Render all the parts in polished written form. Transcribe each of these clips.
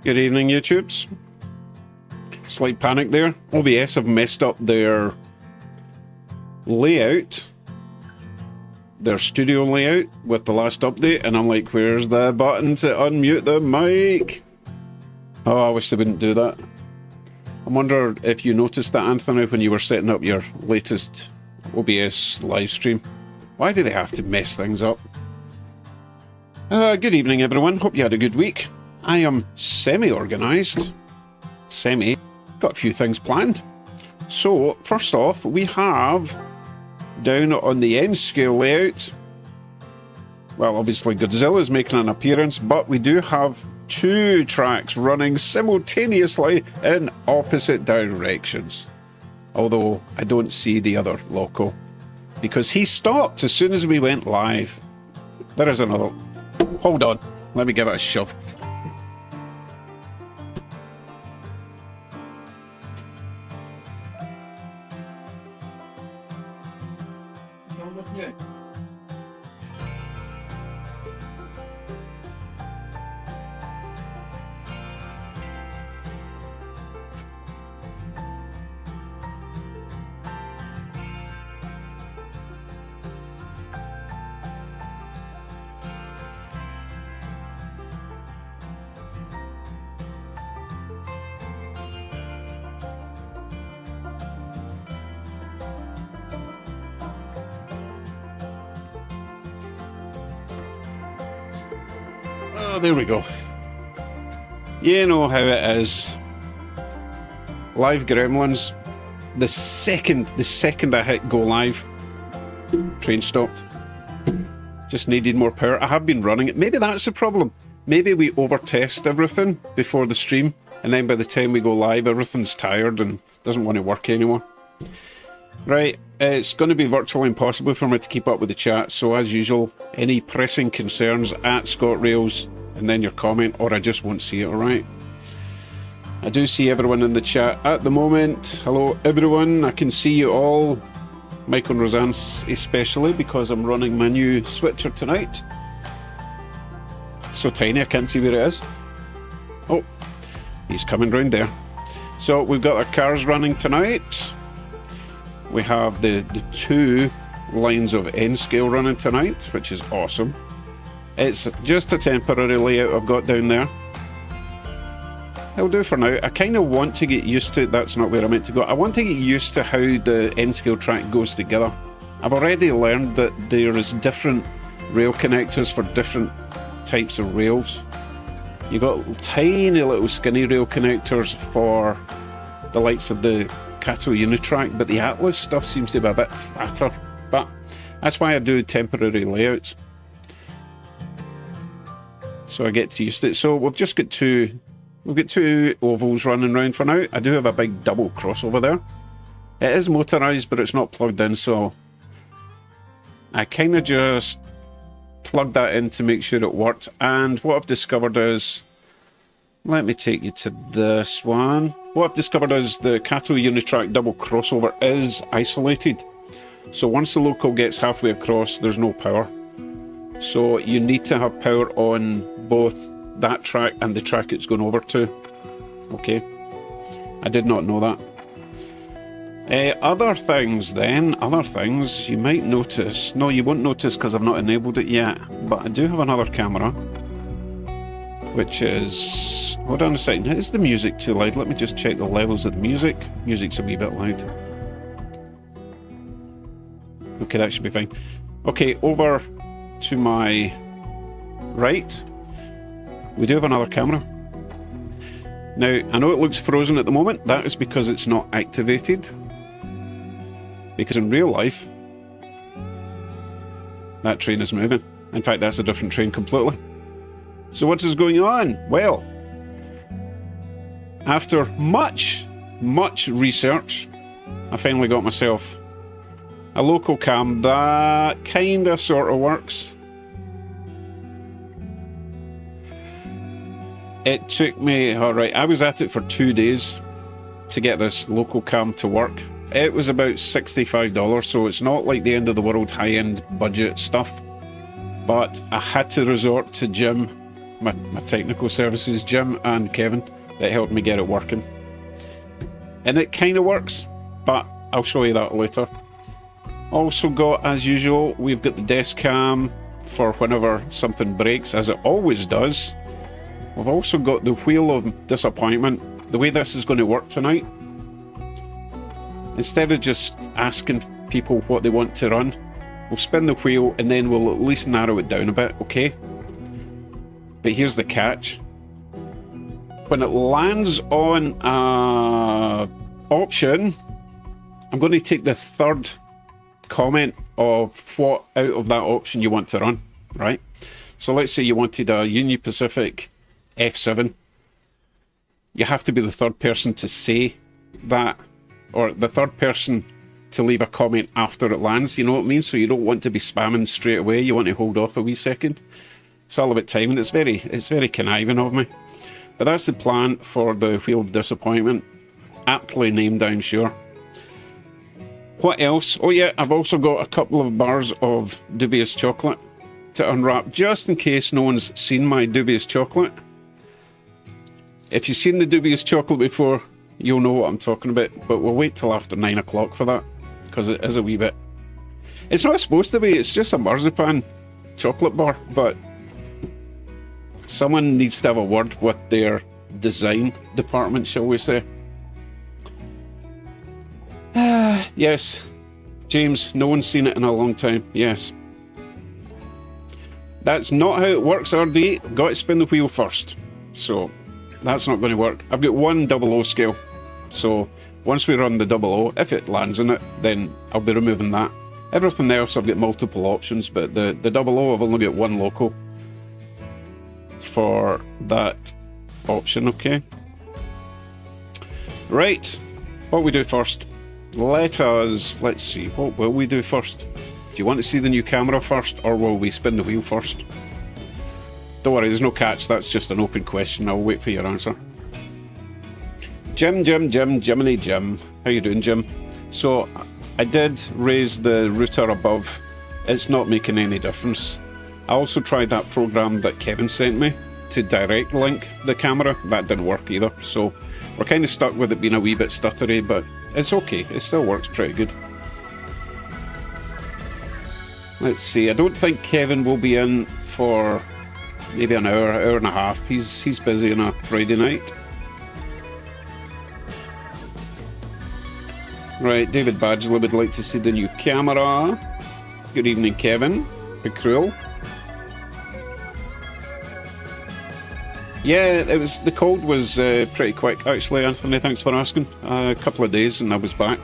Good evening, YouTubes. Slight panic there. OBS have messed up their layout, their studio layout with the last update, and I'm like, where's the button to unmute the mic? Oh, I wish they wouldn't do that. I wonder if you noticed that, Anthony, when you were setting up your latest OBS live stream. Why do they have to mess things up? Good evening, everyone. Hope you had a good week. I am semi-organised. Got a few things planned. So, first off, we have down on the N scale layout, well, obviously Godzilla's making an appearance, but we do have 2 tracks running simultaneously in opposite directions. Although I don't see the other Loco, because he stopped as soon as we went live. There is another. Hold on, let me give it a shove. Oh, there we go. You know how it is. Live Gremlins. The second I hit go live, train stopped. Just needed more power. I have been running it. Maybe that's the problem. Maybe we over-test everything before the stream, and then by the time we go live, everything's tired and doesn't want to work anymore. Right, it's going to be virtually impossible for me to keep up with the chat, so as usual, any pressing concerns at ScottRails, and then your comment, or I just won't see it, alright? I do see everyone in the chat at the moment. Hello everyone, I can see you all. Michael and Roseanne especially, because I'm running my new switcher tonight. So tiny I can't see where it is. Oh, he's coming round there. So we've got our cars running tonight. We have the 2 lines of N scale running tonight, which is awesome. It's just a temporary layout I've got down there. It'll do for now. I kind of want to get used to, that's not where I meant to go. I want to get used to how the N scale track goes together. I've already learned that there is different rail connectors for different types of rails. You've got tiny little skinny rail connectors for the likes of the Kato Unitrack, but the Atlas stuff seems to be a bit fatter. But that's why I do temporary layouts, so I get used to it. So we've just got 2 ovals running around for now. I do have a big double crossover there. It is motorised, but it's not plugged in, so I kind of just plugged that in to make sure it worked. And what I've discovered is, let me take you to this one. What I've discovered is the Kato Unitrack double crossover is isolated. So once the Loco gets halfway across, there's no power. So you need to have power on both that track and the track it's going over to. Okay. I did not know that. Other things you might notice. No, you won't notice because I've not enabled it yet. But I do have another camera, which is... Hold on a second. Is the music too loud? Let me just check the levels of the music. Music's a wee bit loud. Okay, that should be fine. Okay, over to my right, we do have another camera. Now, I know it looks frozen at the moment. That is because it's not activated. Because in real life, that train is moving. In fact, that's a different train completely. So what is going on? Well, after much research, I finally got myself a local cam that kinda sorta works. It took me, alright, I was at it for 2 days to get this local cam to work. It was about $65, so it's not like the end of the world high-end budget stuff. But I had to resort to Jim, my technical services, Jim and Kevin, that helped me get it working. and it kind of works, but I'll show you that later. Also got, as usual, we've got the desk cam for whenever something breaks, as it always does. We've also got the wheel of disappointment. The way this is going to work tonight, instead of just asking people what they want to run, we'll spin the wheel and then we'll at least narrow it down a bit, okay? But here's the catch. When it lands on a option, I'm going to take the third comment of what out of that option you want to run, right? So let's say you wanted a Union Pacific F7. You have to be the third person to say that, or the third person to leave a comment after it lands, you know what I mean? So you don't want to be spamming straight away, you want to hold off a wee second. It's all about timing. It's very conniving of me. But that's the plan for the Wheel of Disappointment. Aptly named, I'm sure. What else? Oh yeah, I've also got a couple of bars of Dubious chocolate to unwrap, just in case no one's seen my Dubious chocolate. If you've seen the Dubious chocolate before, you'll know what I'm talking about, but we'll wait till after 9 o'clock for that, because it is a wee bit... It's not supposed to be, it's just a marzipan chocolate bar, but someone needs to have a word with their design department, shall we say. Yes, James, no one's seen it in a long time, yes. That's not how it works, RD. Got to spin the wheel first, so that's not going to work. I've got one 00 scale, so once we run the 00, if it lands in it, then I'll be removing that. Everything else I've got multiple options, but the 00 I've only got one local for that option, okay? Right, what we do first? Let's see, what will we do first? Do you want to see the new camera first, or will we spin the wheel first? Don't worry, there's no catch, that's just an open question. I'll wait for your answer. Jiminy Jim. How you doing, Jim? So, I did raise the router above. It's not making any difference. I also tried that program that Kevin sent me to direct link the camera. That didn't work either. So, we're kind of stuck with it being a wee bit stuttery, but it's okay. It still works pretty good. Let's see. I don't think Kevin will be in for maybe an hour and a half. He's busy on a Friday night. Right, David Badgley would like to see the new camera. Good evening, Kevin. Be cruel. Yeah, the cold was pretty quick, actually, Anthony. Thanks for asking. A couple of days and I was back.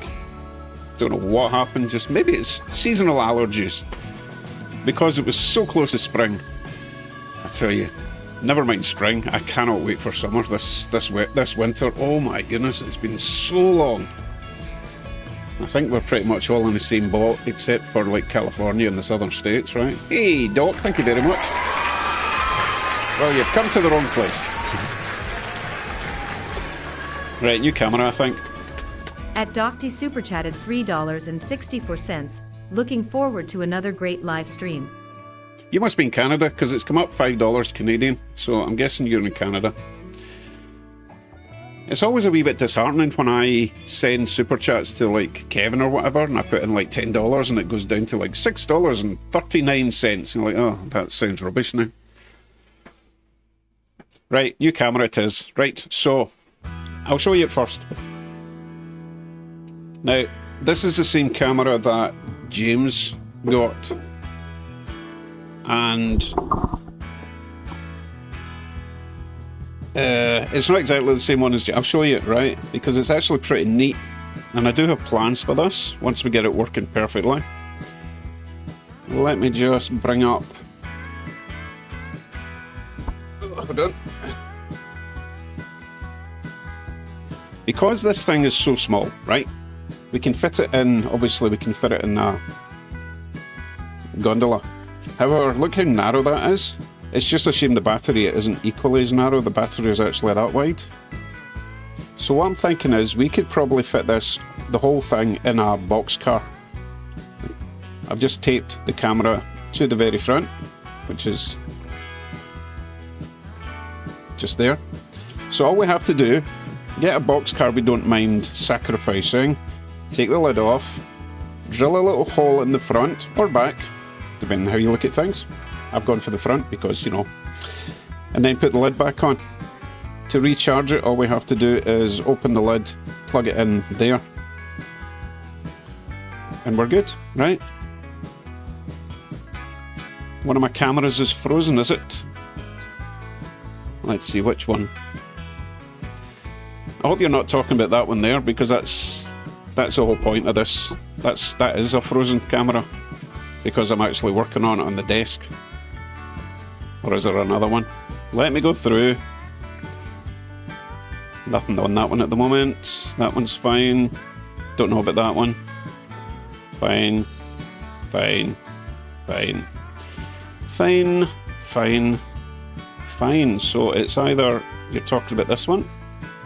Don't know what happened. Just maybe it's seasonal allergies. Because it was so close to spring. I tell you, never mind spring. I cannot wait for summer this winter. Oh my goodness, it's been so long. I think we're pretty much all in the same boat, except for like California and the southern states, right? Hey, Doc, thank you very much. Well, you've come to the wrong place. Right, new camera, I think. At Docty Super Chatted $3.64. Looking forward to another great live stream. You must be in Canada, because it's come up $5 Canadian, so I'm guessing you're in Canada. It's always a wee bit disheartening when I send super chats to like Kevin or whatever, and I put in like $10 and it goes down to like $6.39. And you're like, oh, that sounds rubbish now. Right, new camera it is. Right, so I'll show you it first. Now, this is the same camera that James got. And it's not exactly the same one as I'll show you it, right? Because it's actually pretty neat. And I do have plans for this once we get it working perfectly. Let me just bring up... Hold on. Because this thing is so small, right? We can fit it in, obviously we can fit it in a gondola. However, look how narrow that is. It's just a shame the battery isn't equally as narrow. The battery is actually that wide. So what I'm thinking is we could probably fit this, the whole thing, in a box car. I've just taped the camera to the very front, which is just there. So all we have to do Get a boxcar we don't mind sacrificing. Take the lid off. Drill a little hole in the front or back, depending on how you look at things. I've gone for the front because, you know. And then put the lid back on. To recharge it, all we have to do is open the lid, plug it in there. And we're good, right? One of my cameras is frozen, is it? Let's see which one. I hope you're not talking about that one there, because that's the whole point of this. That is a frozen camera, because I'm actually working on it on the desk. Or is there another one? Let me go through. Nothing on that one at the moment. That one's fine. Don't know about that one. Fine. Fine. Fine. Fine. Fine. Fine. So it's either you're talking about this one.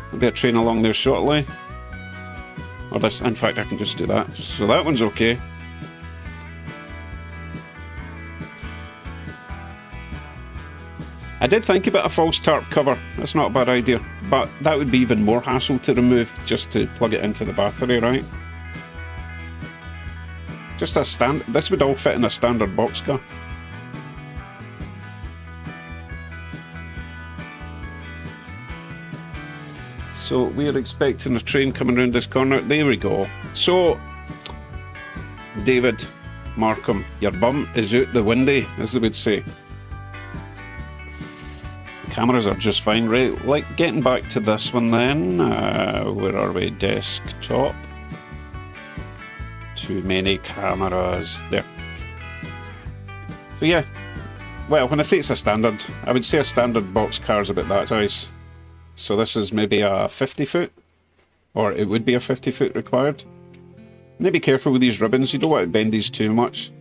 There'll be a train along there shortly. Or this. In fact, I can just do that. So that one's okay. I did think about a false tarp cover. That's not a bad idea. But that would be even more hassle to remove just to plug it into the battery, right? Just a stand. This would all fit in a standard boxcar. So we are expecting a train coming around this corner. There we go. So, David Markham, your bum is out the windy, as they would say. Cameras are just fine, right? Like, getting back to this one then. Where are we? Desktop. Too many cameras. There. So yeah. Well, when I say it's a standard, I would say a standard box car is about that size. So this is maybe a 50 foot. Or it would be a 50 foot required. Maybe careful with these ribbons. You don't want to bend these too much.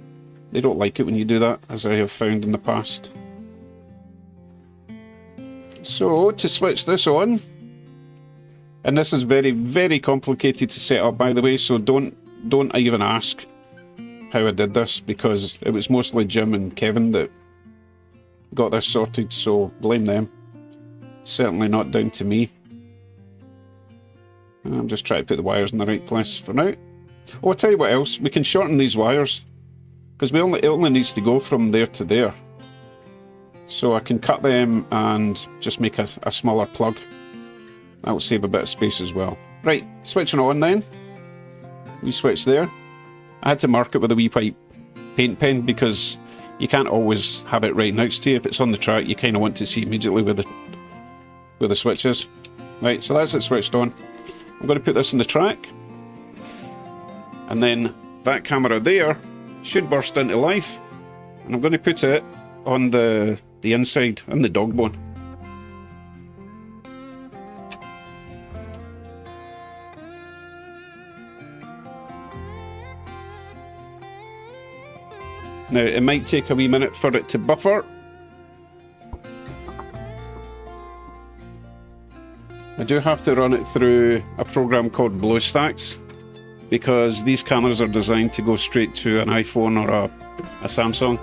They don't like it when you do that, as I have found in the past. So, to switch this on, and this is very, very complicated to set up, by the way, so don't even ask how I did this, because it was mostly Jim and Kevin that got this sorted, so blame them. Certainly not down to me. I'm just trying to put the wires in the right place for now. Oh, I'll tell you what else, we can shorten these wires, because it only needs to go from there to there. So I can cut them and just make a smaller plug. That will save a bit of space as well. Right, switching on then. We switch there. I had to mark it with a wee white paint pen because you can't always have it right next to you. If it's on the track, you kind of want to see immediately where the switch is. Right, so that's it switched on. I'm going to put this in the track. And then that camera there should burst into life. And I'm going to put it on the inside, and the dog bone. Now, it might take a wee minute for it to buffer. I do have to run it through a program called BlueStacks, because these cameras are designed to go straight to an iPhone or a Samsung.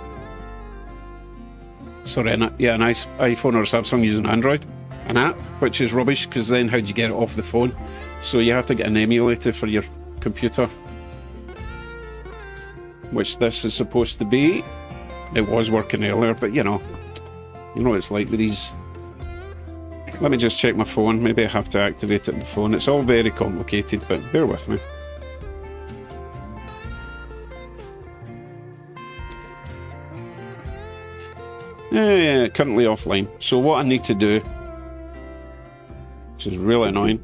Sorry, yeah, an iPhone or a Samsung using Android. An app, which is rubbish, because then how do you get it off the phone? So you have to get an emulator for your computer. Which this is supposed to be. It was working earlier, but you know what it's like with these. Let me just check my phone. Maybe I have to activate it on the phone. It's all very complicated, but bear with me. Yeah, currently offline. So what I need to do, which is really annoying,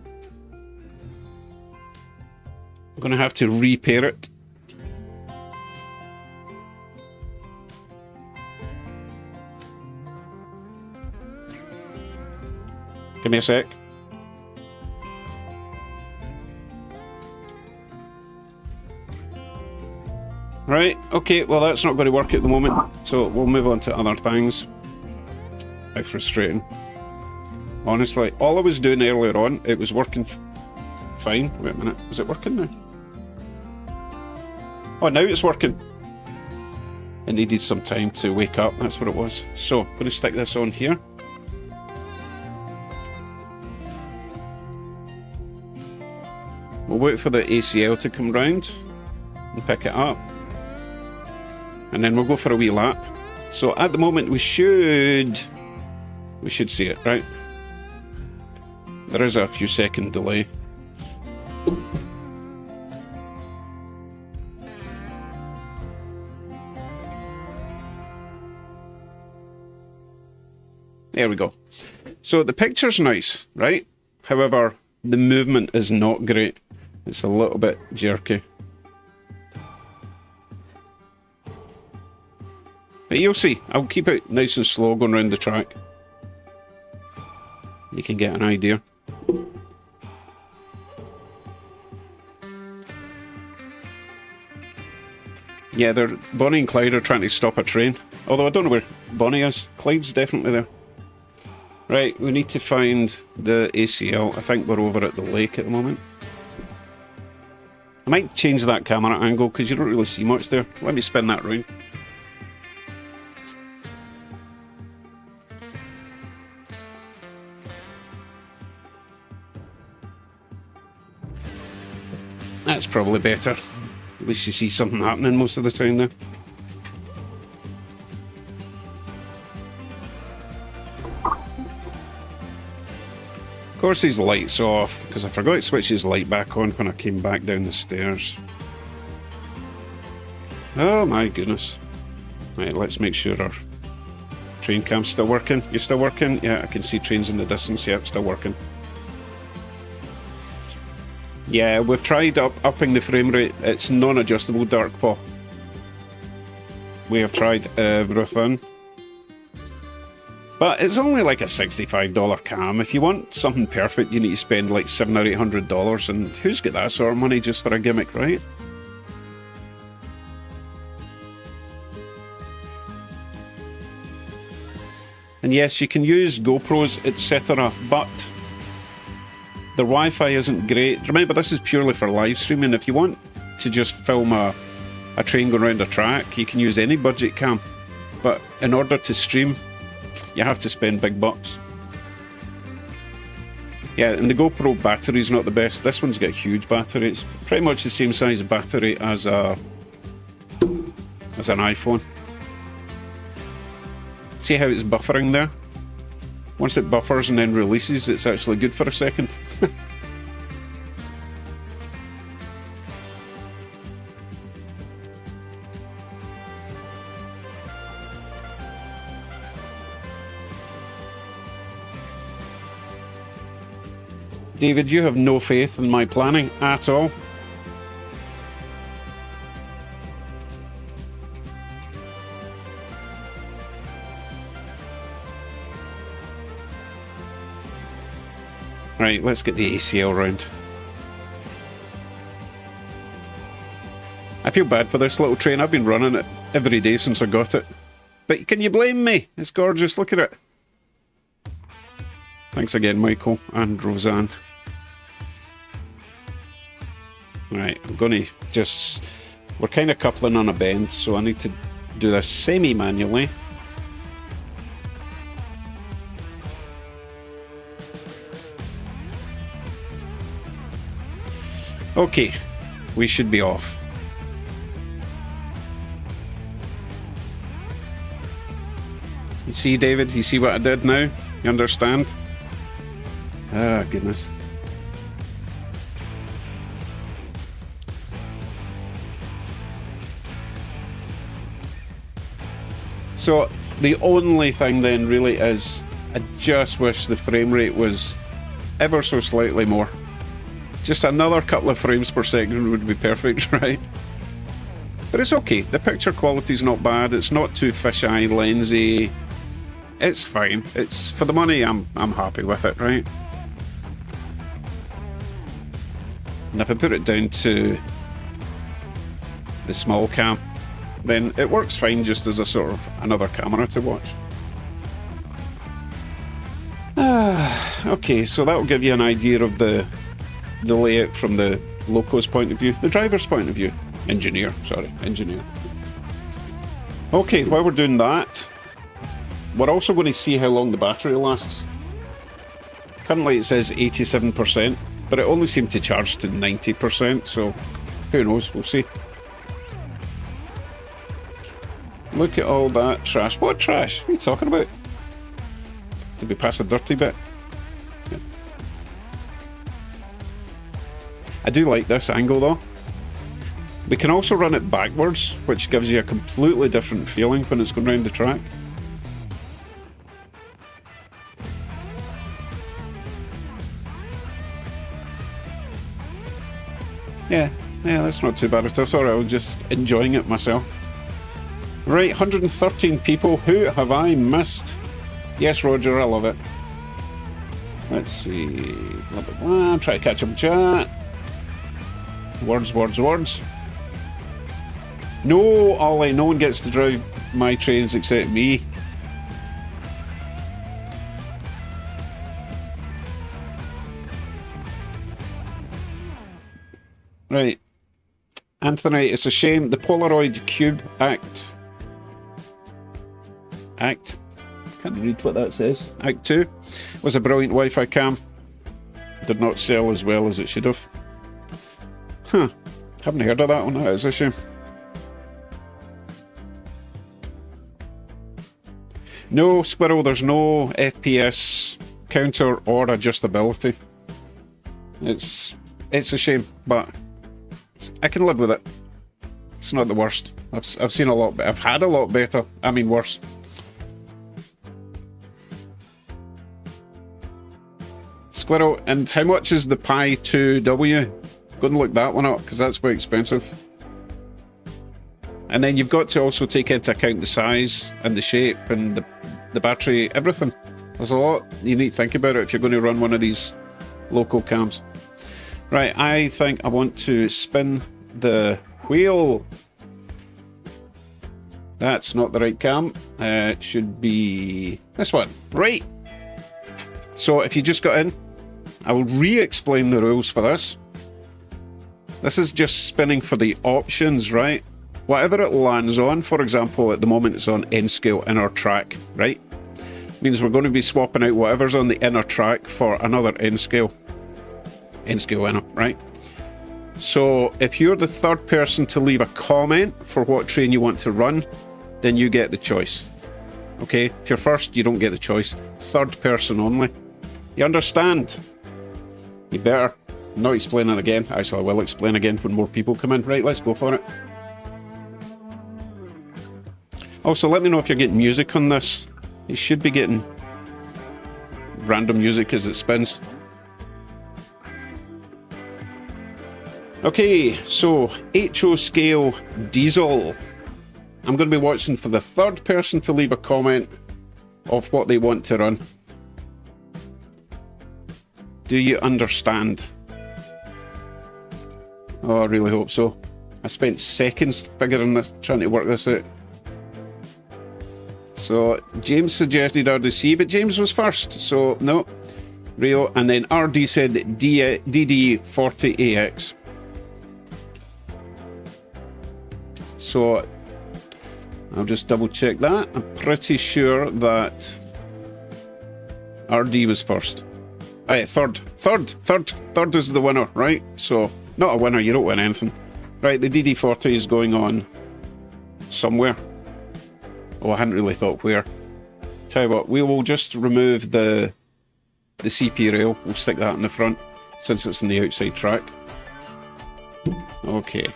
I'm going to have to repair it. Give me a sec. Right, okay, well that's not going to work at the moment, so we'll move on to other things. How frustrating. Honestly, all I was doing earlier on, it was working fine. Wait a minute, is it working now? Oh, now it's working. It needed some time to wake up, that's what it was. So, I'm going to stick this on here. We'll wait for the ACL to come round and pick it up. And then we'll go for a wee lap. So at the moment we should see it, right? There is a few second delay. There we go. So the picture's nice, right? However, the movement is not great. It's a little bit jerky. But you'll see. I'll keep it nice and slow going around the track. You can get an idea. Yeah, Bonnie and Clyde are trying to stop a train. Although I don't know where Bonnie is. Clyde's definitely there. Right, we need to find the ACL. I think we're over at the lake at the moment. I might change that camera angle because you don't really see much there. Let me spin that round. That's probably better. At least you see something happening most of the time there. Of course his light's off, because I forgot to switch his light back on when I came back down the stairs. Oh my goodness. Right, let's make sure our train cam's still working. You still working? Yeah, I can see trains in the distance. Yeah, still working. Yeah, we've tried upping the frame rate. It's non-adjustable, Dark Paw. We have tried everything. But it's only like a $65 cam. If you want something perfect, you need to spend like $700 or $800, and who's got that sort of money just for a gimmick, right? And yes, you can use GoPros, etc., but their Wi-Fi isn't great. Remember, this is purely for live streaming. If you want to just film a train going around a track, you can use any budget cam. But in order to stream, you have to spend big bucks. Yeah, and the GoPro battery's not the best. This one's got a huge battery. It's pretty much the same size battery as an iPhone. See how it's buffering there? Once it buffers and then releases, it's actually good for a second. David, you have no faith in my planning at all. Right, let's get the ACL round. I feel bad for this little train. I've been running it every day since I got it. But can you blame me? It's gorgeous, look at it. Thanks again, Michael and Roseanne. Right, I'm going to just... We're kind of coupling on a bend, so I need to do this semi-manually. Okay, we should be off. You see, David? You see what I did now? You understand? Ah, goodness. So, the only thing then really is, I just wish the frame rate was ever so slightly more. Just another couple of frames per second would be perfect, right? But it's okay. The picture quality's not bad. It's not too fisheye lensy. It's fine. It's for the money. I'm happy with it, right? And if I put it down to the small cam, then it works fine just as a sort of another camera to watch. Okay, so that'll give you an idea of the layout from the loco's point of view, the driver's point of view. Engineer. Okay, while we're doing that, we're also going to see how long the battery lasts. Currently it says 87%. But it only seemed to charge to 90%, so who knows, we'll see. Look at all that trash. What trash? What are you talking about? Did we pass a dirty bit? Yeah. I do like this angle though. We can also run it backwards, which gives you a completely different feeling when it's going around the track. Yeah, that's not too bad at all. Sorry, I was just enjoying it myself. Right, 113 people. Who have I missed? Yes, Roger, I love it. Let's see. Blah, blah, blah. Try to catch up chat. Words. No, Ollie, no one gets to drive my trains except me. Right. Anthony, it's a shame the Polaroid Cube Act. Can't read what that says. Act 2 was a brilliant Wi-Fi cam. Did not sell as well as it should have. Huh. Haven't heard of that one. That is a shame. No, Squirrel, there's no FPS counter or adjustability. It's a shame, but I can live with it. It's not the worst. I've seen a lot. I've had a lot better. I mean, worse. Squirrel, and how much is the Pi 2W? Go and look that one up because that's quite expensive. And then you've got to also take into account the size and the shape and the battery, everything. There's a lot you need to think about it if you're going to run one of these local cams. Right, I think I want to spin the wheel. That's not the right cam. It should be this one. Right. So if you just got in, I will re-explain the rules for this. This is just spinning for the options, right? Whatever it lands on, for example, at the moment it's on N scale inner track, right? Means we're going to be swapping out whatever's on the inner track for another N scale inner, right? So if you're the third person to leave a comment for what train you want to run, then you get the choice. Okay, if you're first, you don't get the choice. Third person only. You understand? You better not explain it again. Actually, I will explain again when more people come in. Right, let's go for it. Also, let me know if you're getting music on this. You should be getting random music as it spins. Okay, so HO scale diesel. I'm going to be watching for the third person to leave a comment of what they want to run. Do you understand? Oh, I really hope so. I spent seconds figuring this, trying to work this out. So, James suggested RDC, but James was first, so no. Rio, and then RD said DD40AX. So, I'll just double check that. I'm pretty sure that RD was first. Third is the winner, right? So, not a winner, you don't win anything. Right, the DD40 is going on somewhere. Oh, I hadn't really thought where. Tell you what, we will just remove the CP rail. We'll stick that in the front, since it's in the outside track. Okay.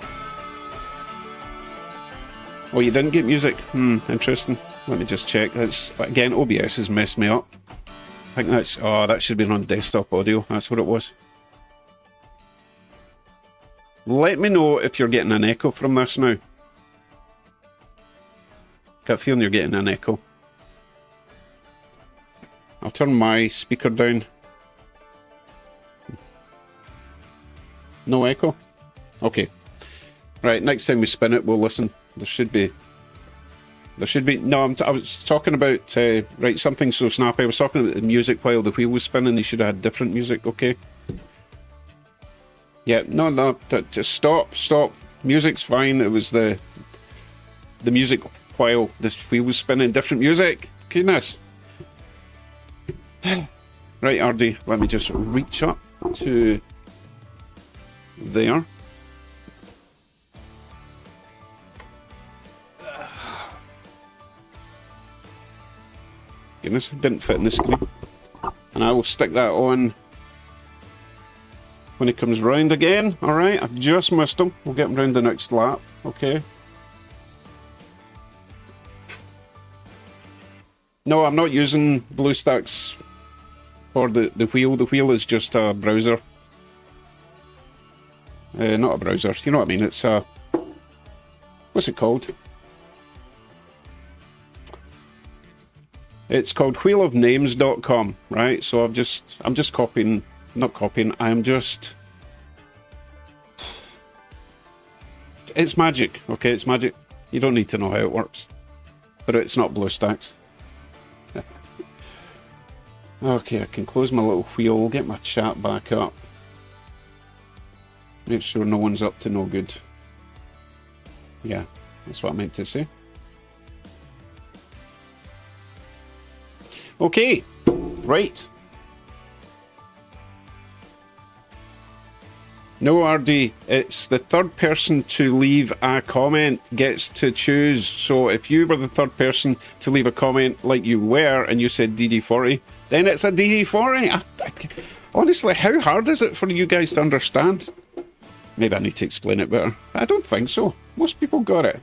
Oh, you didn't get music? Interesting. Let me just check. That's, again, OBS has messed me up. I think that's... Oh, that should have been on desktop audio. That's what it was. Let me know if you're getting an echo from this now. Got a feeling you're getting an echo. I'll turn my speaker down. No echo? Okay. Right, next time we spin it, we'll listen. There should be... No, I was talking about... right, something so snappy. I was talking about the music while the wheel was spinning. You should have had different music, okay? Yeah, no, just stop. Music's fine. It was the music while this wheel was spinning. Different music. Goodness. Right, RD, let me just reach up to there. Goodness, it didn't fit in the screen. And I will stick that on when he comes round again. Alright, I've just missed him. We'll get him round the next lap. Okay. No, I'm not using BlueStacks for the wheel. The wheel is just a browser. Not a browser, you know what I mean. It's a... what's it called? It's called wheelofnames.com, right? So I'm just copying, not copying, I'm just... it's magic, okay? It's magic. You don't need to know how it works. But it's not BlueStacks. Okay, I can close my little wheel, get my chat back up. Make sure no one's up to no good. Yeah, that's what I meant to say. Okay, right. No, RD, it's the third person to leave a comment gets to choose. So if you were the third person to leave a comment like you were and you said DD40, then it's a DD40. Honestly, how hard is it for you guys to understand? Maybe I need to explain it better. I don't think so. Most people got it.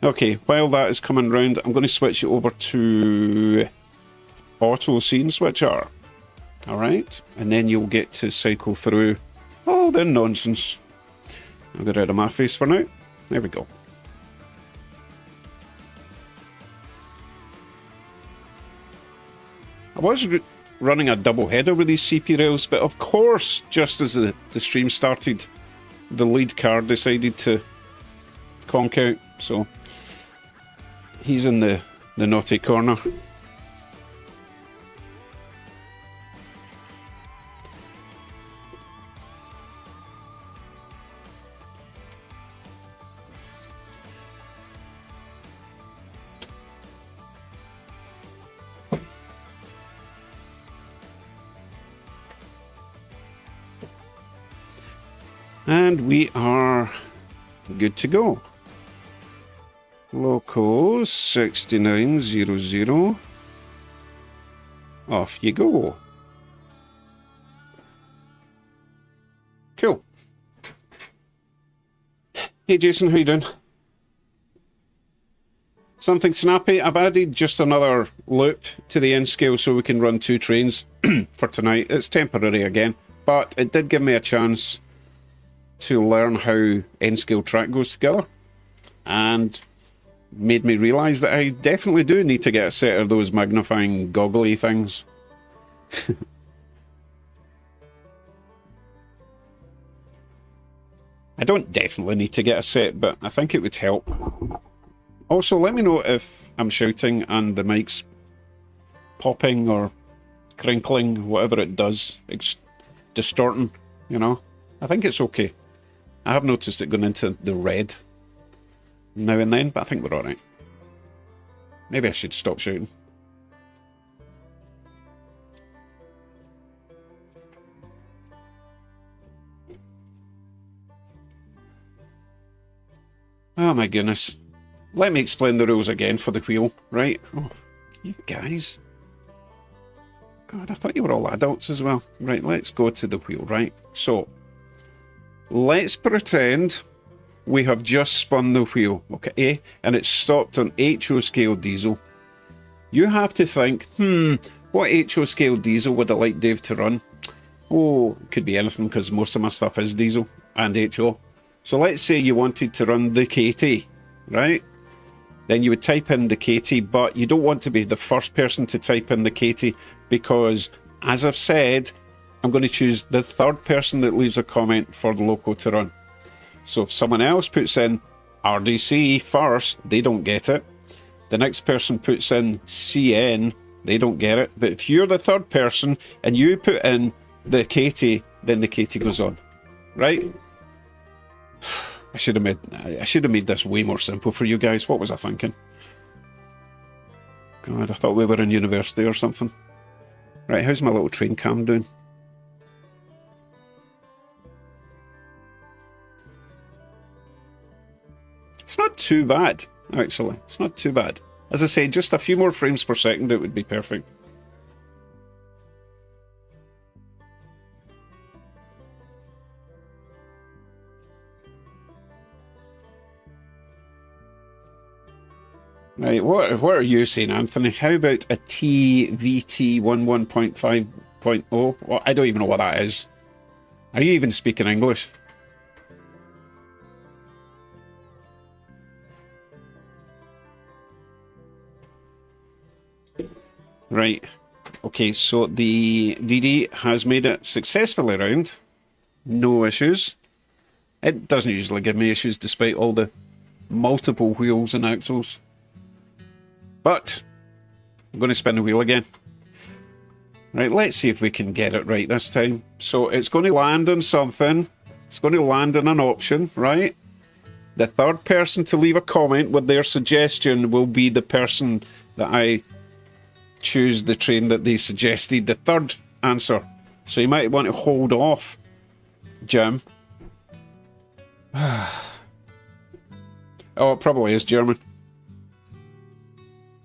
Okay, while that is coming round, I'm going to switch it over to auto scene switcher. Alright, and then you'll get to cycle through all the nonsense. I'll get rid of my face for now. There we go. I was running a double header with these CP rails, but of course, just as the stream started, the lead car decided to conk out, so he's in the naughty corner. And we are good to go. Loco 6900. Off you go. Cool. Hey Jason, how you doing? Something snappy. I've added just another loop to the end scale so we can run 2 trains for tonight. It's temporary again, but it did give me a chance to learn how N-scale track goes together, and made me realise that I definitely do need to get a set of those magnifying goggly things. I don't definitely need to get a set, but I think it would help. Also, let me know if I'm shouting and the mic's popping or crinkling, whatever it does, distorting, you know. I think it's okay. I have noticed it going into the red now and then, but I think we're alright. Maybe I should stop shouting. Oh my goodness. Let me explain the rules again for the wheel, right? Oh, you guys. God, I thought you were all adults as well. Right, let's go to the wheel, right? So, let's pretend we have just spun the wheel, okay? And it's stopped on HO scale diesel. You have to think, what HO scale diesel would I like Dave to run? Oh, it could be anything because most of my stuff is diesel and HO. So let's say you wanted to run the KT, right? Then you would type in the KT, but you don't want to be the first person to type in the KT because, as I've said, I'm going to choose the third person that leaves a comment for the loco to run. So if someone else puts in RDC first, they don't get it. The next person puts in CN, they don't get it. But if you're the third person and you put in the KT, then the KT goes on. Right? I should have made this way more simple for you guys. What was I thinking? God, I thought we were in university or something. Right, how's my little train cam doing? It's not too bad, actually. It's not too bad. As I say, just a few more frames per second, it would be perfect. Right, what are you saying, Anthony? How about a TVT 11.5.0? Well, I don't even know what that is. Are you even speaking English? Right. Okay, so the DD has made it successfully round. No issues. It doesn't usually give me issues despite all the multiple wheels and axles. But I'm going to spin the wheel again. Right, let's see if we can get it right this time. So it's going to land on something. It's going to land on an option, right? The third person to leave a comment with their suggestion will be the person that I choose the train that they suggested. The third answer. So you might want to hold off, Jim. Oh, it probably is German.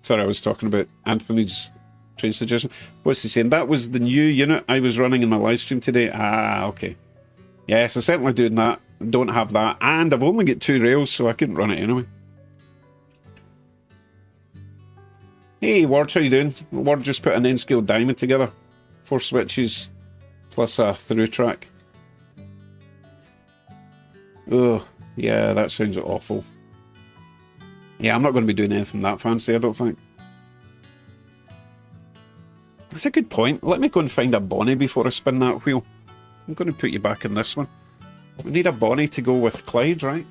Sorry, I was talking about Anthony's train suggestion. What's he saying? That was the new unit I was running in my live stream today. Ah, okay. Yes, I'm certainly doing that. Don't have that. And I've only got 2 rails, so I couldn't run it anyway. Hey, Ward, how you doing? Ward just put an N-scale diamond together. 4 switches plus a through track. Oh, yeah, that sounds awful. Yeah, I'm not going to be doing anything that fancy, I don't think. That's a good point. Let me go and find a Bonnie before I spin that wheel. I'm going to put you back in this one. We need a Bonnie to go with Clyde, right?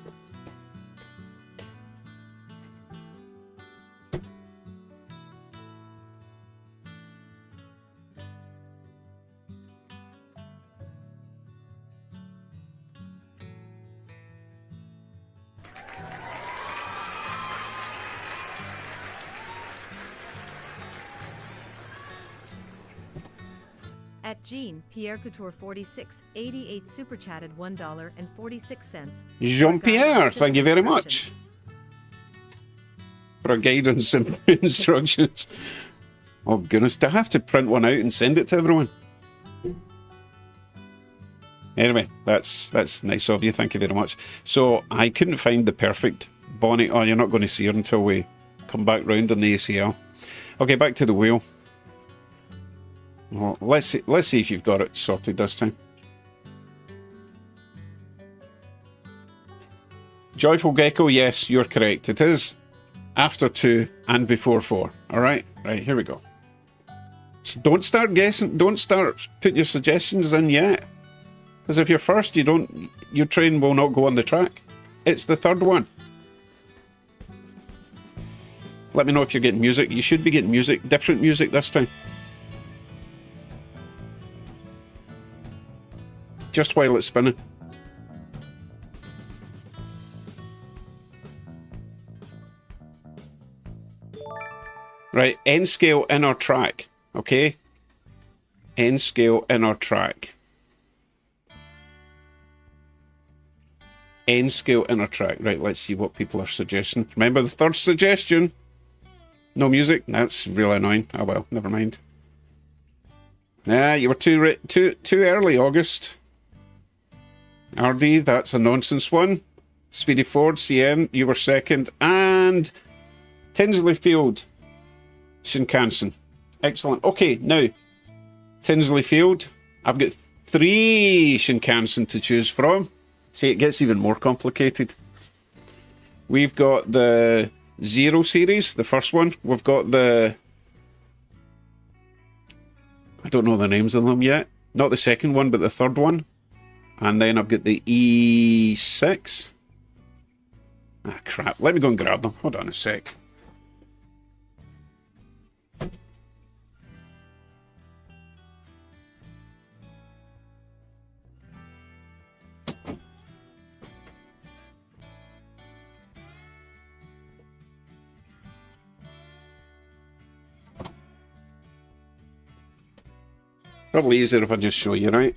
At Jean Pierre Couture 4688 super chatted $1.46. Jean-Pierre, thank you very much for guidance and instructions. Oh goodness, do I have to print one out and send it to everyone? Anyway, that's nice of you, thank you very much. So I couldn't find the perfect Bonnie. Oh, you're not going to see her until we come back round on the ACL. Okay, back to the wheel. Well, let's see if you've got it sorted this time. Joyful Gecko, yes, you're correct. It is after 2 and before 4. All right, right, here we go. So don't start guessing. Don't start putting your suggestions in yet, because if you're first, your train will not go on the track. It's the third one. Let me know if you're getting music. You should be getting music, different music this time. Just while it's spinning. Right, N-scale inner track, okay? N-scale inner track. N-scale inner track. Right, let's see what people are suggesting. Remember the third suggestion? No music? That's really annoying. Oh well, never mind. Nah, you were too early, August. RD, that's a nonsense one. Speedy Ford, CN, you were second. And Tinsley Field, Shinkansen. Excellent. Okay, now, Tinsley Field. I've got 3 Shinkansen to choose from. See, it gets even more complicated. We've got the 0 series, the first one. We've got the... I don't know the names of them yet. Not the second one, but the third one. And then I've got the E6. Ah, crap. Let me go and grab them. Hold on a sec. Probably easier if I just show you, right?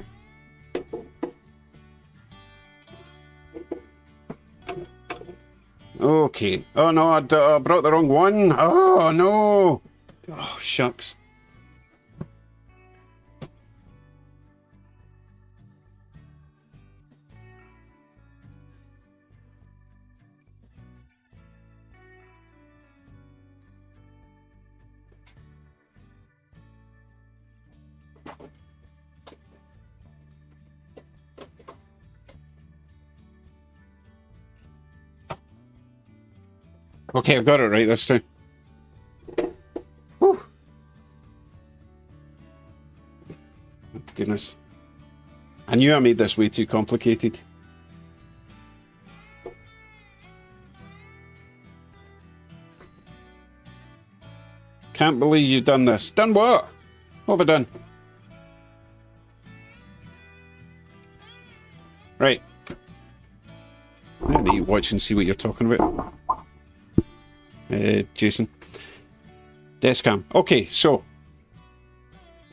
Okay. Oh no, I brought the wrong one. Oh no. Oh shucks. Okay, I've got it right this time. Whew. Goodness. I knew I made this way too complicated. Can't believe you've done this. Done what? What have I done? Right. Let me watch and see what you're talking about. Jason. Deskcam. Okay, so.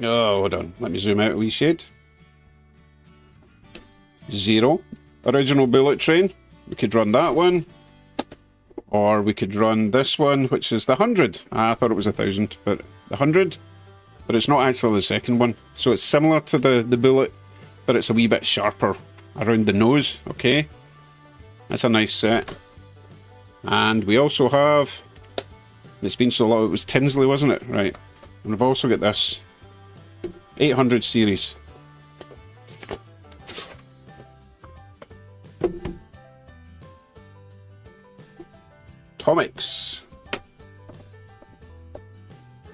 Oh, hold on. Let me zoom out a wee shade. 0. Original bullet train. We could run that one. Or we could run this one, which is the 100. I thought it was 1,000, but the 100. But it's not actually the second one. So it's similar to the bullet, but it's a wee bit sharper around the nose. Okay. That's a nice set. And we also have, it's been so long, it was Tinsley, wasn't it? Right. And we've also got this 800 series. Atomics.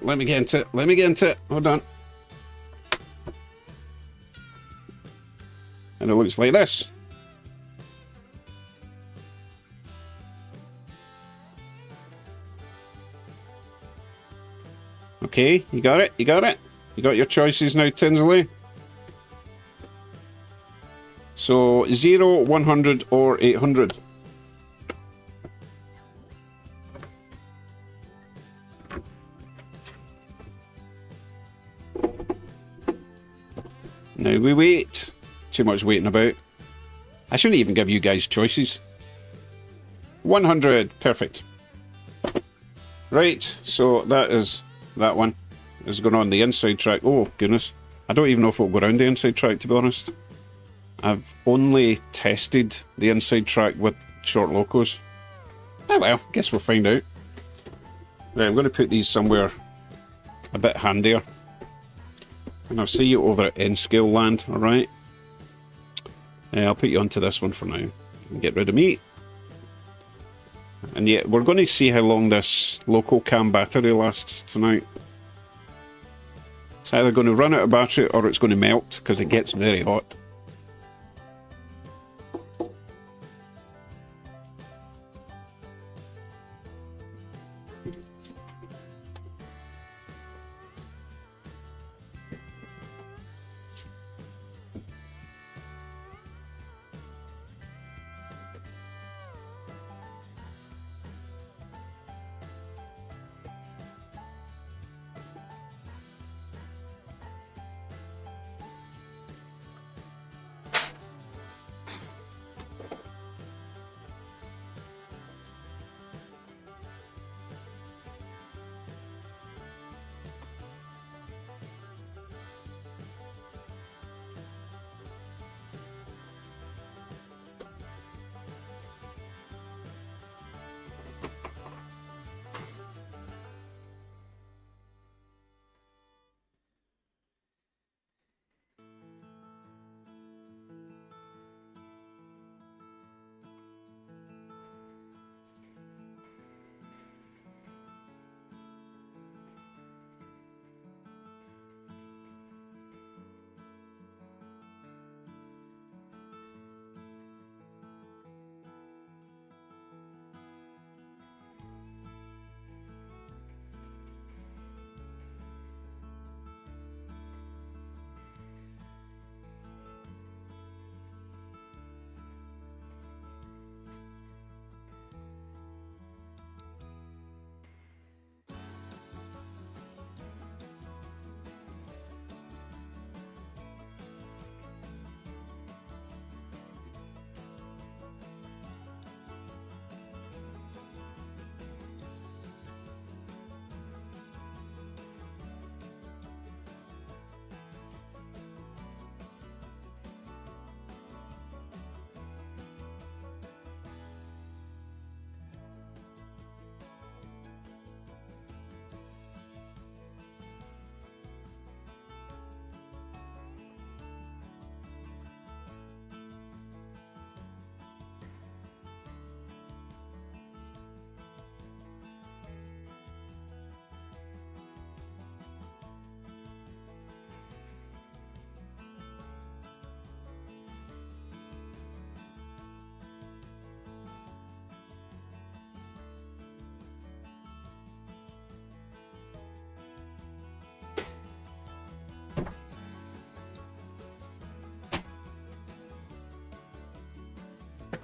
Let me get into it. Let me get into it. Hold on. And it looks like this. Okay, you got it? You got it? You got your choices now, Tinsley? So, 0, 100, or 800. Now we wait. Too much waiting about. I shouldn't even give you guys choices. 100. Perfect. Right, so that is that one. Is going on the inside track. Oh, goodness. I don't even know if it'll go around the inside track, to be honest. I've only tested the inside track with short locos. Oh well, guess we'll find out. Right, I'm going to put these somewhere a bit handier. And I'll see you over at N-Scale Land, alright? I'll put you onto this one for now. And get rid of me. And yeah, we're going to see how long this local cam battery lasts tonight. It's either going to run out of battery or it's going to melt because it gets very hot.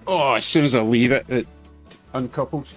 Oh, as soon as I leave it, it uncouples.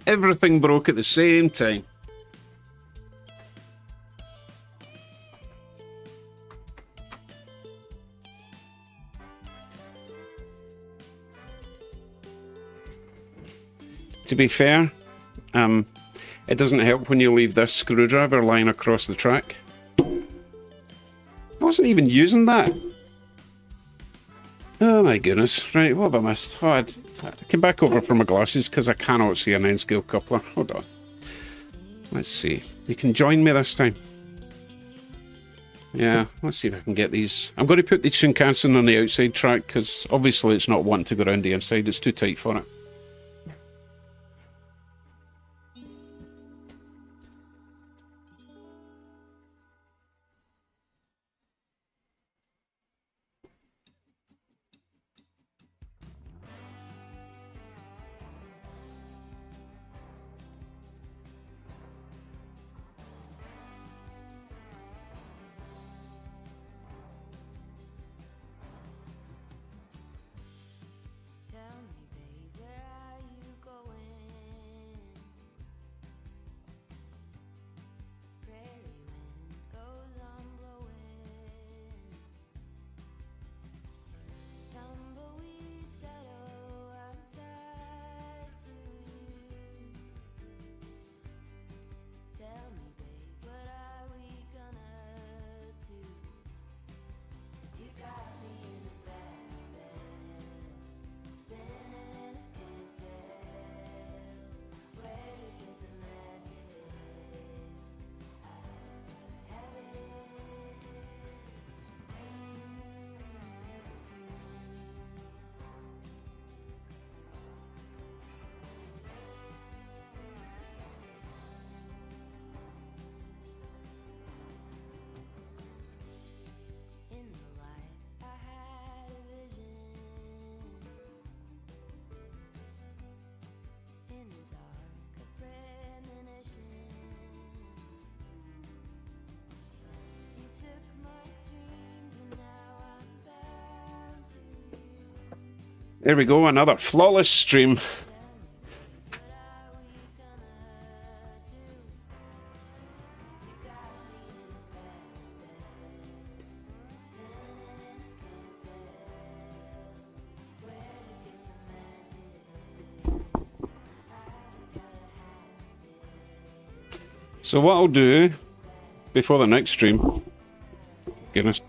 Everything broke at the same time. To be fair, it doesn't help when you leave this screwdriver lying across the track. I wasn't even using that. Oh my goodness. Right, what have I missed? Oh, I came back over for my glasses because I cannot see an N-scale coupler. Hold on. Let's see. You can join me this time. Yeah, let's see if I can get these. I'm going to put the Shinkansen on the outside track because obviously it's not wanting to go around the inside. It's too tight for it. Tell me, baby, There we go, another flawless stream. So what I'll do before the next stream, goodness.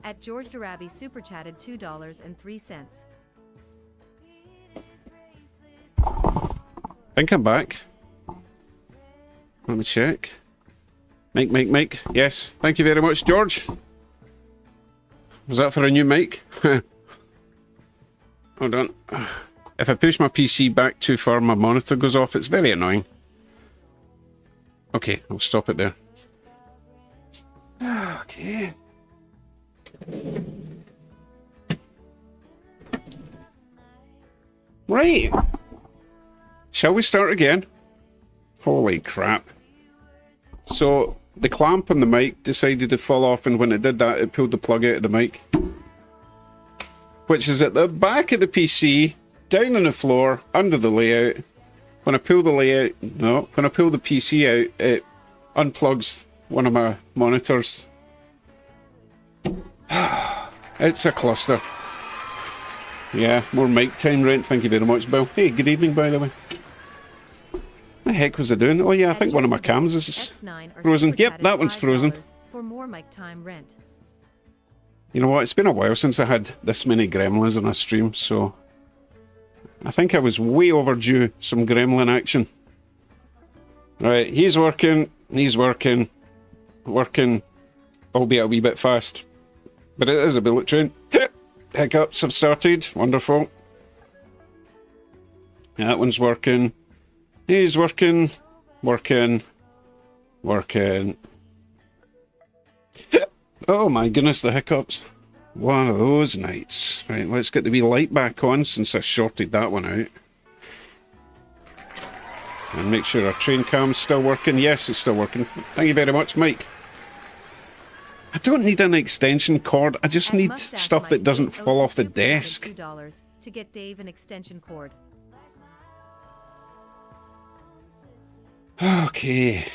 At George Darabi super chatted $2.03. I think I'm back. Let me check. Mic. Yes, thank you very much, George. Was that for a new mic? Hold on. If I push my PC back too far, my monitor goes off. It's very annoying. Okay, I'll stop it there. Okay. Right. Shall we start again? Holy crap. So, the clamp on the mic decided to fall off, and when it did that, it pulled the plug out of the mic. Which is at the back of the PC, down on the floor, under the layout. When I pull the PC out, it unplugs one of my monitors. It's a cluster. Yeah, more mic time rent. Thank you very much, Bill. Hey, good evening, by the way. What the heck was I doing? Oh yeah, I think one of my cams is frozen. Yep, that one's frozen. For more mic time rent. You know what? It's been a while since I had this many gremlins on a stream, so I think I was way overdue some gremlin action. Right, he's working, albeit a wee bit fast. But it is a bullet train. Hiccups have started. Wonderful. That one's working. He's working. Oh my goodness, the hiccups. One of those nights. Right, let's get the wee light back on since I shorted that one out. And make sure our train cam's still working. Yes, it's still working. Thank you very much, Mike. I don't need an extension cord. I just need stuff that doesn't fall off the desk. $2 to get Dave an extension cord. Okay.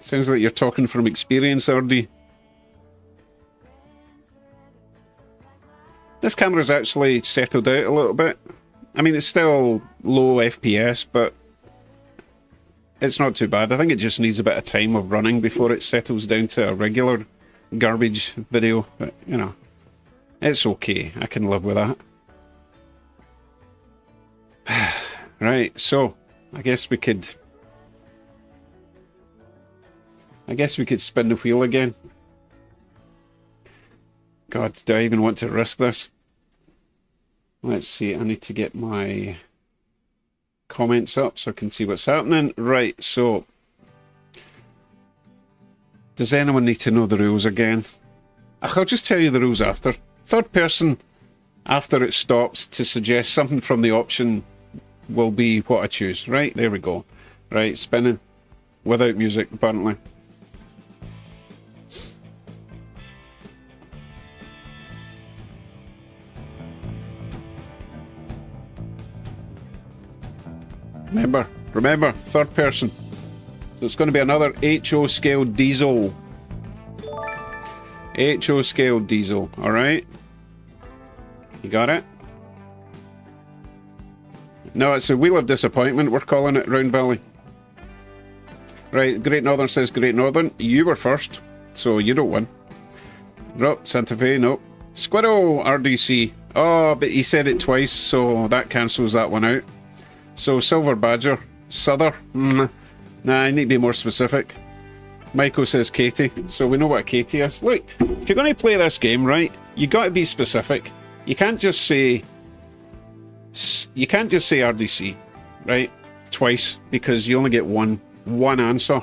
Sounds like you're talking from experience, RD. This camera's actually settled out a little bit. I mean, it's still low FPS, but it's not too bad. I think it just needs a bit of time of running before it settles down to a regular garbage video. But, you know, it's okay. I can live with that. Right, so I guess we could spin the wheel again. God, do I even want to risk this? Let's see, I need to get my comments up so I can see what's happening. Right, so does anyone need to know the rules again? I'll just tell you the rules after. Third person, after it stops, to suggest something from the option will be what I choose. Right, there we go. Right, spinning. Without music, apparently. Remember, third person. So it's going to be another HO scale diesel. HO scale diesel, alright? You got it? No, it's a Wheel of Disappointment, we're calling it, Round Valley. Right, Great Northern says Great Northern. You were first, so you don't win. Nope, Santa Fe, nope. Squirrel, RDC. Oh, but he said it twice, so that cancels that one out. So, Silver Badger. Souther. Nah, I need to be more specific. Michael says Katie, so we know what a Katie is. Look, if you're going to play this game, right, you got to be specific. You can't just say RDC, right, twice, because you only get one answer.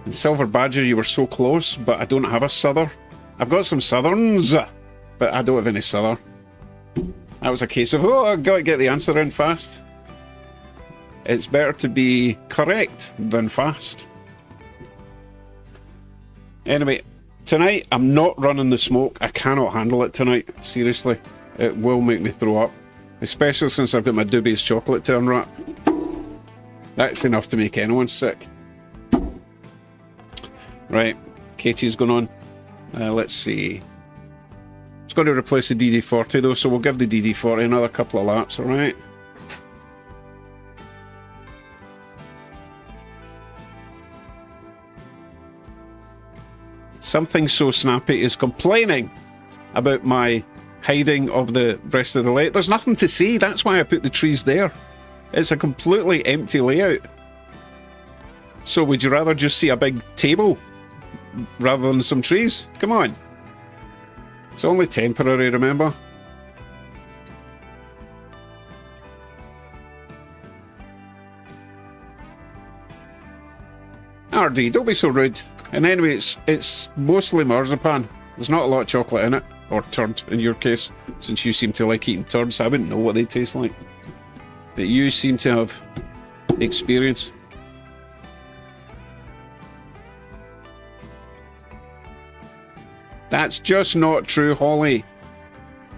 And Silver Badger, you were so close, but I don't have a Souther. I've got some Southerns, but I don't have any Souther. That was a case of, oh, I've got to get the answer in fast. It's better to be correct than fast. Anyway, tonight I'm not running the smoke. I cannot handle it tonight. Seriously, it will make me throw up. Especially since I've got my Dubious chocolate to unwrap. That's enough to make anyone sick. Right, Katie's going on. Let's see. It's going to replace the DD40 though, so we'll give the DD40 another couple of laps, alright? Something so snappy is complaining about my hiding of the rest of the layout. There's nothing to see. That's why I put the trees there. It's a completely empty layout. So would you rather just see a big table rather than some trees? Come on. It's only temporary, remember? RD, don't be so rude. And anyway, it's mostly marzipan. There's not a lot of chocolate in it. Or turd, in your case. Since you seem to like eating turds, I wouldn't know what they taste like. But you seem to have experience. That's just not true, Holly.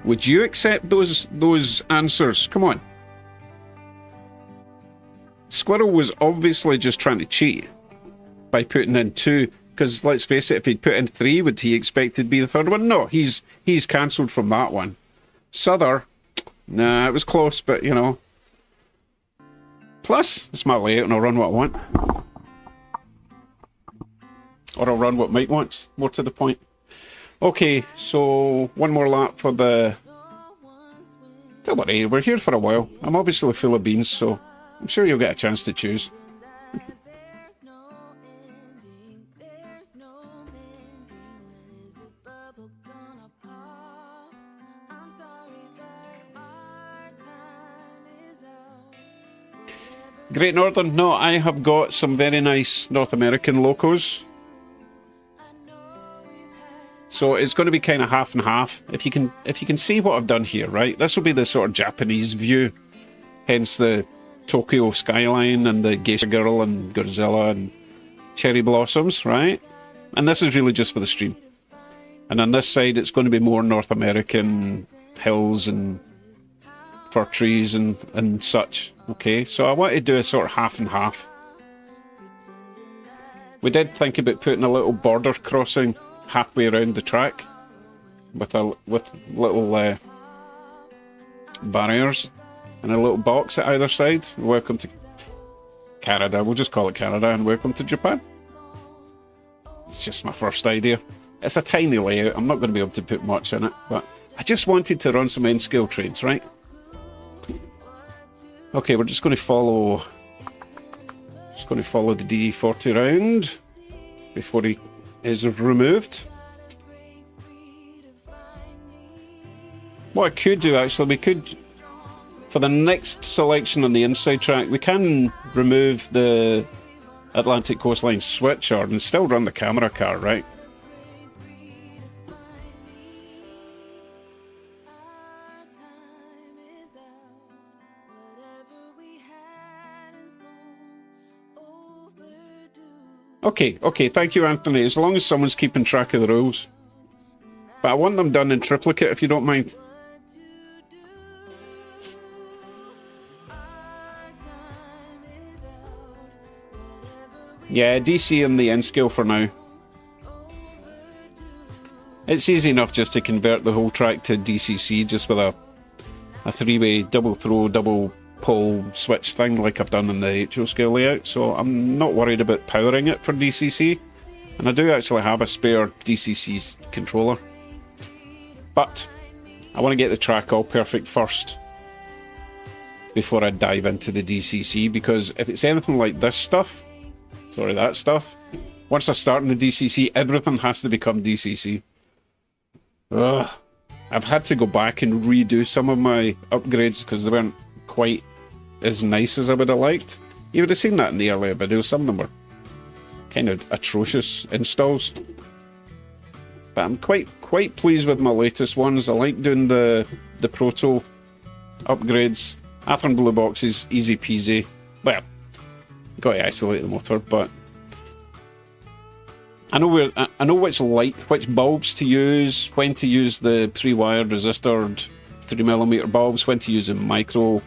Would you accept those answers? Come on. Squirrel was obviously just trying to cheat by putting in 2, because let's face it, if he'd put in 3, would he expect to be the third one? No, he's cancelled from that one. Souther, nah, it was close, but you know. Plus, it's my layout and I'll run what I want. Or I'll run what Mike wants, more to the point. Okay, so one more lap for the... Don't worry, we're here for a while. I'm obviously full of beans, so I'm sure you'll get a chance to choose. Great Northern, no, I have got some very nice North American locos. So it's going to be kind of half and half. If you can see what I've done here, right? This will be the sort of Japanese view. Hence the Tokyo skyline and the Geisha Girl and Godzilla and Cherry Blossoms, right? And this is really just for the stream. And on this side, it's going to be more North American hills and fir trees and such. Okay, so I want to do a sort of half and half. We did think about putting a little border crossing halfway around the track with little barriers and a little box at either side. Welcome to Canada. We'll just call it Canada, and welcome to Japan. It's just my first idea. It's a tiny layout. I'm not going to be able to put much in it, but I just wanted to run some N-scale trains, right? Okay, we're just going to follow the DD40 round before he is removed. What I could do, actually, we could, for the next selection on the inside track, we can remove the Atlantic Coastline switchyard and still run the camera car, right? Okay, thank you, Anthony. As long as someone's keeping track of the rules. But I want them done in triplicate, if you don't mind. Yeah, DC and the N-scale for now. It's easy enough just to convert the whole track to DCC just with a three-way double throw, double pull switch thing like I've done in the HO scale layout, so I'm not worried about powering it for DCC, and I do actually have a spare DCC controller, but I want to get the track all perfect first before I dive into the DCC, because if it's anything like this stuff, sorry, that stuff, once I start in the DCC, everything has to become DCC. Ugh. I've had to go back and redo some of my upgrades because they weren't quite as nice as I would have liked. You would have seen that in the earlier videos. Some of them were kind of atrocious installs. But I'm quite pleased with my latest ones. I like doing the proto upgrades. Athearn Blue Boxes, easy peasy. Well, got to isolate the motor, but I know which bulbs to use, when to use the pre-wired resistored 3mm bulbs, when to use the micro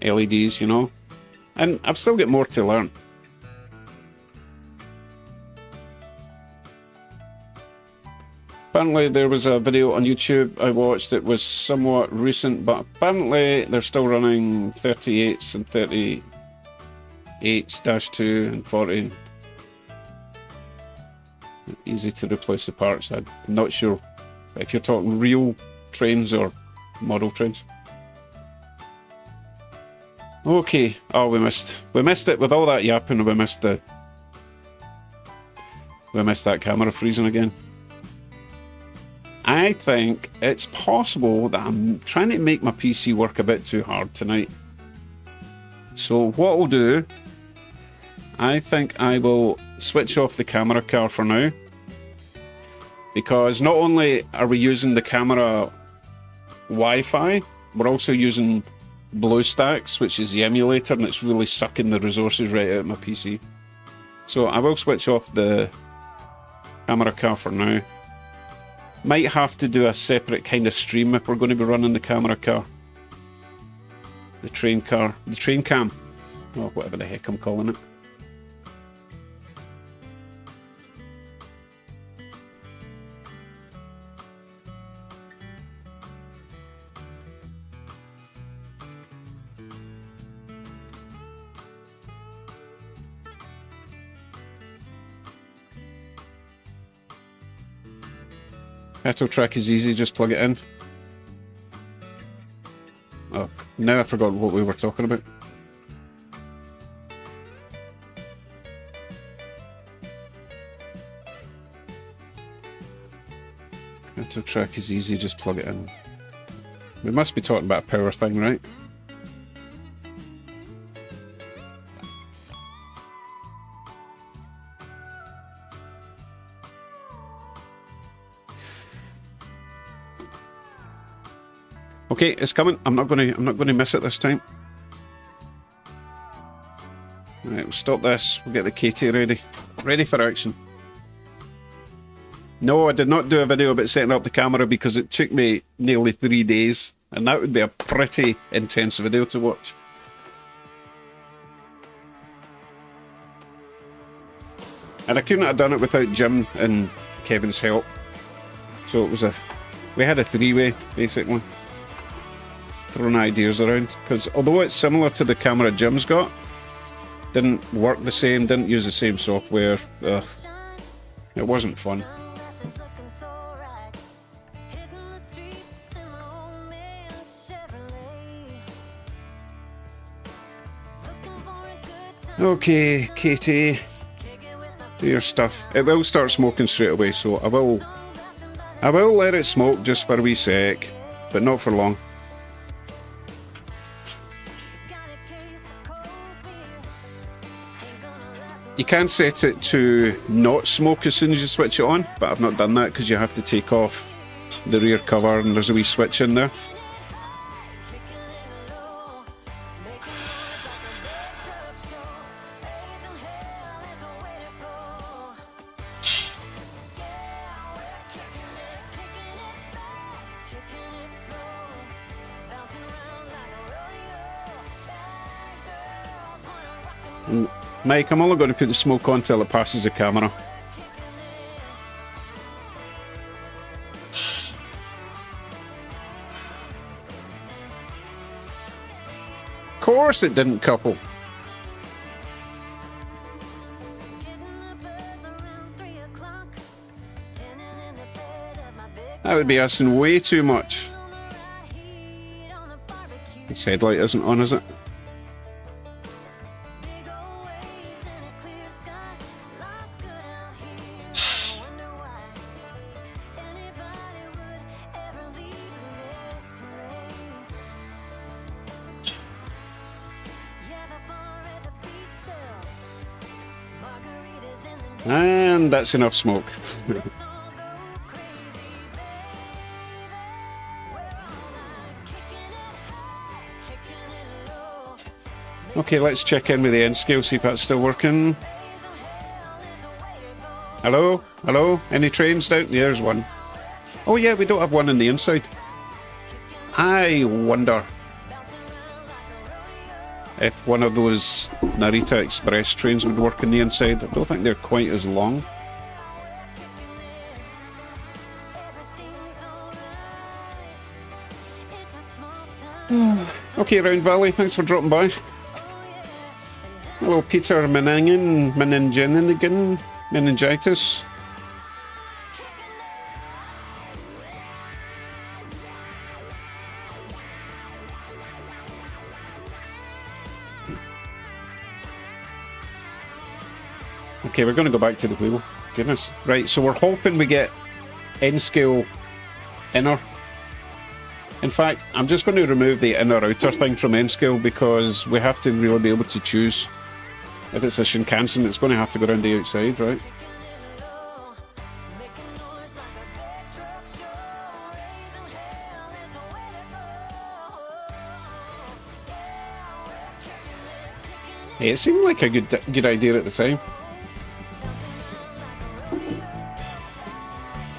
LEDs, you know. And I've still got more to learn. Apparently there was a video on YouTube I watched that was somewhat recent, but apparently they're still running 38s and 38s-2 and 40. Easy to replace the parts. I'm not sure if you're talking real trains or model trains. Okay. Oh, we missed it with all that yapping. We missed that camera freezing again. I think it's possible that I'm trying to make my PC work a bit too hard tonight. So what I'll do, I think I will switch off the camera car for now. Because not only are we using the camera Wi-Fi, we're also using BlueStacks, which is the emulator, and it's really sucking the resources right out of my PC. So I will switch off the camera car for now. Might have to do a separate kind of stream if we're going to be running the camera car. The train cam, or whatever the heck I'm calling it. Title track is easy, just plug it in. Oh, now I forgot what we were talking about. Title track is easy, just plug it in. We must be talking about a power thing, right? Okay, it's coming. I'm not gonna miss it this time. Right, we'll stop this. We'll get the KT ready for action. No, I did not do a video about setting up the camera because it took me nearly 3 days, and that would be a pretty intense video to watch. And I couldn't have done it without Jim and Kevin's help. So it was we had a three-way basically. Throwing ideas around, because although it's similar to the camera Jim's got, didn't work the same, didn't use the same software. It wasn't fun. Okay, Katie, do your stuff. It will start smoking straight away, so I will let it smoke just for a wee sec, but not for long. You can set it to not smoke as soon as you switch it on, but I've not done that because you have to take off the rear cover and there's a wee switch in there. Mike, I'm only going to put the smoke on till it passes the camera. Of course it didn't couple. That would be asking way too much. This headlight isn't on, is it? And that's enough smoke. Okay, let's check in with the end scale, see if that's still working. Hello? Hello? Any trains down? There's one. Oh yeah, we don't have one on the inside. I wonder if one of those Narita Express trains would work on the inside. I don't think they're quite as long. Okay, Round Valley, thanks for dropping by. Hello, Peter Meningitis. Okay, we're going to go back to the wheel. Goodness. Right, so we're hoping we get N-scale inner. In fact, I'm just going to remove the inner-outer thing from N-scale because we have to really be able to choose. If it's a Shinkansen, it's going to have to go around the outside, right? Hey, it seemed like a good idea at the time.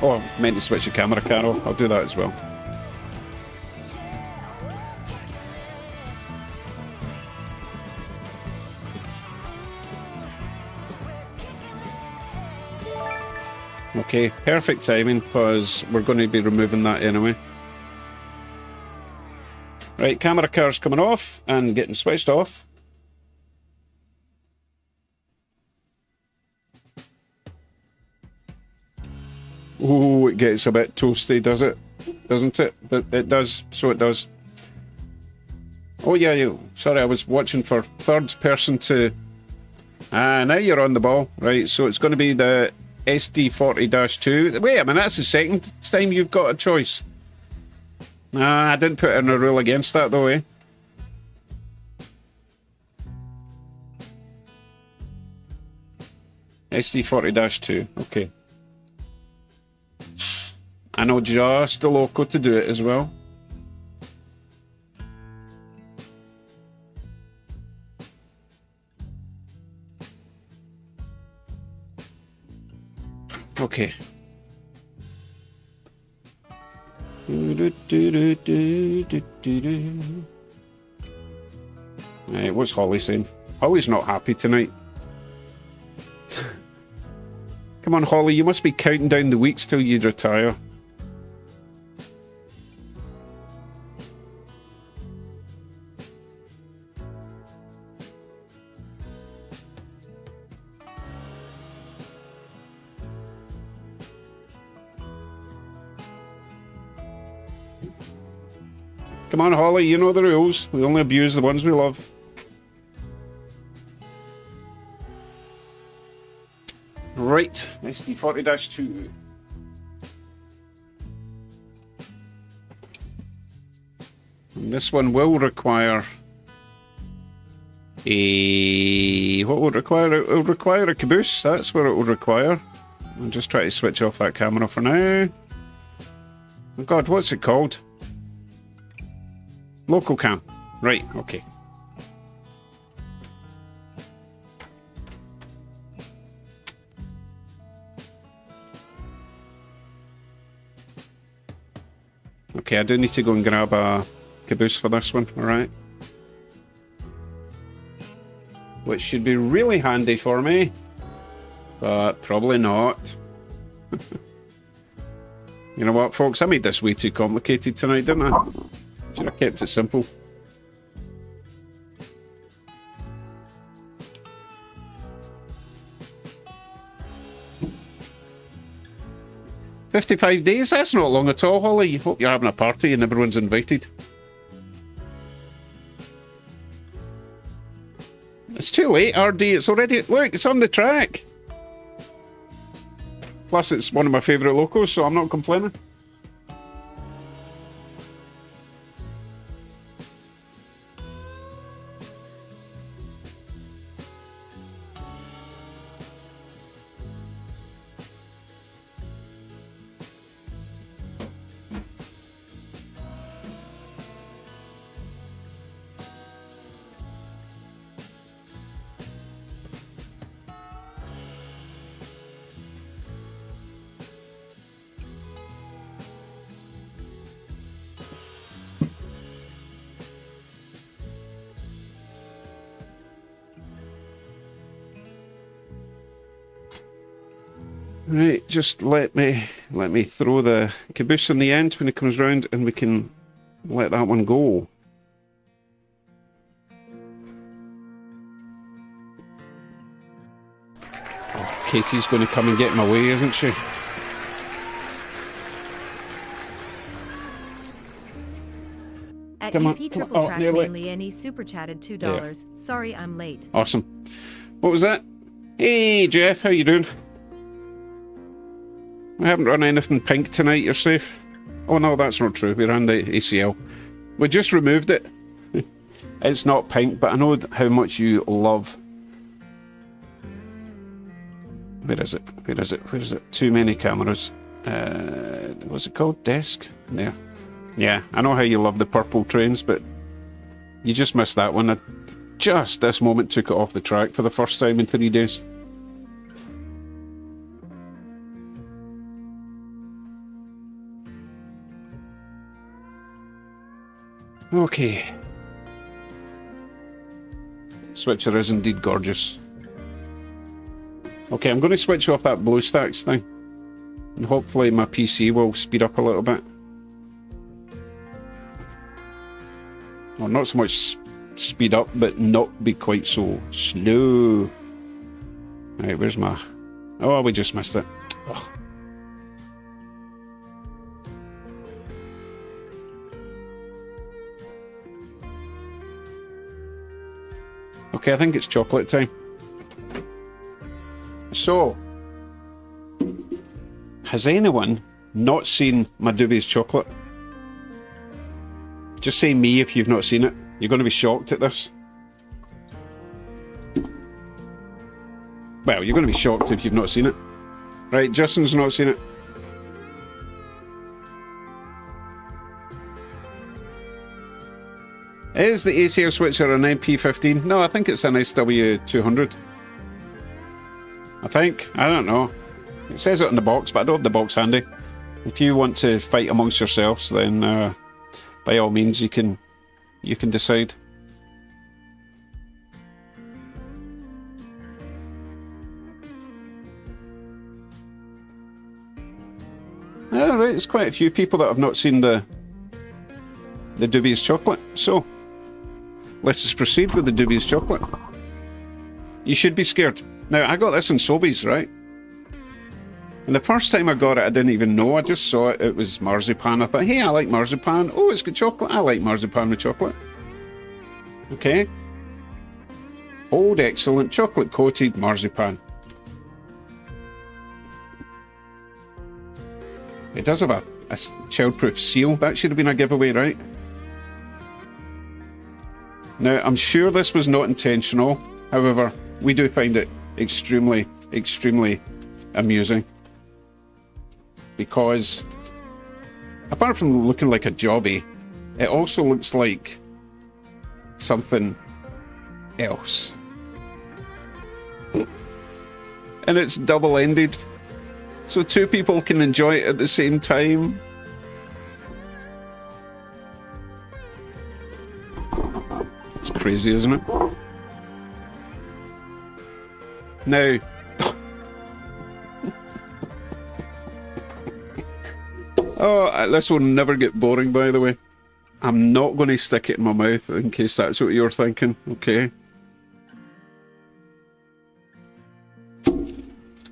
Oh, I meant to switch the camera, Carol. I'll do that as well. Okay, perfect timing, because we're going to be removing that anyway. Right, camera car's coming off and getting switched off. Oh, it gets a bit toasty, does it? Doesn't it? But it does, so it does. Oh yeah, sorry, I was watching for third person to... Ah, now you're on the ball. Right, so it's going to be the SD40-2. Wait a minute, that's the second time you've got a choice. Ah, I didn't put in a rule against that though, eh? SD40-2, okay. I know just the Loco to do it as well. Okay. Right, what's Holly saying? Holly's not happy tonight. Come on, Holly, you must be counting down the weeks till you retire. Come on, Holly, you know the rules. We only abuse the ones we love. Right, SD40-2. And this one will require a... What will it require? It will require a caboose. That's what it will require. I'll just try to switch off that camera for now. Oh God, what's it called? Local cam. Right, okay. Okay, I do need to go and grab a caboose for this one, alright? Which should be really handy for me, but probably not. You know what, folks? I made this way too complicated tonight, didn't I? Should have kept it simple. "55 days? That's not long at all, Holly. Hope you're having a party and everyone's invited." It's too late, RD. It's already... Look, it's on the track. Plus, it's one of my favourite locos, so I'm not complaining. Right, just let me throw the caboose in the end when it comes round, and we can let that one go. Oh, Katie's going to come and get in my way, isn't she? At Come on, EP come on. Triple Oh, Track nearly. mainly any super chatted $2. Sorry I'm late. Awesome. What was that? Hey Jeff, how you doing? We haven't run anything pink tonight, you're safe. Oh no, that's not true, we ran the ACL. We just removed it. It's not pink, but I know how much you love... Where is it? Where is it? Where is it? Too many cameras. What's it called? Desk? There. Yeah, I know how you love the purple trains, but you just missed that one. I just this moment took it off the track for the first time in 3 days. Okay. Switcher is indeed gorgeous. Okay, I'm going to switch off that BlueStacks thing. And hopefully my PC will speed up a little bit. Well, not so much speed up, but not be quite so slow. Right, where's my... Oh, we just missed it. Ugh. Okay, I think it's chocolate time. So, has anyone not seen my Dubious chocolate? Just say me if you've not seen it. You're going to be shocked at this. Well, you're going to be shocked if you've not seen it. Right, Justin's not seen it. Is the ACR switcher an MP15? No, I think it's an SW200. I think. I don't know. It says it on the box, but I don't have the box handy. If you want to fight amongst yourselves, then by all means you can decide. Alright, there's quite a few people that have not seen the Dubious chocolate, so let's just proceed with the Dubious chocolate. You should be scared. Now, I got this in Sobeys, right? And the first time I got it, I didn't even know. I just saw it. It was marzipan. I thought, hey, I like marzipan. Oh, it's got chocolate. I like marzipan with chocolate. Okay. Old, excellent, chocolate-coated marzipan. It does have a child-proof seal. That should have been a giveaway, right? Now, I'm sure this was not intentional. However, we do find it extremely, extremely amusing. Because, apart from looking like a jobby, it also looks like something else. And it's double-ended, so two people can enjoy it at the same time. It's crazy, isn't it? Now, oh, this will never get boring, by the way. I'm not going to stick it in my mouth in case that's what you're thinking, okay?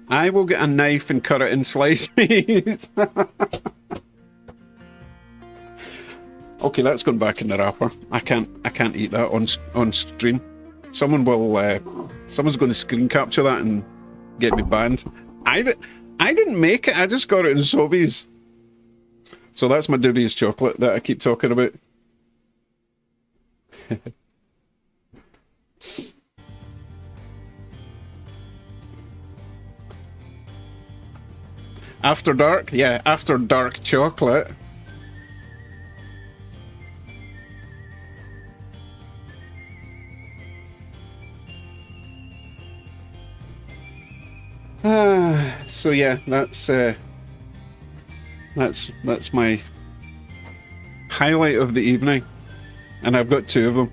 I will get a knife and cut it in slices. Okay, that's gone back in the wrapper. I can't eat that on stream. Someone's going to screen capture that and get me banned. I didn't make it. I just got it in Sobeys. So that's my Dubious chocolate that I keep talking about. After dark? Yeah, after dark chocolate. So yeah, that's my highlight of the evening, and I've got two of them.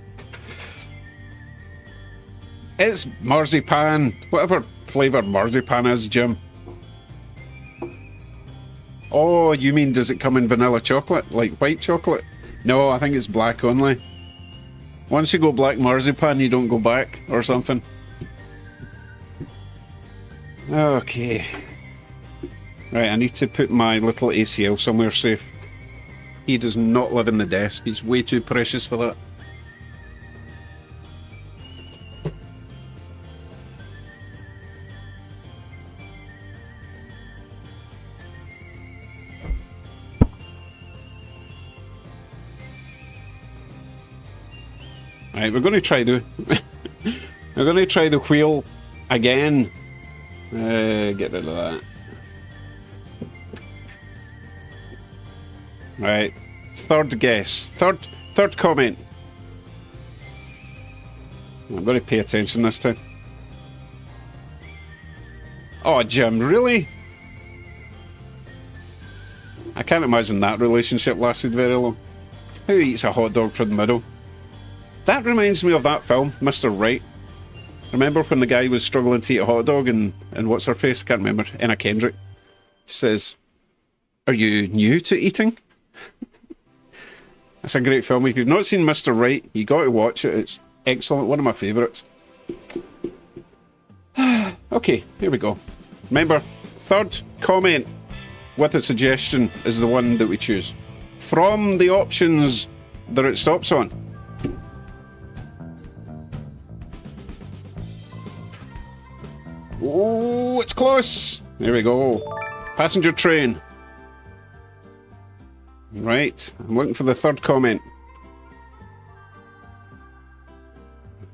It's marzipan, whatever flavour marzipan is, Jim. Oh, you mean does it come in vanilla chocolate, like white chocolate? No, I think it's black only. Once you go black marzipan, you don't go back, or something. Okay. Right, I need to put my little ACL somewhere safe. He does not live in the desk. He's way too precious for that. Right, we're going to try the we're going to try the wheel again. Get rid of that. Right, third guess, third comment. I'm going to pay attention this time. Oh, Jim, really? I can't imagine that relationship lasted very long. Who eats a hot dog from the middle? That reminds me of that film, Mr. Right. Remember when the guy was struggling to eat a hot dog and what's her face? I can't remember. Anna Kendrick. She says, "Are you new to eating?" That's a great film. If you've not seen Mr. Right, you got to watch it. It's excellent. One of my favourites. Okay, here we go. Remember, third comment with a suggestion is the one that we choose from the options that it stops on. Oh, it's close. There we go. Passenger train. Right, I'm looking for the third comment.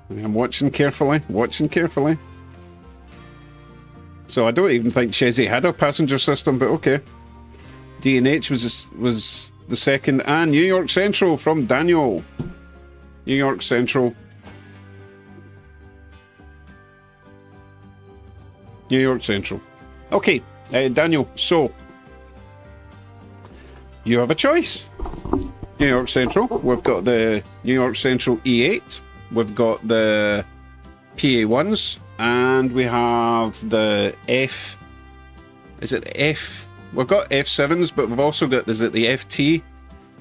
I'm watching carefully, So I don't even think Chesney had a passenger system, but okay. D&H was the second, and New York Central from Daniel. New York Central. New York Central. Okay, Daniel, so you have a choice. New York Central. We've got the New York Central E8. We've got the PA1s. And we have the F... Is it F? We've got F7s, but we've also got... Is it the FT?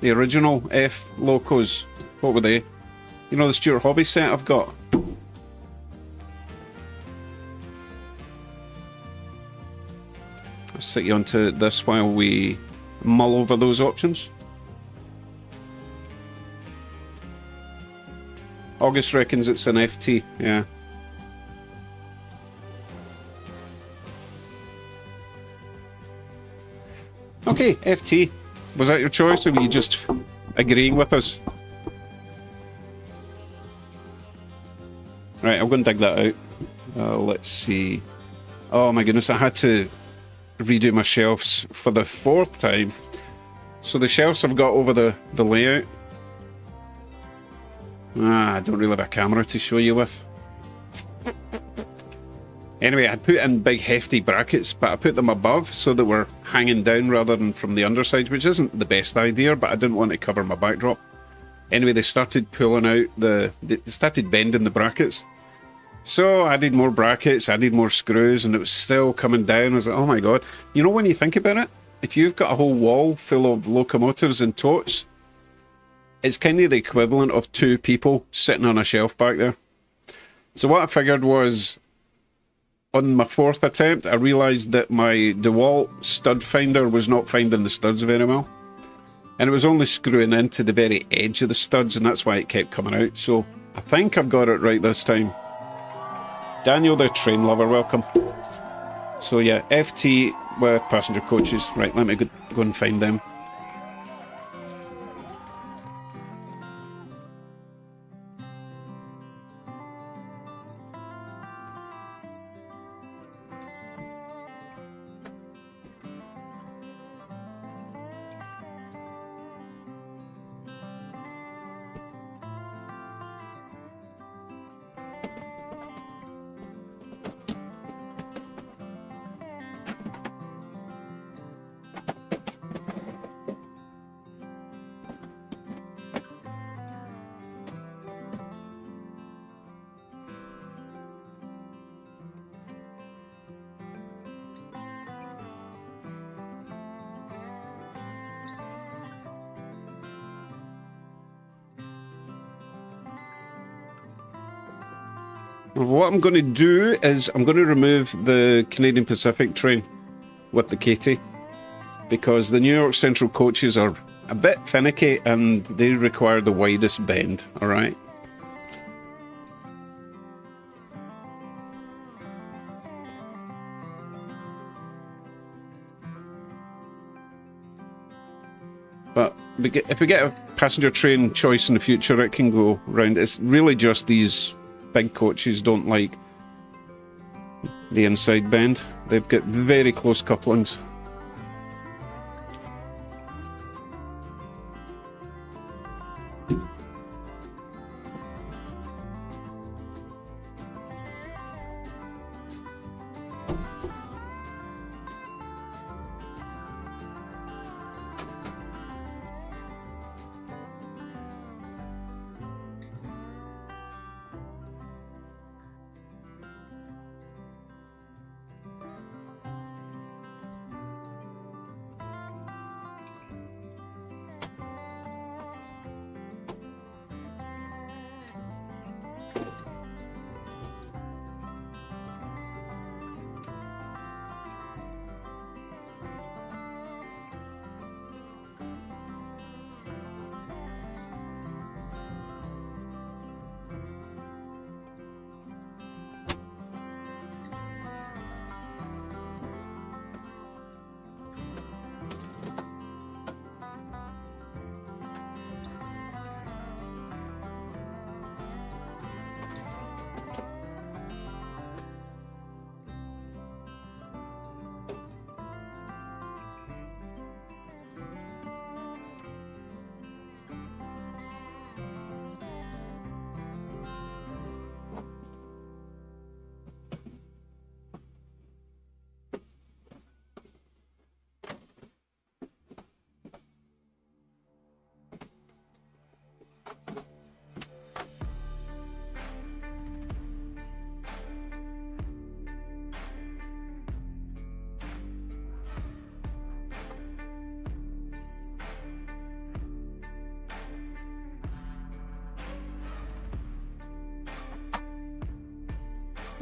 The original F locos. What were they? You know the Stuart Hobby set I've got? I'll stick you onto this while we mull over those options. August reckons it's an FT, yeah. Okay, FT. Was that your choice, or were you just agreeing with us? Right, I'm going to dig that out. Let's see. Oh my goodness, I had to redo my shelves for the fourth time. So the shelves I've got over the layout. I don't really have a camera to show you with. Anyway, I put in big hefty brackets, but I put them above so that we're hanging down rather than from the underside, which isn't the best idea, but I didn't want to cover my backdrop. Anyway, they started pulling out they started bending the brackets. So I added more brackets, added more screws, and it was still coming down. I was like, oh my god. You know, when you think about it, if you've got a whole wall full of locomotives and totes, it's kind of the equivalent of two people sitting on a shelf back there. So what I figured was, on my fourth attempt, I realised that my DeWalt stud finder was not finding the studs very well. And it was only screwing into the very edge of the studs, and that's why it kept coming out. So I think I've got it right this time. Daniel, the train lover, welcome. So yeah, FT with passenger coaches. Right, let me go and find them. What I'm going to do is I'm going to remove the Canadian Pacific train with the Katie, because the New York Central coaches are a bit finicky and they require the widest bend, alright? But if we get a passenger train choice in the future, it can go round. It's really just these big coaches don't like the inside bend. They've got very close couplings.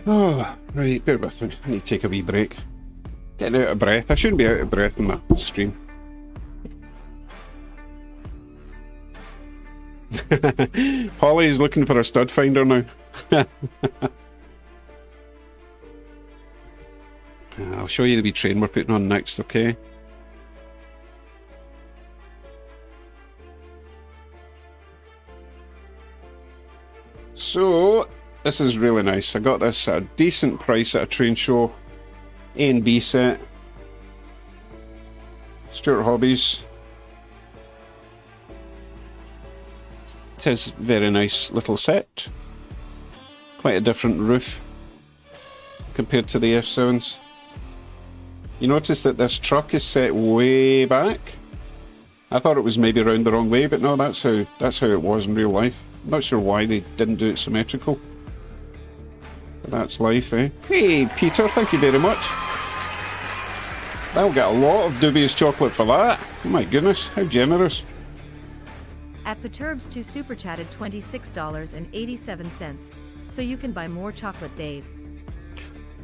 Oh, right, bear with me. I need to take a wee break. Getting out of breath. I shouldn't be out of breath in my stream. Holly's looking for a stud finder now. I'll show you the wee train we're putting on next, okay? So, this is really nice. I got this at a decent price at a train show. A and B set. Stuart Hobbies. It is a very nice little set. Quite a different roof compared to the F7s. You notice that this truck is set way back. I thought it was maybe round the wrong way, but no, that's how it was in real life. I'm not sure why they didn't do it symmetrical. But that's life, eh? Hey, Peter, thank you very much. I'll get a lot of Dubious chocolate for that. Oh my goodness, how generous. At Perturbs 2 Super Chatted $26.87, so you can buy more chocolate, Dave.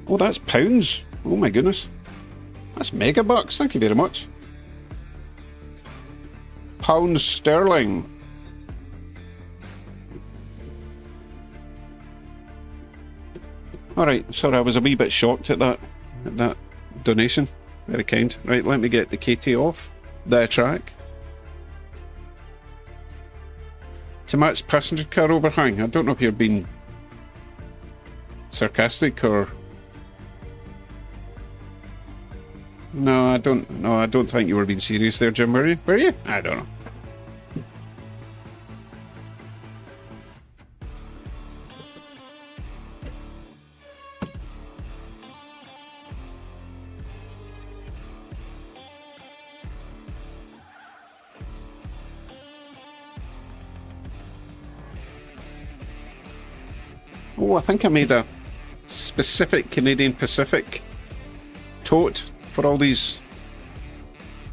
Oh, that's pounds. Oh my goodness. That's mega bucks, thank you very much. Pounds sterling. Alright, sorry, I was a wee bit shocked at that donation. Very kind. Right, let me get the KT off the track. To match passenger car overhang. I don't know if you're being sarcastic or... No, I don't think you were being serious there, Jim, were you? Were you? I don't know. Oh, I think I made a specific Canadian Pacific tote for all these.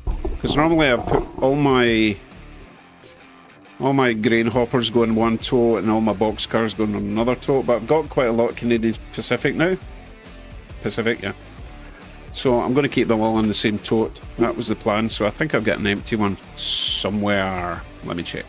Because normally I put all my grain hoppers go in one tote and all my box cars go in another tote, but I've got quite a lot of Canadian Pacific now. Pacific, yeah. So I'm going to keep them all in the same tote. That was the plan, so I think I've got an empty one somewhere. Let me check.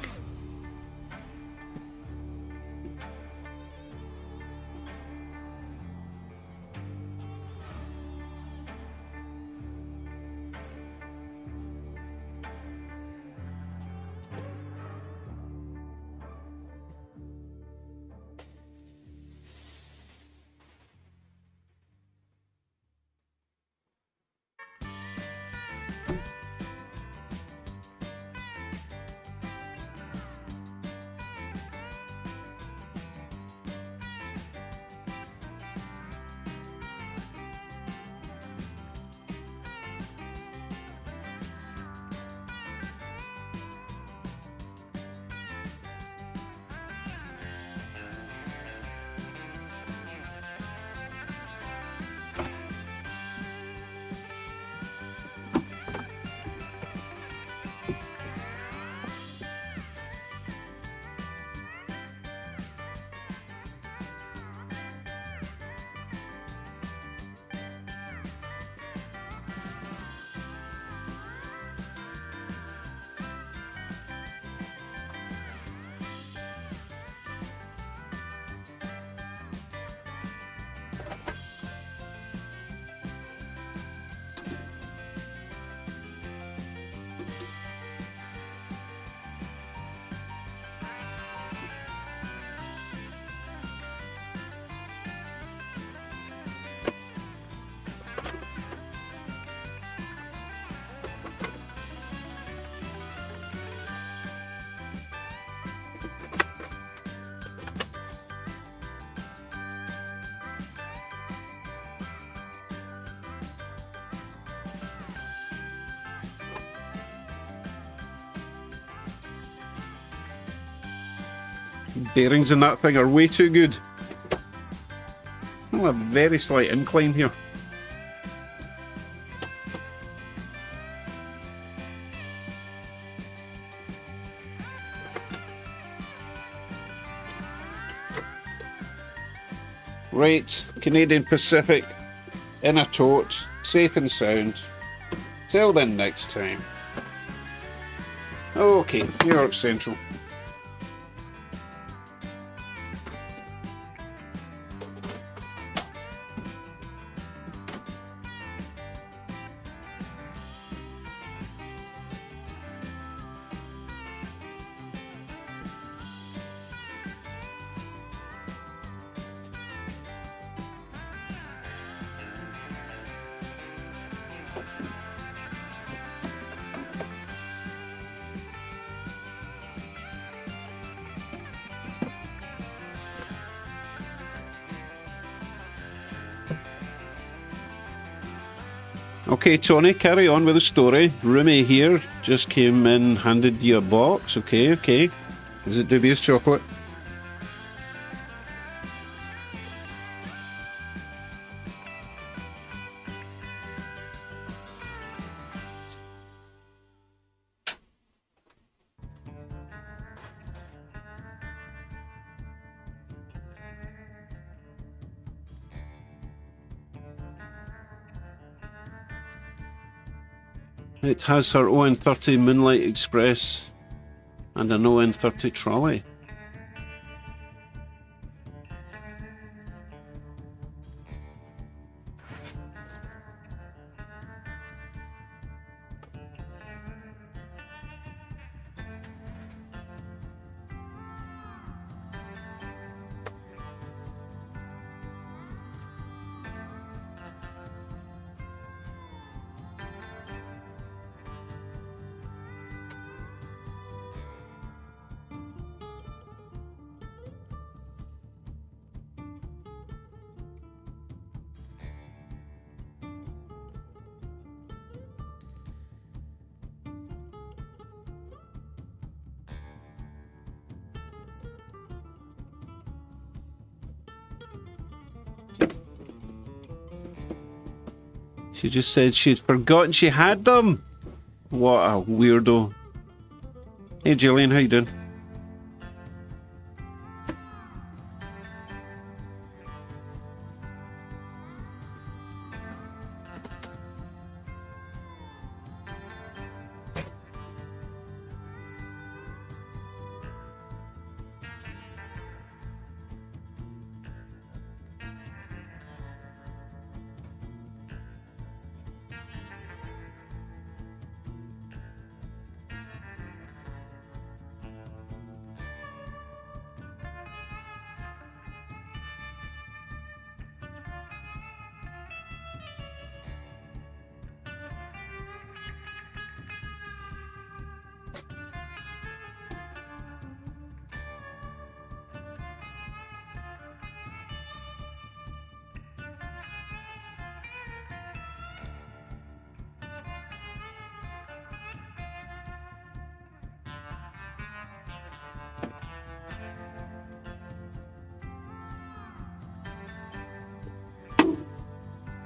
Bearings in that thing are way too good. Oh, a very slight incline here. Right, Canadian Pacific in a tote, safe and sound. Till then next time. Okay, New York Central. Okay, Tony, carry on with the story. Rumi here just came in, handed you a box. Okay, okay. Is it Dubious chocolate? It has her ON30 Moonlight Express and an ON30 trolley. She just said she'd forgotten she had them. What a weirdo. Hey Jillian, how you doing?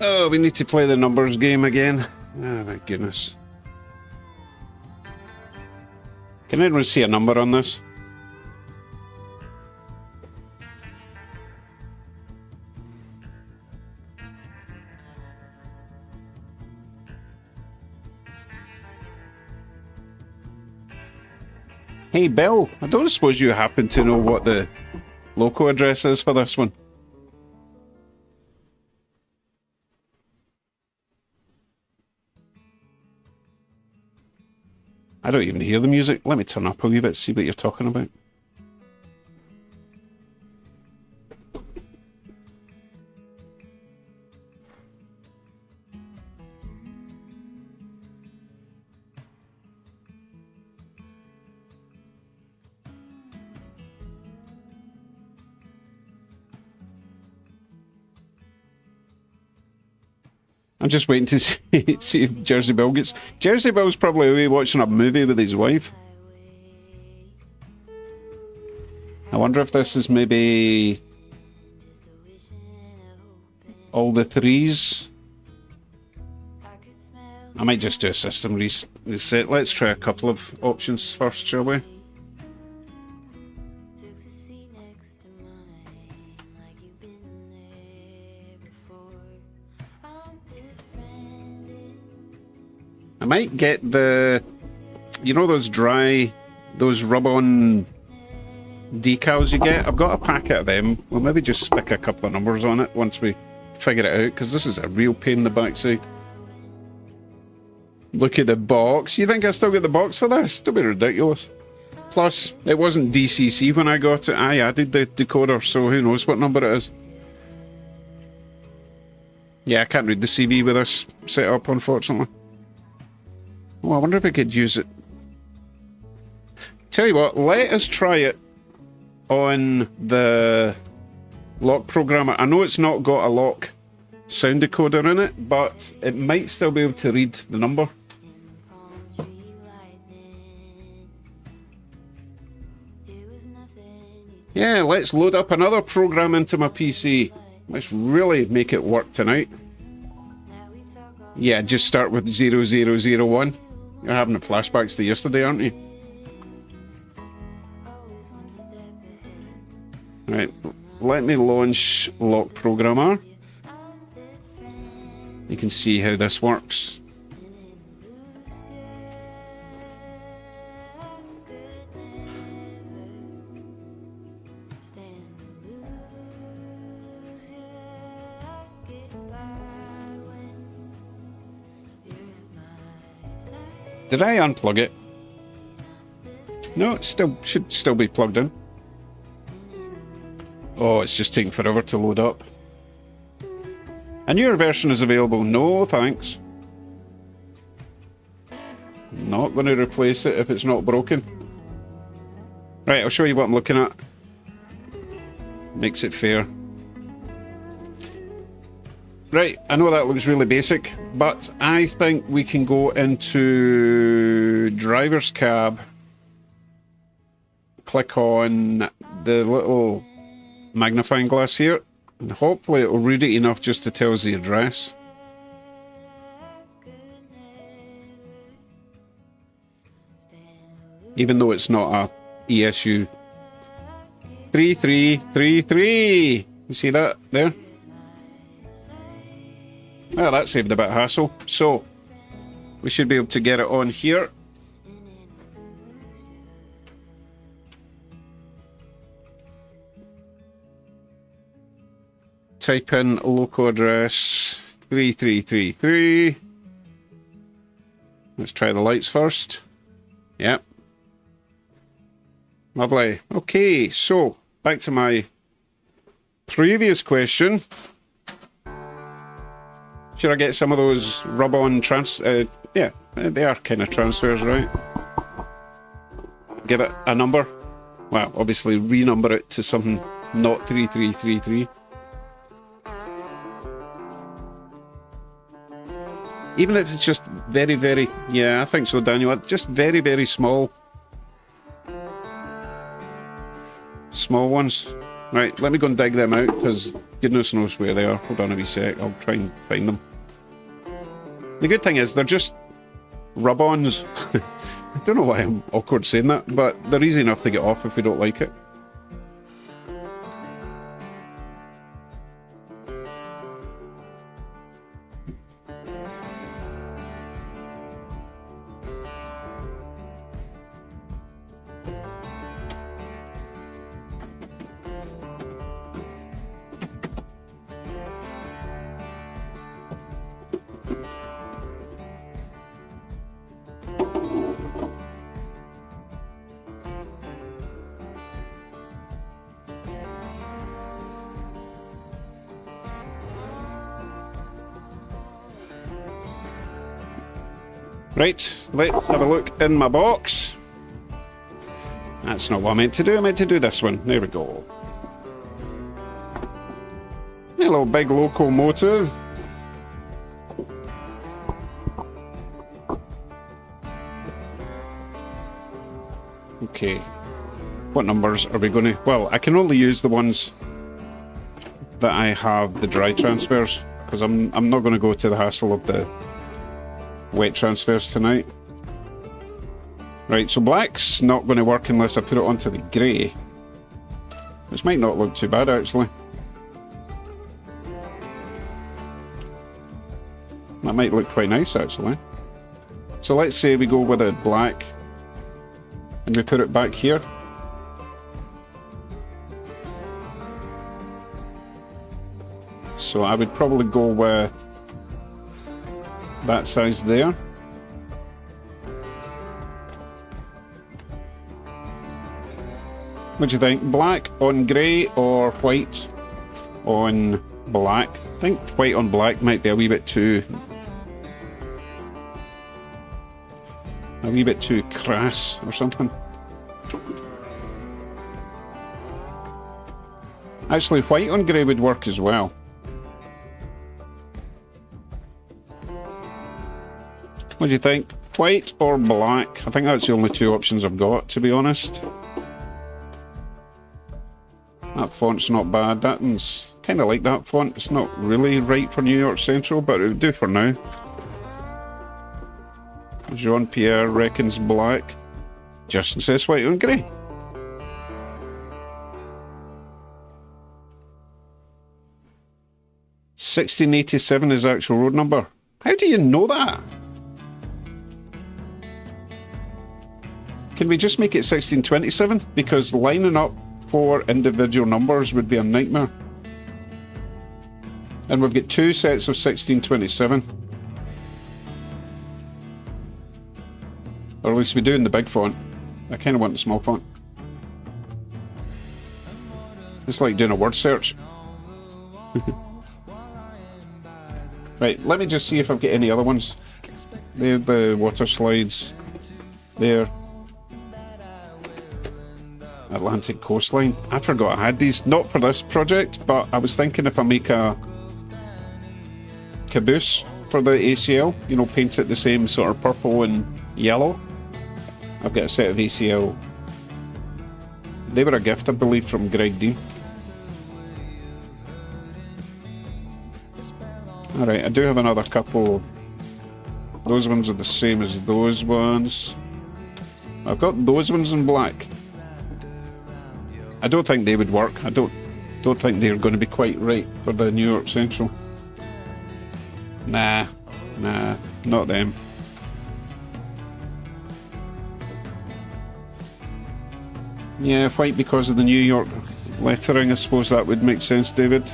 Oh, we need to play the numbers game again. Oh my goodness. Can anyone see a number on this? Hey Bill, I don't suppose you happen to know what the local address is for this one? I don't even hear the music. Let me turn up a wee bit, see what you're talking about. I'm just waiting to see if Jersey Bill gets... Jersey Bill's probably away watching a movie with his wife. I wonder if this is maybe all the threes. I might just do a system reset. Let's try a couple of options first, shall we? I might get the, you know, those rub-on decals you get? I've got a packet of them. We'll maybe just stick a couple of numbers on it once we figure it out, because this is a real pain in the backside. Look at the box. You think I still get the box for this? Don't be ridiculous. Plus, it wasn't DCC when I got it. I added the decoder, so who knows what number it is. Yeah, I can't read the CV with this set up, unfortunately. Oh, I wonder if I could use it. Tell you what, let us try it on the lock programmer. I know it's not got a lock sound decoder in it, but it might still be able to read the number. Yeah, let's load up another program into my PC. Let's really make it work tonight. Yeah, just start with 0001. You're having the flashbacks to yesterday, aren't you? Right, let me launch Lock Programmer. You can see how this works. Did I unplug it? No, it should still be plugged in. Oh, it's just taking forever to load up. A newer version is available. No, thanks. Not going to replace it if it's not broken. Right, I'll show you what I'm looking at. Makes it fair. Right, I know that looks really basic, but I think we can go into driver's cab, click on the little magnifying glass here, and hopefully it will read it enough just to tell us the address. Even though it's not a ESU. 3333! You see that there? Well, that saved a bit of hassle. So, we should be able to get it on here. Type in local address 3333. Let's try the lights first. Yep. Lovely. Okay, so back to my previous question. Should I get some of those rub-on yeah, they are kind of transfers, right? Give it a number. Well, obviously renumber it to something not 3333. Even if it's just very, very... Yeah, I think so, Daniel. Just very, very small. Small ones. Right, let me go and dig them out, because goodness knows where they are. Hold on a wee sec. I'll try and find them. The good thing is, they're just rub-ons. I don't know why I'm awkward saying that, but they're easy enough to get off if we don't like it. Right, let's have a look in my box. That's not what I meant to do. I meant to do this one. There we go. Hello, big Locomotive. Okay. What numbers are we going to... Well, I can only use the ones that I have the dry transfers, because I'm not going to go to the hassle of the wet transfers tonight. Right, so black's not going to work unless I put it onto the grey, which might not look too bad actually. That might look quite nice actually. So let's say we go with a black and we put it back here. So I would probably go with that size there. What do you think? Black on grey or white on black? I think white on black might be a wee bit too crass or something. Actually, white on grey would work as well. What do you think? White or black? I think that's the only two options I've got, to be honest. That font's not bad. That one's kind of like that font. It's not really right for New York Central, but it would do for now. Jean-Pierre reckons black. Justin says white on grey. $1687 is the actual road number. How do you know that? Can we just make it 1627? Because lining up 4 individual numbers would be a nightmare. And we've got 2 sets of 1627. Or at least we do in the big font. I kind of want the small font. It's like doing a word search. Right, let me just see if I've got any other ones. There, the water slides. There. Atlantic coastline. I forgot I had these. Not for this project, but I was thinking if I make a caboose for the ACL, you know, paint it the same sort of purple and yellow. I've got a set of ACL. They were a gift, I believe, from Greg D. Alright, I do have another couple. Those ones are the same as those ones. I've got those ones in black. I don't think they would work. I don't think they're going to be quite right for the New York Central. Nah, not them. Yeah, white because of the New York lettering. I suppose that would make sense, David.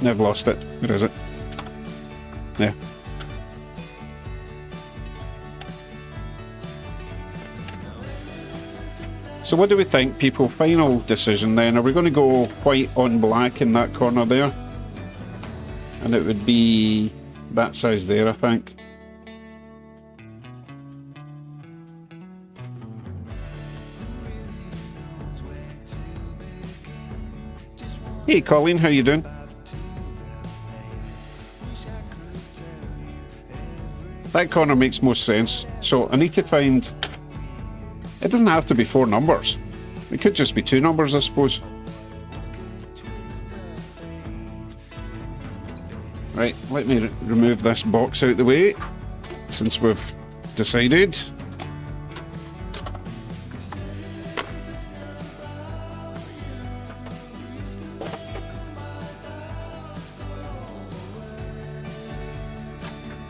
I've lost it. Where is it? There. So what do we think, people? Final decision then. Are we going to go white on black in that corner there? And it would be that size there, I think. Hey Colleen, how you doing? That corner makes most sense. So I need to find... It doesn't have to be 4 numbers. It could just be 2 numbers, I suppose. Right, let me remove this box out the way, since we've decided.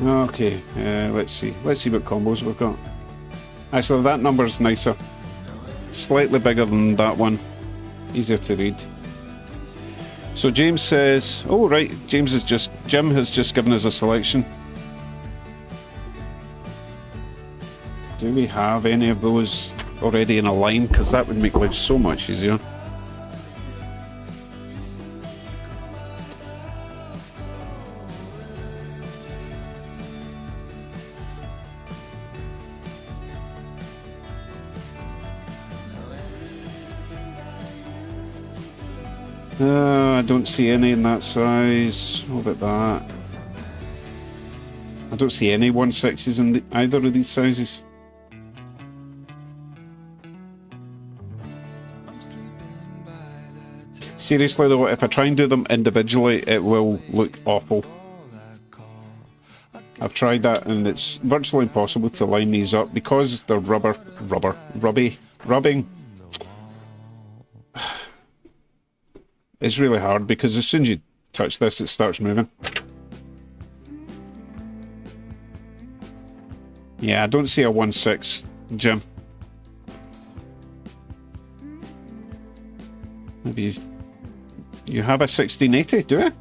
Okay, let's see what combos we've got. Actually, that number's nicer. Slightly bigger than that one. Easier to read. So James says, oh right, Jim has just given us a selection. Do we have any of those already in a line? Because that would make life so much easier. I don't see any in that size. What about that? don't see any 1/6s in either of these sizes. Seriously though, if I try and do them individually, it will look awful. I've tried that and it's virtually impossible to line these up because they're rubbing. It's really hard because as soon as you touch this, it starts moving. Yeah, I don't see a 1/6, Jim. Maybe you have a 1680, do you?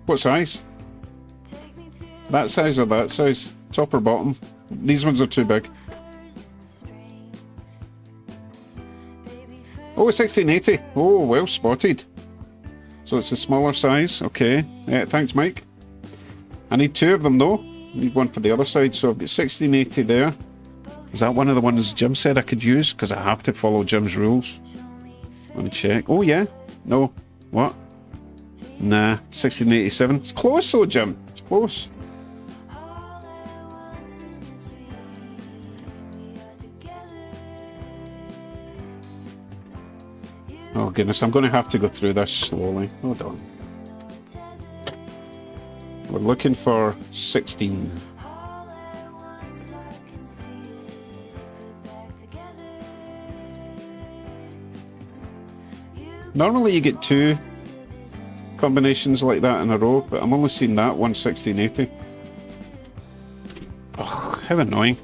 What size? That size or that size? Top or bottom? These ones are too big. Oh, 1680. Oh, well spotted. So it's a smaller size. Okay. Yeah, thanks, Mike. I need two of them, though. I need one for the other side. So I've got 1680 there. Is that one of the ones Jim said I could use? Because I have to follow Jim's rules. Let me check. Oh, yeah. No. What? Nah. 1687. It's close, though, Jim. It's close. Oh goodness, I'm going to have to go through this slowly. Hold on. We're looking for 16. Normally you get two combinations like that in a row, but I'm only seeing that one 1680. Oh, how annoying.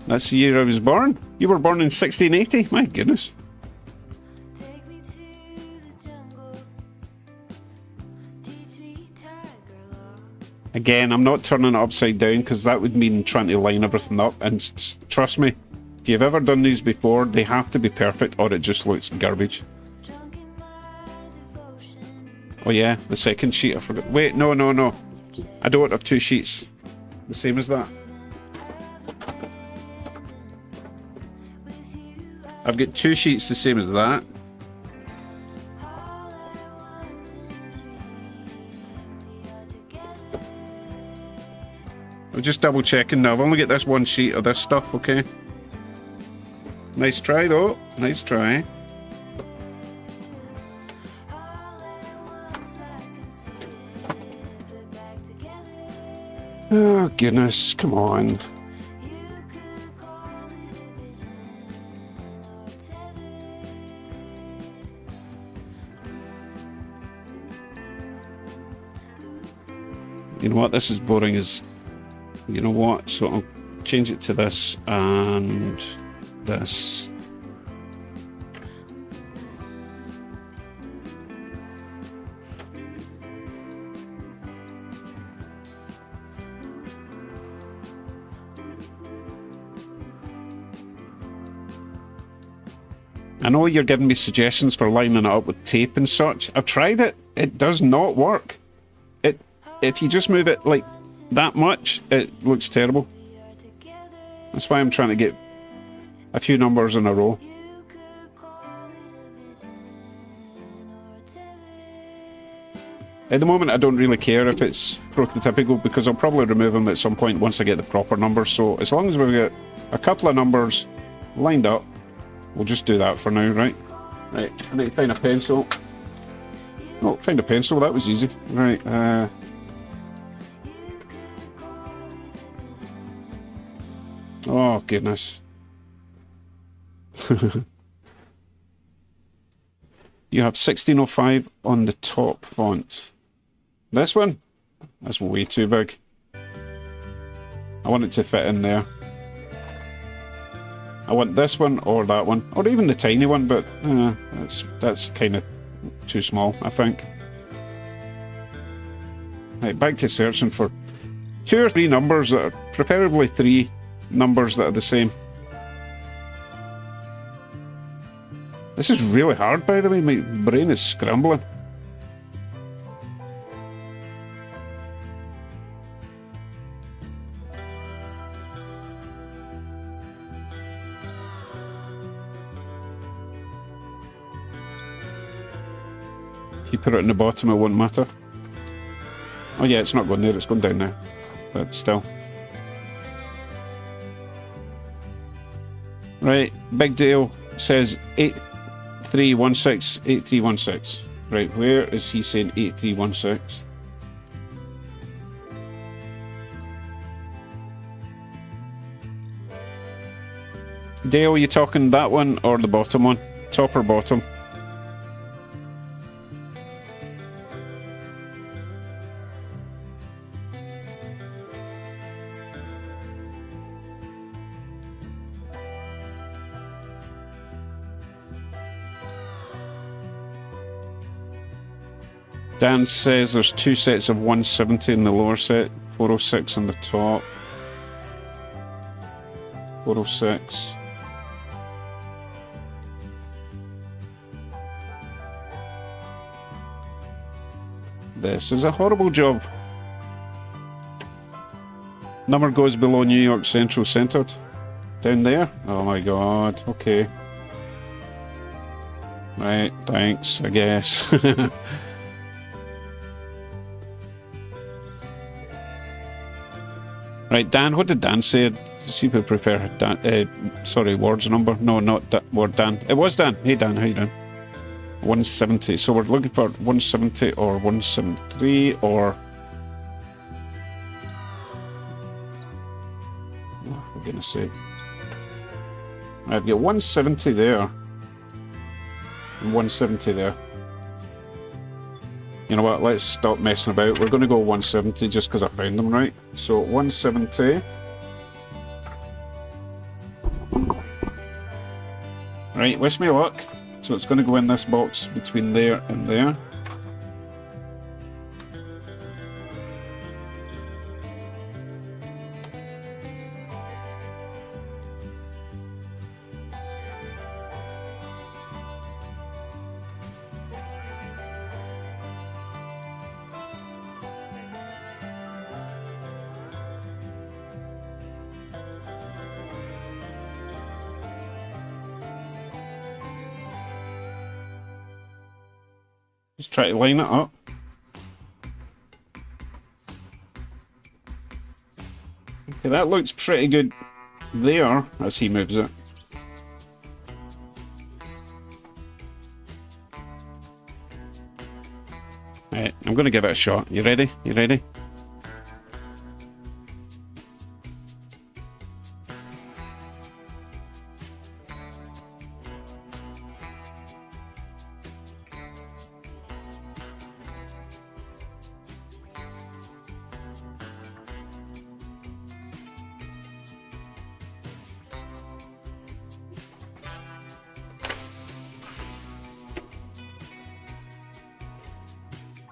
That's the year I was born. You were born in 1680? My goodness. Again, I'm not turning it upside down because that would mean trying to line everything up. And trust me, if you've ever done these before, they have to be perfect or it just looks garbage. Oh yeah, the second sheet, I forgot. Wait, no. I don't have two sheets. The same as that. I've got two sheets the same as that. I'm just double checking now. I've only got this one sheet of this stuff, okay? Nice try though. Nice try. Oh goodness, come on. You know what, this is boring as... You know what, so I'll change it to this and this. I know you're giving me suggestions for lining it up with tape and such. I've tried it. It does not work. If you just move it like that much, it looks terrible. That's why I'm trying to get a few numbers in a row. At the moment I don't really care if it's prototypical because I'll probably remove them at some point once I get the proper numbers. So as long as we've got a couple of numbers lined up, we'll just do that for now, right? Right, I need to find a pencil. Oh, find a pencil, that was easy. Right, oh, goodness. You have 1605 on the top font. This one? That's way too big. I want it to fit in there. I want this one or that one, or even the tiny one, but that's kind of too small, I think. Right, back to searching for 2 or 3 numbers that are, preferably 3 numbers that are the same. This is really hard, by the way. My brain is scrambling. If you put it in the bottom, it won't matter. Oh yeah, it's not going there, it's going down now. but still. Right, Big Dale says 8316, 8316. Right, where is he saying 8316? Dale, you talking that one or the bottom one? Top or bottom? Dan says there's 2 sets of 170 in the lower set, 406 on the top. 406. This is a horrible job. Number goes below New York Central centered. Down there? Oh my god, okay. Right, thanks, I guess. Right, Dan, what did Dan say? Does he would prefer Dan, sorry, Ward's number? No, not Ward, Dan. It was Dan. Hey Dan, how you doing? 170. So we're looking for 170 or 173 or... Oh, for goodness sake. I've got 170 there. And 170 there. You know what, let's stop messing about. We're going to go 170 just because I found them right. So 170. Right, wish me luck. So it's going to go in this box between there and there. Just try to line it up. Okay, that looks pretty good there as he moves it. Right, I'm going to give it a shot. You ready? You ready?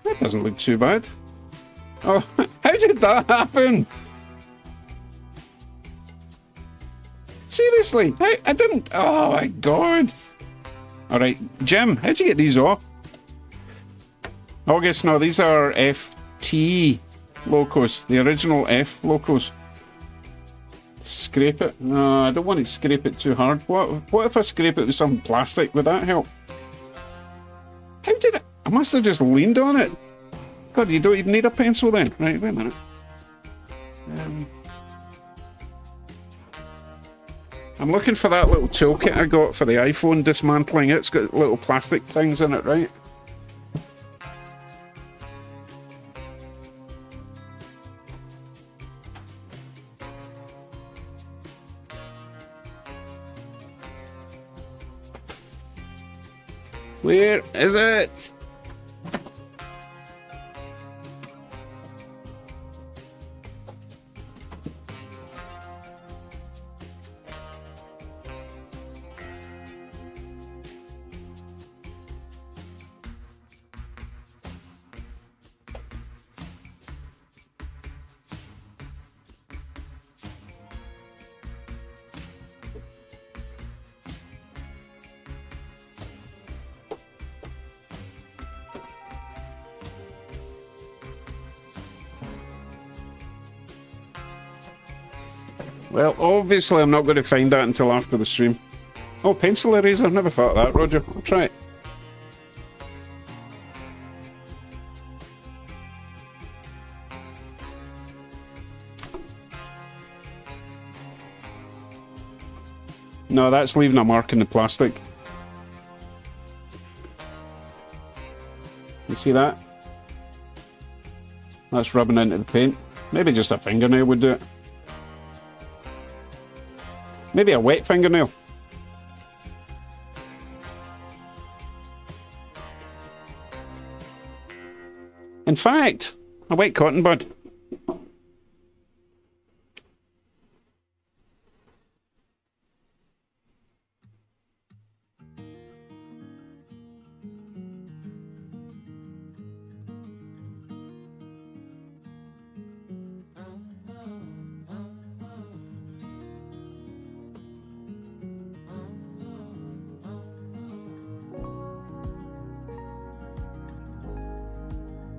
That doesn't look too bad. Oh, how did that happen? Seriously, I didn't. Oh my god. Alright, Jim, how'd you get these off? August, no, these are FT locos, the original F locos. Scrape it? No, I don't want to scrape it too hard. What if I scrape it with some plastic? Would that help? How did it? I must have just leaned on it. God, you don't even need a pencil then. Right, wait a minute. I'm looking for that little toolkit I got for the iPhone dismantling. It's got little plastic things in it, right? Where is it? Well, obviously I'm not going to find that until after the stream. Oh, pencil eraser, never thought of that, Roger. I'll try it. No, that's leaving a mark in the plastic. You see that? That's rubbing into the paint. Maybe just a fingernail would do it. Maybe a wet fingernail. In fact, a wet cotton bud.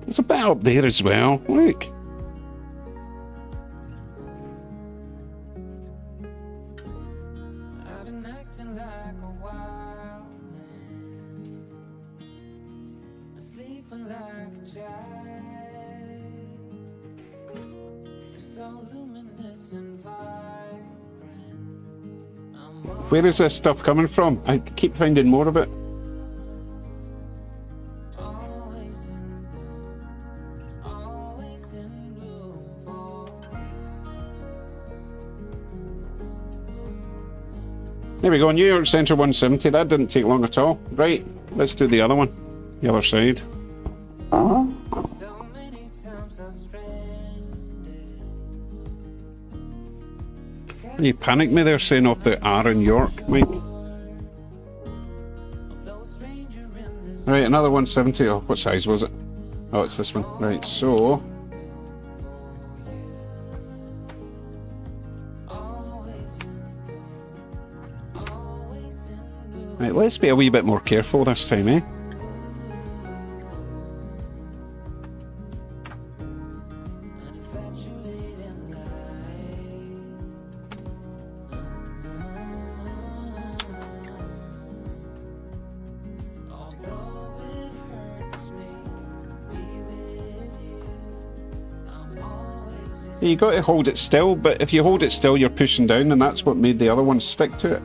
There's a bit up there as well. Look. I've been acting like a wild man, sleeping like a child. You're so luminous and vibrant. Where is this stuff coming from? I keep finding more of it. There we go, New York Centre 170. That didn't take long at all. Right, let's do the other one. The other side. So many times I've stranded. You panicked me there saying off the R in York, Mike. Right, another 170. Oh, what size was it? Oh, it's this one. Right, so... Right, let's be a wee bit more careful this time, eh? You got to hold it still, but if you hold it still, you're pushing down, and that's what made the other one stick to it.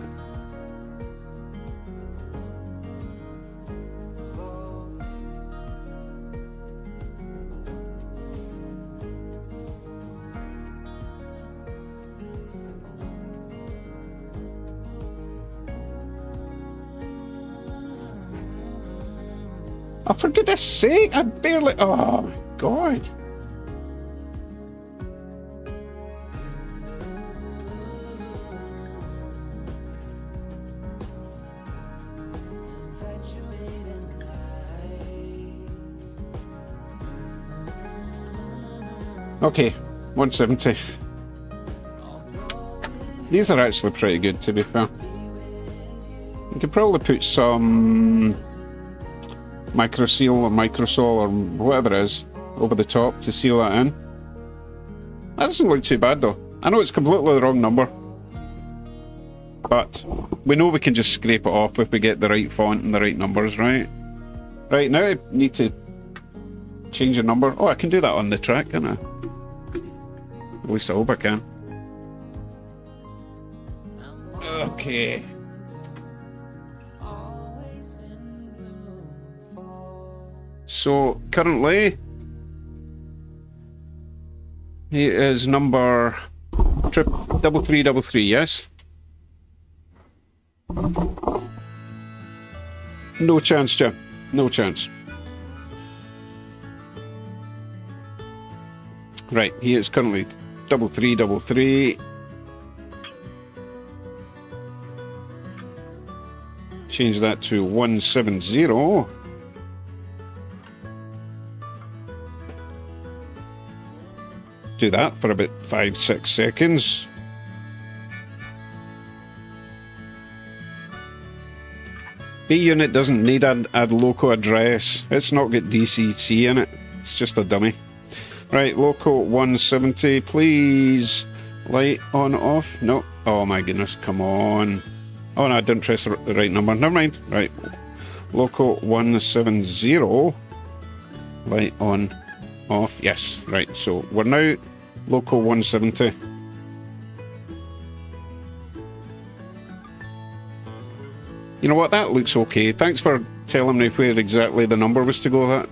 Oh, for goodness sake, I barely... Oh, my God. Okay, 170. These are actually pretty good, to be fair. You could probably put some microseal or microsol or whatever it is over the top to seal that in. That doesn't look too bad though. I know it's completely the wrong number, but we know we can just scrape it off if we get the right font and the right numbers, right? Right, now I need to change the number. Oh, I can do that on the track, can't I? At least I hope I can. Okay. So currently he is number 3333, yes? No chance, Jim. No chance. Right, he is currently 3333. Change that to 170. Do that for about 5-6 seconds. B unit doesn't need add loco address. It's not got DCC in it. It's just a dummy. Right, loco 170, please. Light on off. No. Oh my goodness, come on. Oh no, I didn't press the right number. Never mind. Right. Loco 170. Light on off. Yes. Right. So we're now loco 170. You know what? That looks okay. Thanks for telling me where exactly the number was to go.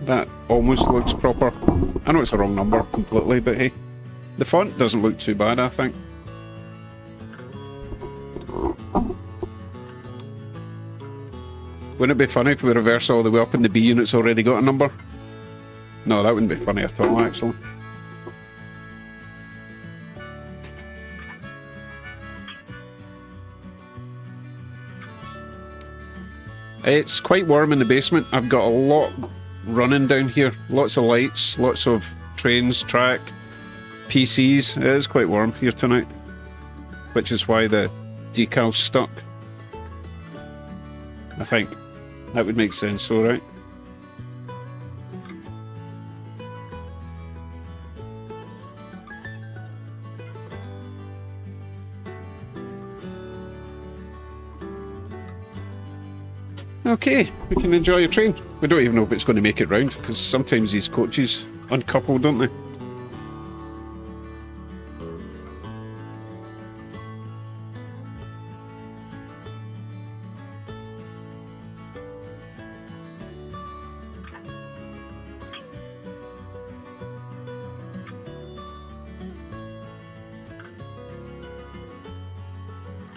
That almost looks proper. I know it's the wrong number completely, but hey, the font doesn't look too bad, I think. Wouldn't it be funny if we reverse all the way up and the B unit's already got a number? No, that wouldn't be funny at all, actually. It's quite warm in the basement. I've got a lot running down here. Lots of lights, lots of trains, track, PCs. It is quite warm here tonight, which is why the decal's stuck. I think that would make sense, all right? Okay, we can enjoy a train. We don't even know if it's going to make it round, because sometimes these coaches uncouple, don't they?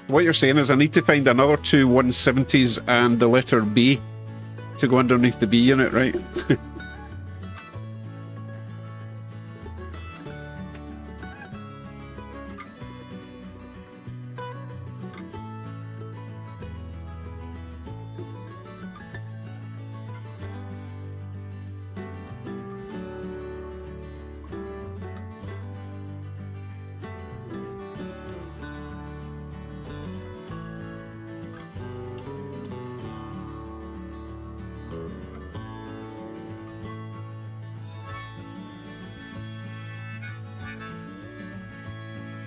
What you're saying is I need to find another two 170s and the letter B to go underneath the B unit, right?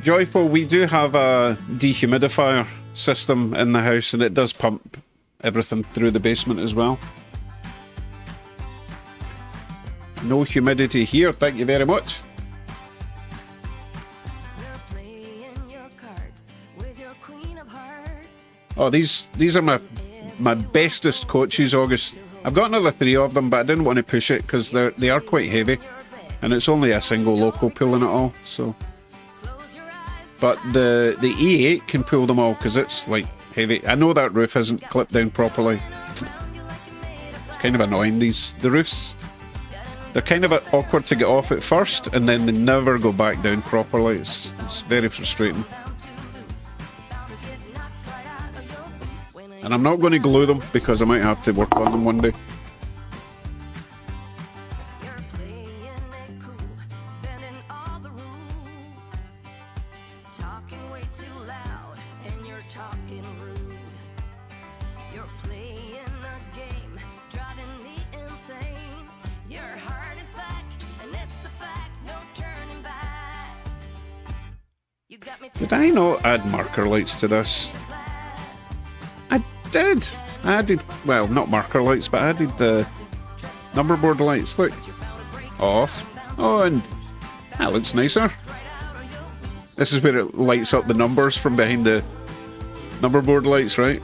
Joyful, we do have a dehumidifier system in the house and it does pump everything through the basement as well. No humidity here, thank you very much. Oh, these are my bestest coaches, August. I've got another 3 of them, but I didn't want to push it because they are quite heavy, and it's only a single loco pulling it all. So, but the E8 can pull them all because it's like heavy. I know that roof isn't clipped down properly. It's kind of annoying. The roofs, they're kind of awkward to get off at first, and then they never go back down properly. It's very frustrating. And I'm not going to glue them because I might have to work on them one day. Did I not add marker lights to this? I did. I added, well, not marker lights, but I added the number board lights. Look, off. Oh, and that looks nicer. This is where it lights up the numbers from behind the number board lights, right?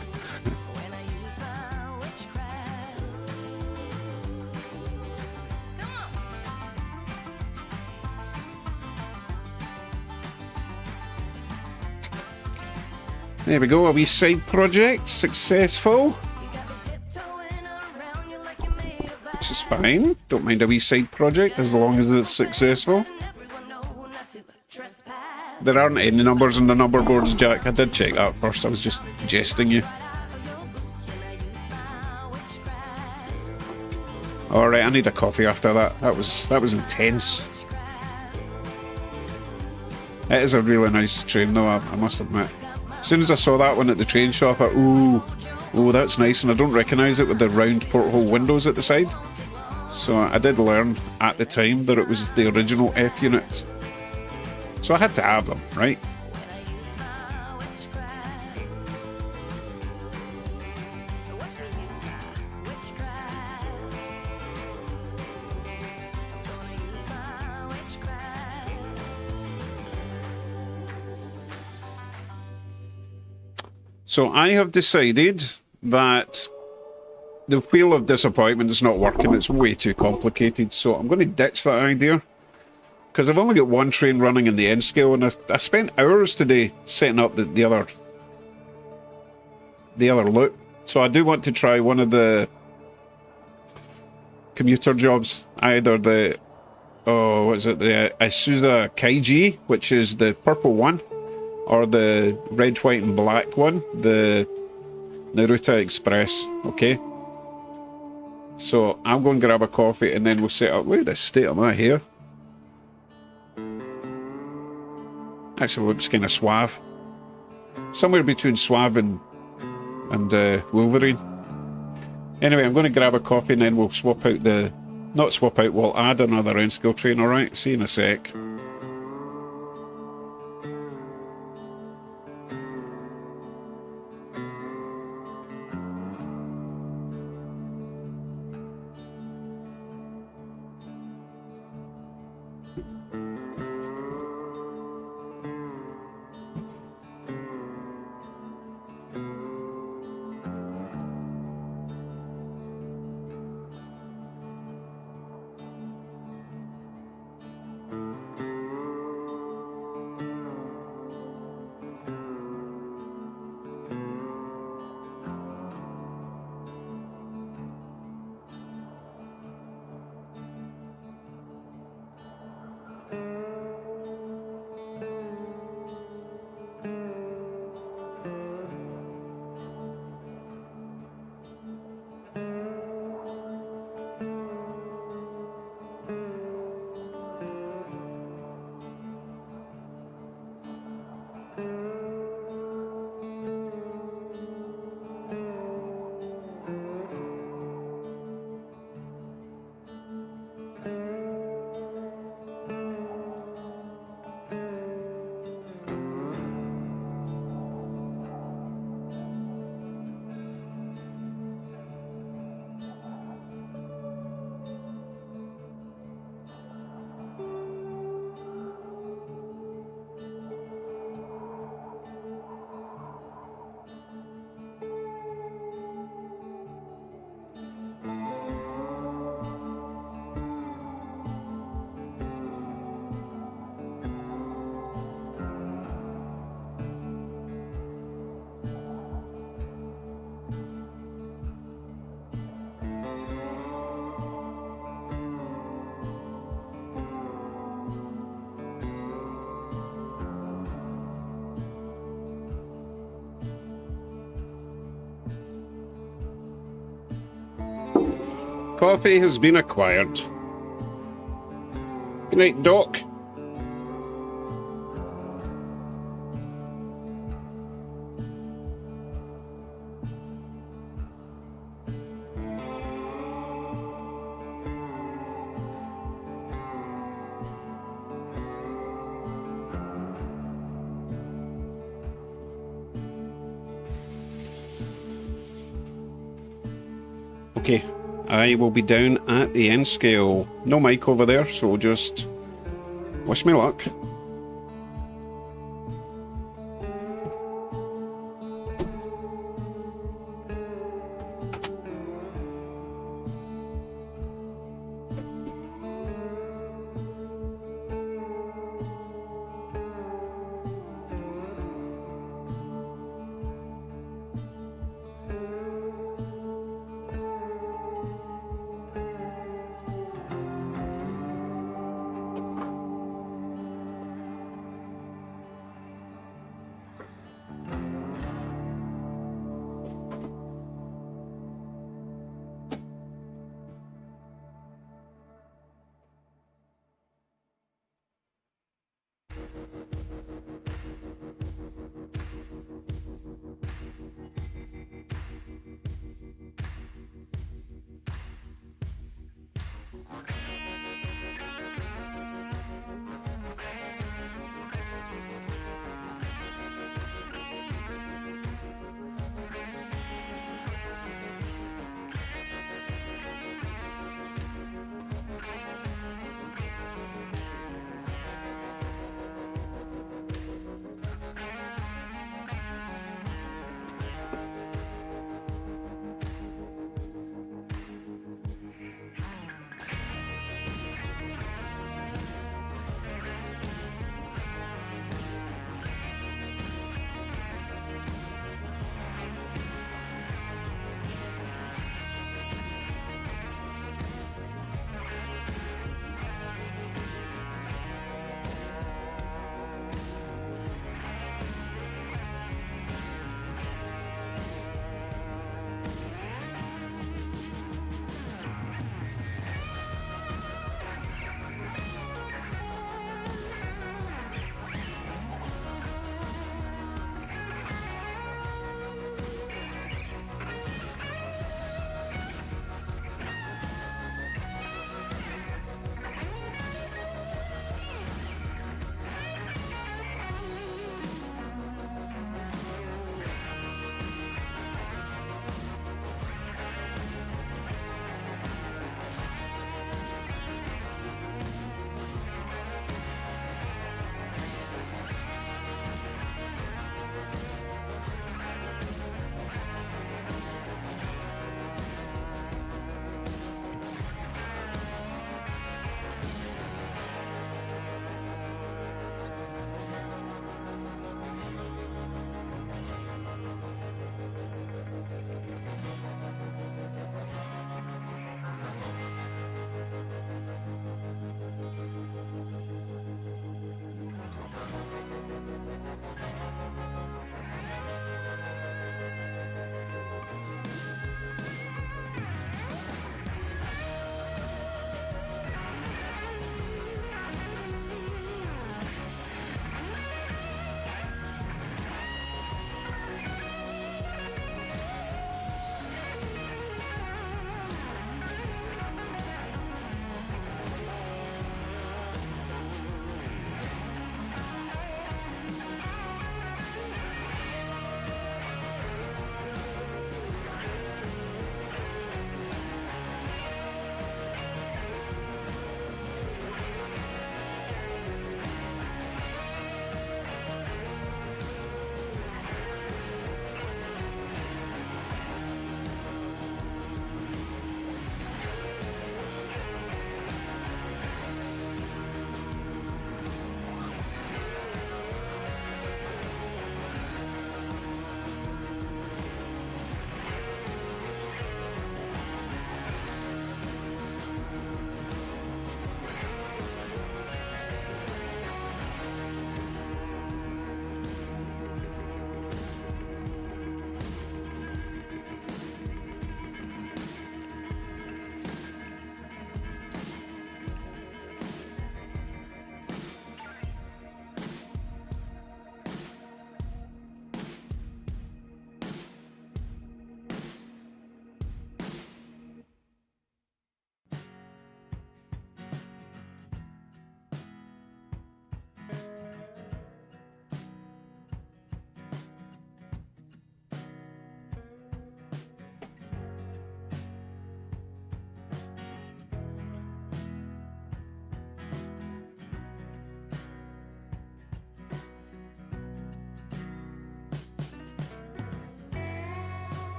There we go, a wee side project, successful. Which is fine, don't mind a wee side project as long as it's successful. There aren't any numbers on the number boards, Jack. I did check that first, I was just jesting you. Alright, I need a coffee after that. That was intense. It is a really nice train though, I must admit. As soon as I saw that one at the train shop, I thought, ooh, that's nice, and I don't recognise it with the round porthole windows at the side. So I did learn at the time that it was the original F unit. So I had to have them, right? So I have decided that the Wheel of Disappointment is not working. It's way too complicated. So I'm going to ditch that idea. Because I've only got one train running in the N scale, and I spent hours today setting up the other loop. So I do want to try one of the commuter jobs. Either the, oh, what is it? The Isuzu Kaiji, which is the purple one, or the red, white, and black one, the Naruto Express. Okay. So I'll go and grab a coffee, and then we'll set up. Where the state am I here? Actually looks kind of suave. Somewhere between suave and Wolverine. Anyway, I'm going to grab a coffee and then we'll swap out the... Not swap out, we'll add another N-scale train, alright? See you in a sec. Coffee has been acquired. Good night, Doc. Okay, I will be down at the end scale. No mic over there, so just wish me luck.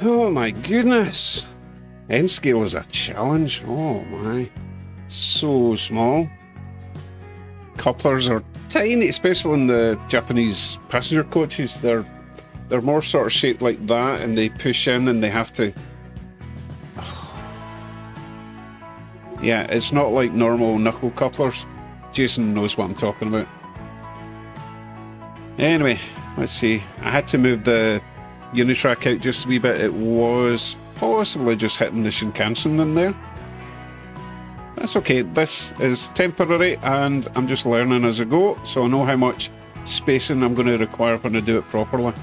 Oh my goodness. End scale is a challenge. Oh my. So small. Couplers are tiny, especially in the Japanese passenger coaches. They're more sort of shaped like that, and they push in and they have to... Yeah, it's not like normal knuckle couplers. Jason knows what I'm talking about. Anyway, let's see. I had to move the Unitrack out just a wee bit. It was possibly just hitting the Shinkansen in there. That's okay. This is temporary and I'm just learning as I go, so I know how much spacing I'm going to require when I do it properly.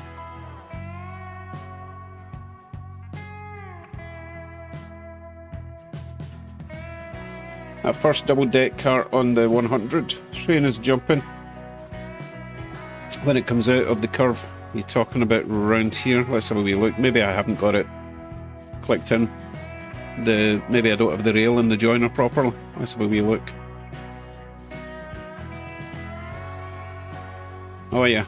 That first double deck car on the 100 train is jumping. When it comes out of the curve, you're talking about round here. Let's have a wee look. Maybe I haven't got it clicked in. Maybe I don't have the rail in the joiner properly. Let's have a wee look. Oh yeah.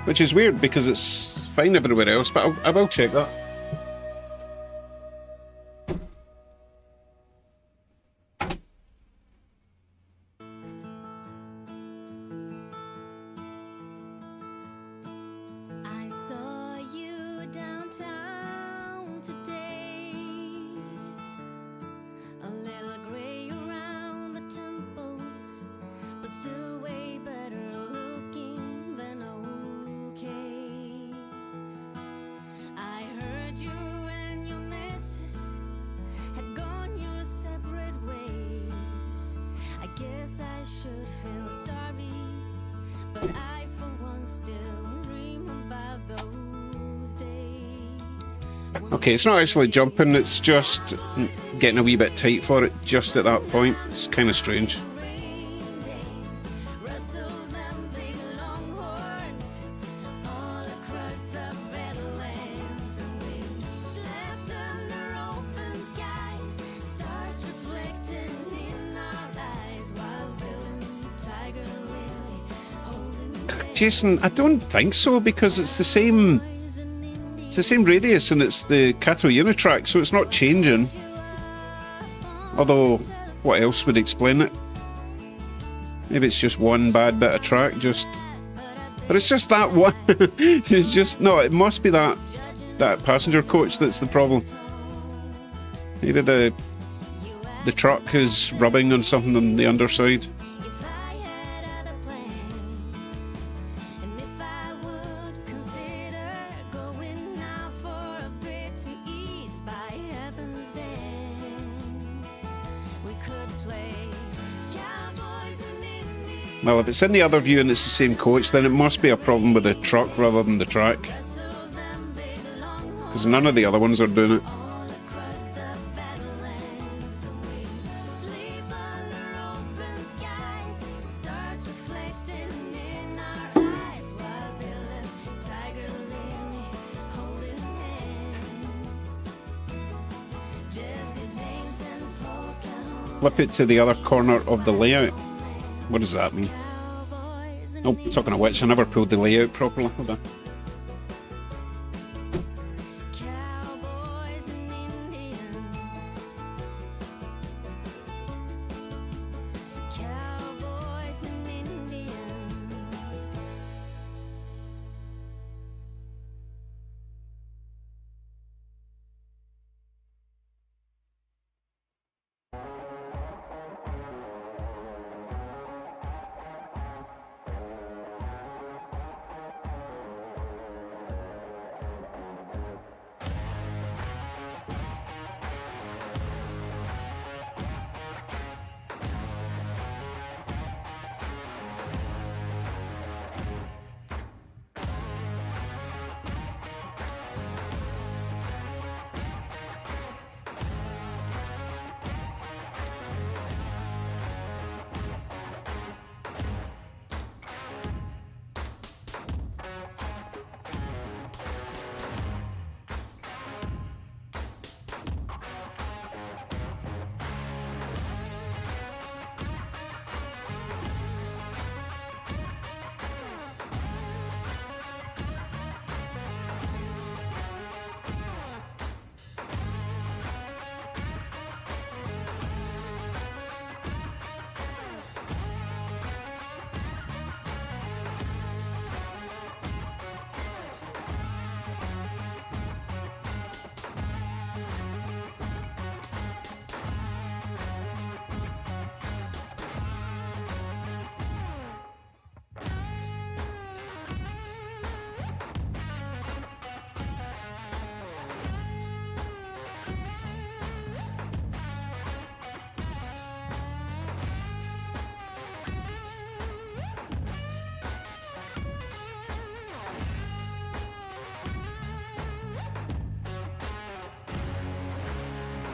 Which is weird because it's fine everywhere else, but I will check that. I saw you downtown today, a little gray around the temples, but still way better looking than okay. I heard you and your missus had gone your separate ways. I guess I should feel sorry, but I for one still dream about those days. Okay, it's not actually jumping, it's just getting a wee bit tight for it just at that point. It's kind of strange. Jason, I don't think so, because it's the same radius and it's the Kato Unitrack, so it's not changing. Although, what else would explain it? Maybe it's just one bad bit of track, but it's just that one. It's just, no, it must be that passenger coach that's the problem. Maybe the truck is rubbing on something on the underside. Well, if it's in the other view and it's the same coach, then it must be a problem with the truck rather than the track. Because none of the other ones are doing it. Flip it to the other corner of the layout. What does that mean? Oh, talking of which, I never pulled the layout properly. Hold on.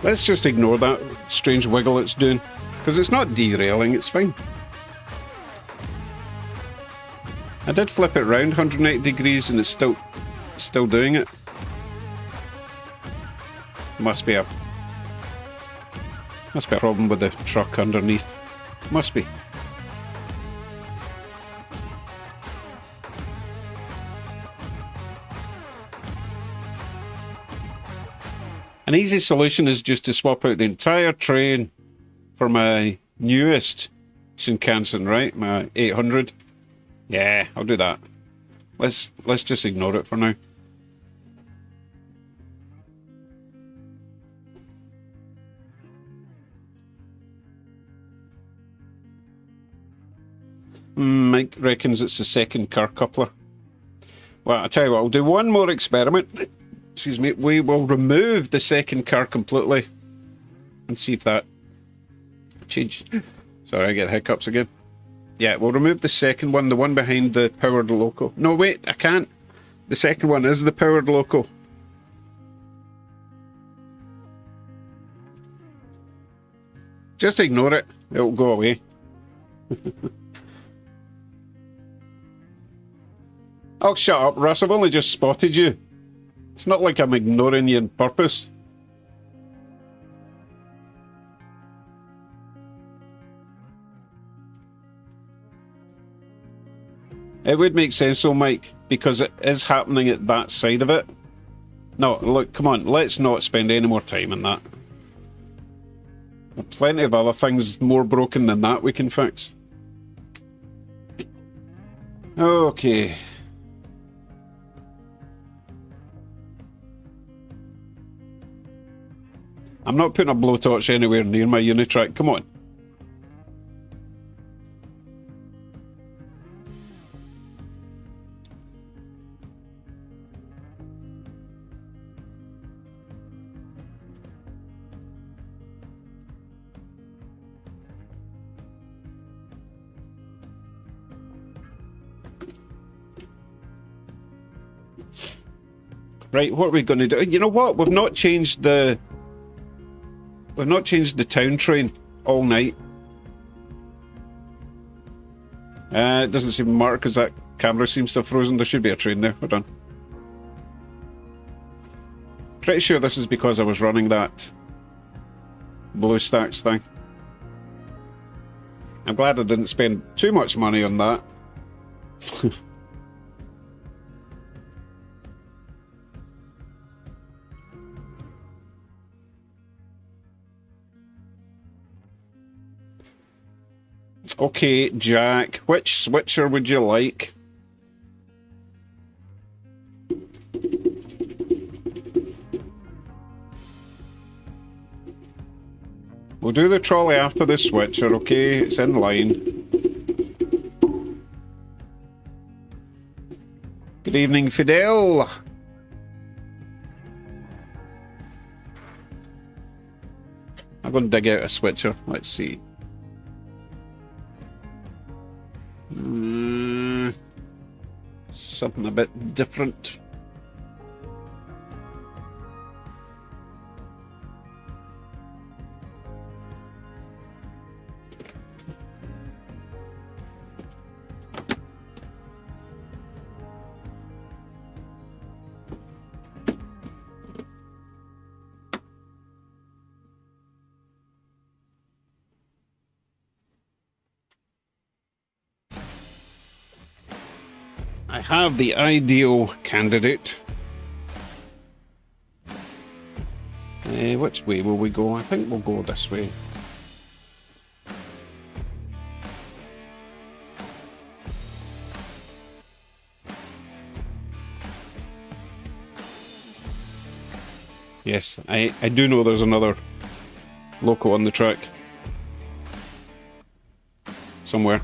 Let's just ignore that strange wiggle it's doing, because it's not derailing, it's fine. I did flip it round 180 degrees and it's still doing it. Must be a problem with the truck underneath. Must be. An easy solution is just to swap out the entire train for my newest Shinkansen, right? My 800. Yeah, I'll do that. Let's just ignore it for now. Mike reckons it's the second car coupler. Well, I'll tell you what, I'll do one more experiment. Excuse me. We will remove the second car completely and see if that changed. Sorry, I get hiccups again. Yeah, we'll remove the second one, the one behind the powered loco. No, wait, I can't. The second one is the powered loco. Just ignore it. It'll go away. Oh, shut up, Russ. I've only just spotted you. It's not like I'm ignoring you on purpose. It would make sense though, Mike, because it is happening at that side of it. No, look, come on, let's not spend any more time on that. There are plenty of other things more broken than that we can fix. Okay. I'm not putting a blowtorch anywhere near my Unitrack, come on. Right, what are we going to do? You know what? We've not changed the town train all night. It doesn't seem to matter because that camera seems to have frozen. There should be a train there. Hold on. Pretty sure this is because I was running that BlueStacks thing. I'm glad I didn't spend too much money on that. Okay, Jack, which switcher would you like? We'll do the trolley after the switcher, okay? It's in line. Good evening, Fidel. I'm going to dig out a switcher. Let's see. Something a bit different. I have the ideal candidate. Which way will we go? I think we'll go this way. Yes, I do know there's another loco on the track. Somewhere.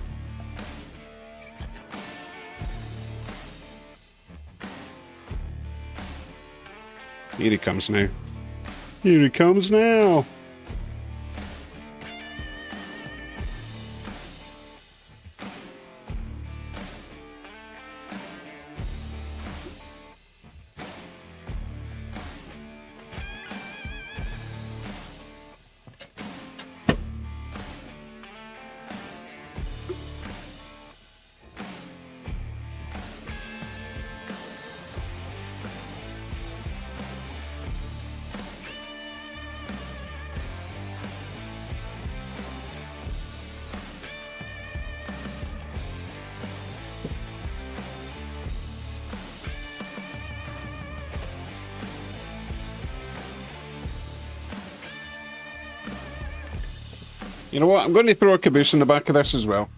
Here he comes now. Here he comes now. You know what? I'm going to throw a caboose in the back of this as well.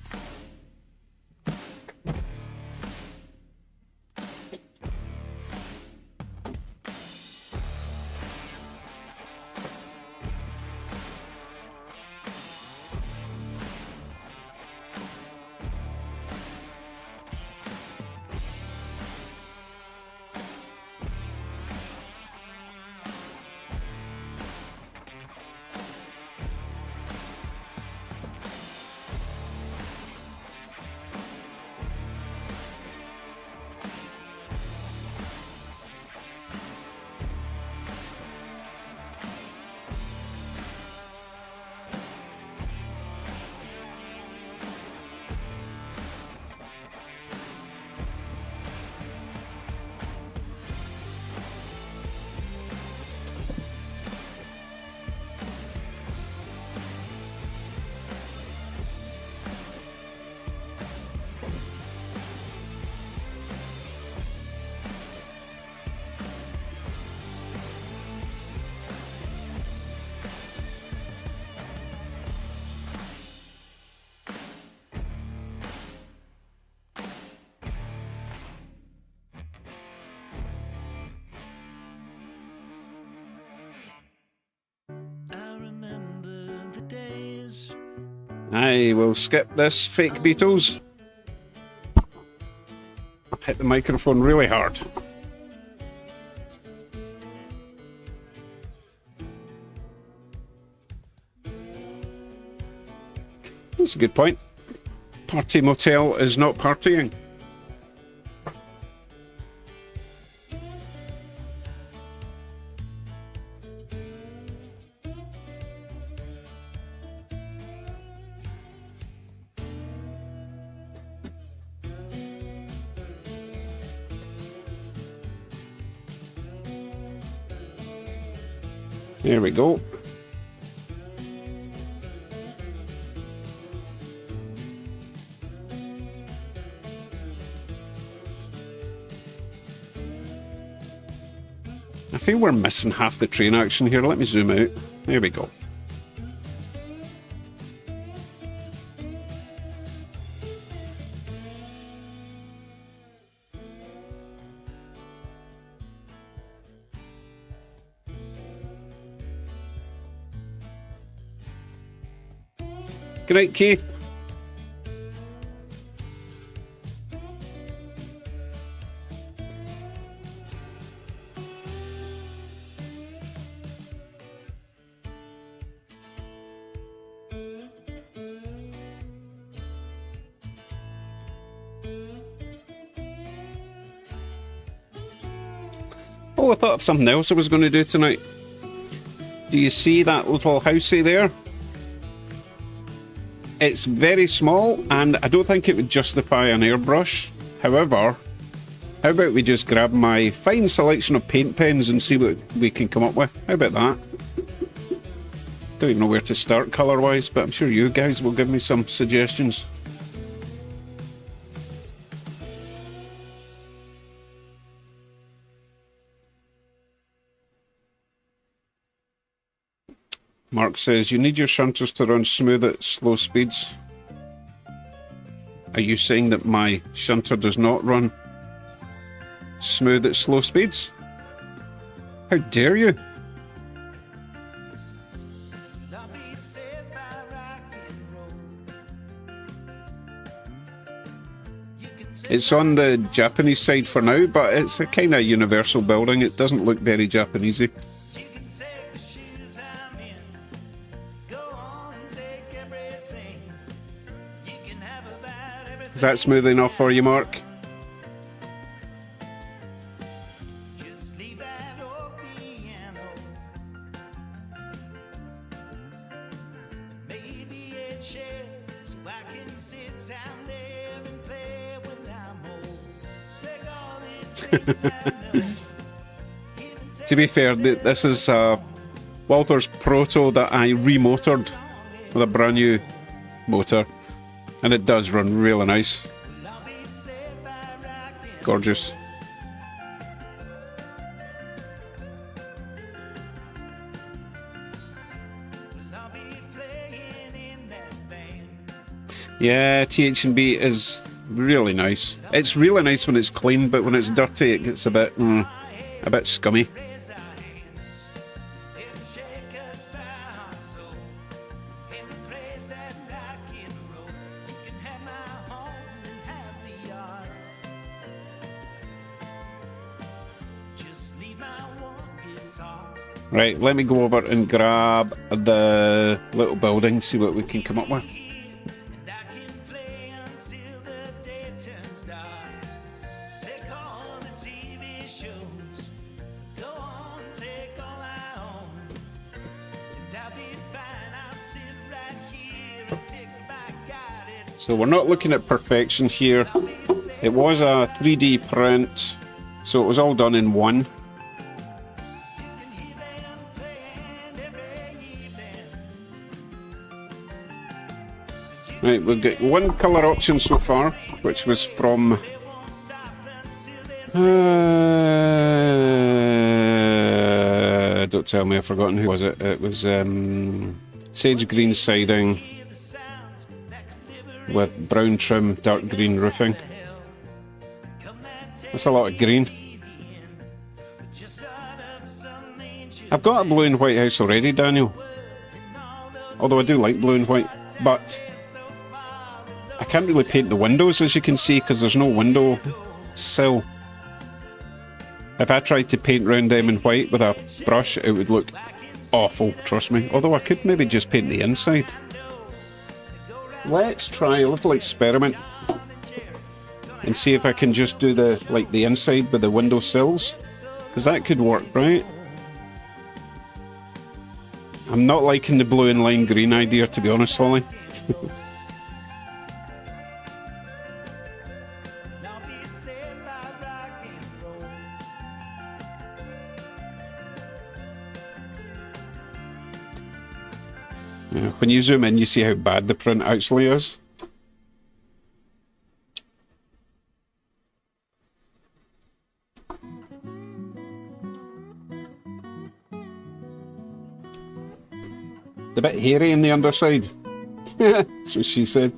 I will skip this fake Beatles. Hit the microphone really hard. That's a good point. Party motel is not partying. There we go. I feel we're missing half the train action here. Let me zoom out. There we go. Good night, Keith. Oh, I thought of something else I was going to do tonight. Do you see that little housey there? It's very small, and I don't think it would justify an airbrush. However, how about we just grab my fine selection of paint pens and see what we can come up with? How about that? Don't even know where to start colour-wise, but I'm sure you guys will give me some suggestions. Mark says, you need your shunters to run smooth at slow speeds. Are you saying that my shunter does not run smooth at slow speeds? How dare you? It's on the Japanese side for now, but it's a kind of universal building. It doesn't look very Japanesey. Is that smooth enough for you, Mark? To be fair, this is Walter's Proto that I remotored with a brand new motor. And it does run really nice. Gorgeous. Yeah, TH&B is really nice. It's really nice when it's clean, but when it's dirty, it gets a bit scummy. Right, let me go over and grab the little building, see what we can come up with. So we're not looking at perfection here. It was a 3D print, so it was all done in one. Right, we've got one colour option so far, which was from don't tell me, I've forgotten who was it. It was sage green siding with brown trim, dark green roofing. That's a lot of green. I've got a blue and white house already, Daniel. Although I do like blue and white, but I can't really paint the windows, as you can see, because there's no window sill. If I tried to paint round them in white with a brush, it would look awful, trust me. Although I could maybe just paint the inside. Let's try a little experiment and see if I can just do the inside with the window sills, because that could work, right? I'm not liking the blue and lime green idea, to be honest, Holly. Yeah, when you zoom in, you see how bad the print actually is. A bit hairy in the underside. That's what she said.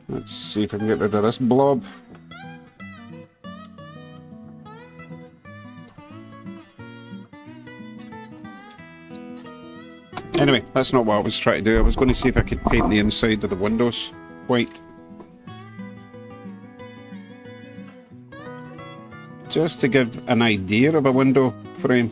Let's see if I can get rid of this blob. Anyway, that's not what I was trying to do. I was going to see if I could paint the inside of the windows white. Just to give an idea of a window frame.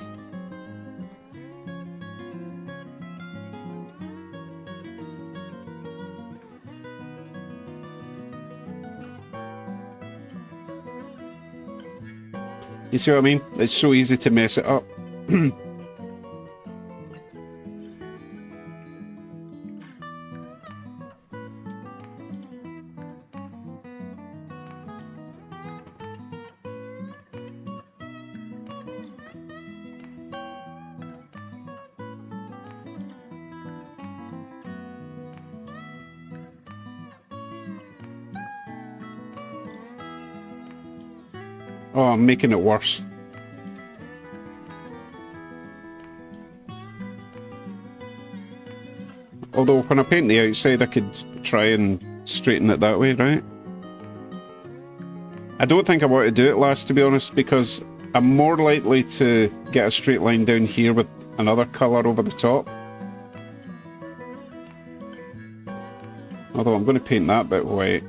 You see what I mean? It's so easy to mess it up. Oh, I'm making it worse. Although when I paint the outside, I could try and straighten it that way, right? I don't think I want to do it last, to be honest, because I'm more likely to get a straight line down here with another colour over the top. Although I'm going to paint that bit white.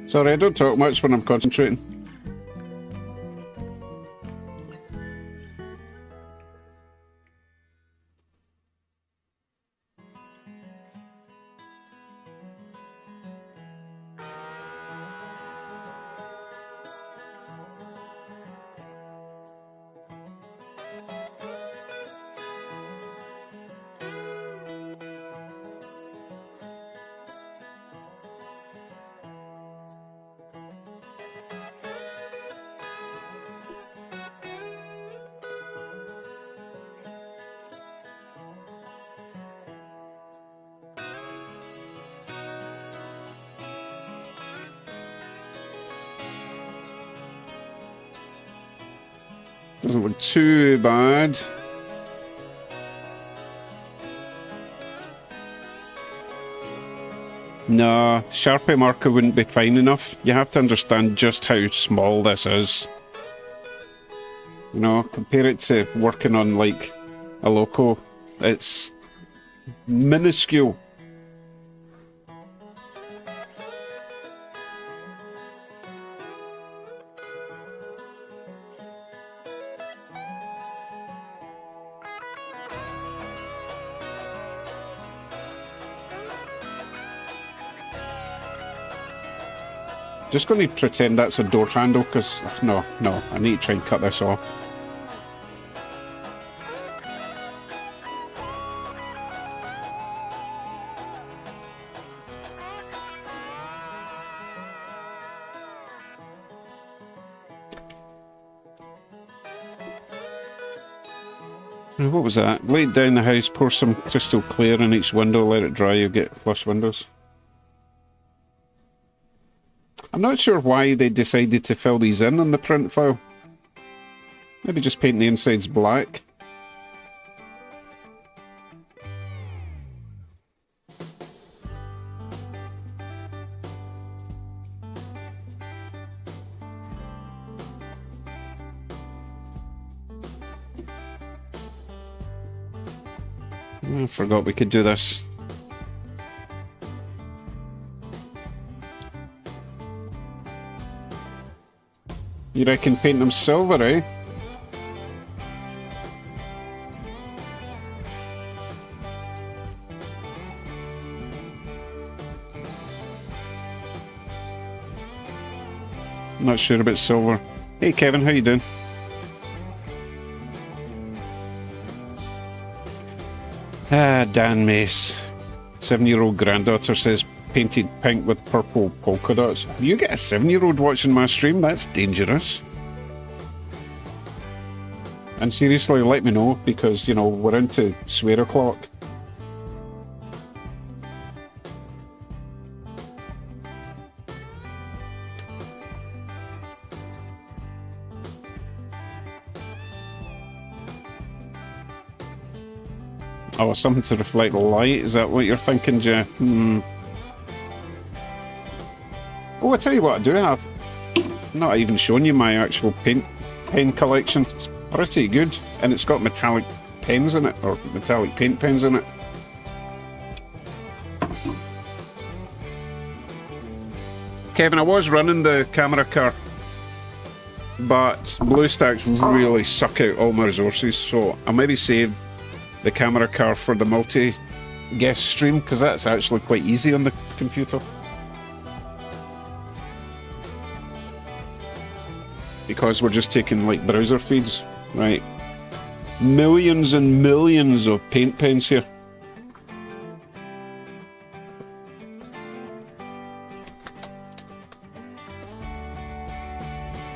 Sorry, I don't talk much when I'm concentrating. Doesn't look too bad. No, Sharpie marker wouldn't be fine enough. You have to understand just how small this is. You know, compare it to working on like a Loco. It's minuscule. Just going to pretend that's a door handle, because no, I need to try and cut this off. What was that? Lay it down the house, pour some crystal clear in each window, let it dry, you'll get flush windows. I'm not sure why they decided to fill these in on the print file. Maybe just paint the insides black. I forgot we could do this. You reckon paint them silver, eh? Not sure about silver. Hey Kevin, how you doing? Dan Mace. 7-year-old granddaughter says painted pink with purple polka dots. You get a 7-year-old watching my stream? That's dangerous. And seriously, let me know, because, you know, we're into swear o'clock. Oh, something to reflect the light, is that what you're thinking, Jeff? Oh, I tell you what I do have. I'm not even showing you my actual pen collection. It's pretty good, and it's got metallic pens in it, or metallic paint pens in it. Kevin, I was running the camera car, but BlueStacks really suck out all my resources, so I'll maybe save the camera car for the multi-guest stream, because that's actually quite easy on the computer. Because we're just taking like browser feeds, right? Millions and millions of paint pens here.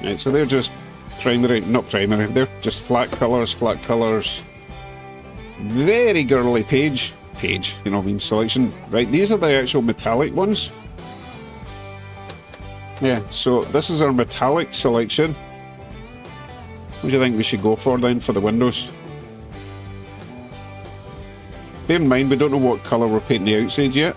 Right, so they're just not primary, they're just flat colours. Very girly page, you know, I mean, selection. Right, these are the actual metallic ones. Yeah, so this is our metallic selection. What do you think we should go for then for the windows? Bear in mind, we don't know what colour we're painting the outside yet.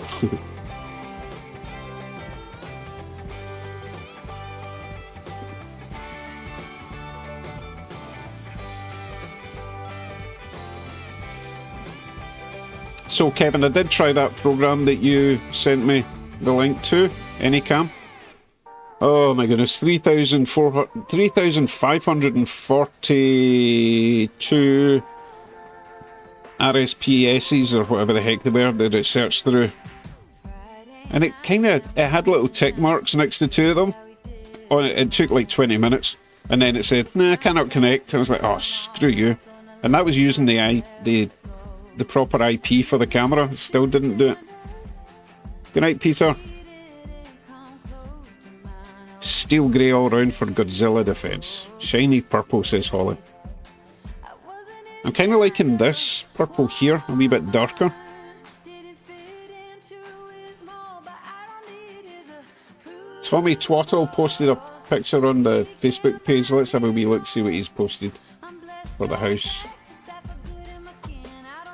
So Kevin, I did try that program that you sent me the link to, Anycam. Oh my goodness, 3,542 RSPSs or whatever the heck they were that it searched through. And it had little tick marks next to two of them. Oh, it took like 20 minutes. And then it said, nah, cannot connect. I was like, oh, screw you. And that was using the proper IP for the camera. It still didn't do it. Good night, Peter. Steel grey all round for Godzilla defense. Shiny purple, says Holly. I'm kind of liking this purple here, a wee bit darker. Tommy Twaddle posted a picture on the Facebook page. Let's have a wee look, see what he's posted. for the house.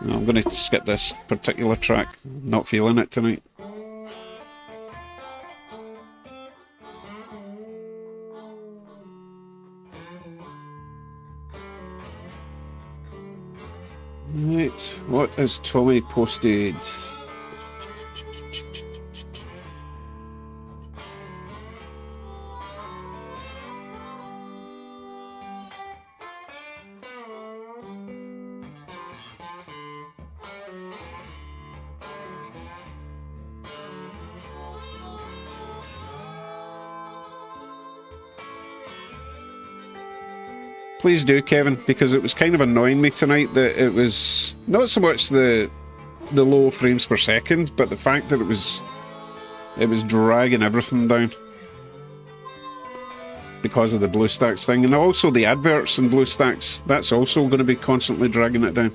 No, I'm going to skip this particular track. Not feeling it tonight. Right, what has Tommy posted? Please do, Kevin, because it was kind of annoying me tonight that it was not so much the low frames per second, but the fact that it was dragging everything down because of the BlueStacks thing, and also the adverts in BlueStacks. That's also going to be constantly dragging it down.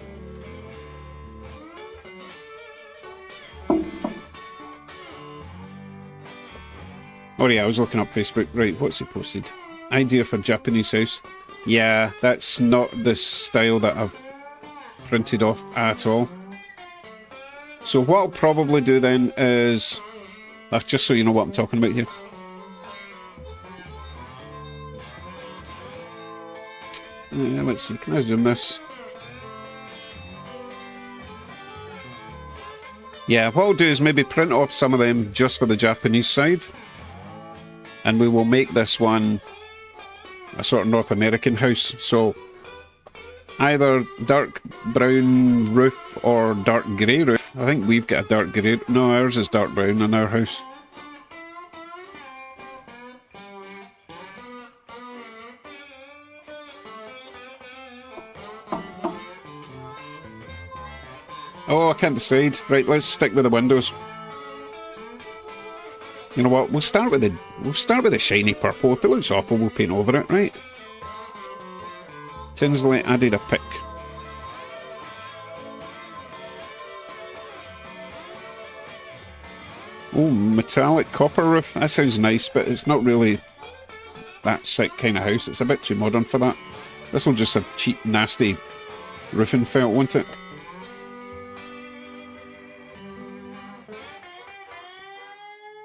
Oh yeah, I was looking up Facebook. Right, what's he posted? Idea for Japanese house. Yeah, that's not the style that I've printed off at all. So what I'll probably do then is... That's just so you know what I'm talking about here. Let's see, can I zoom this? Yeah, what I'll do is maybe print off some of them just for the Japanese side. And we will make this one a sort of North American house, so either dark brown roof or dark grey roof. I think we've got a dark grey. No, ours is dark brown in our house. Oh, I can't decide. Right, let's stick with the windows. You know what? We'll start with the shiny purple. If it looks awful, we'll paint over it, right? Tinsley added a pick. Oh, metallic copper roof. That sounds nice, but it's not really that sick kind of house. It's a bit too modern for that. This will just have cheap, nasty roofing felt, won't it?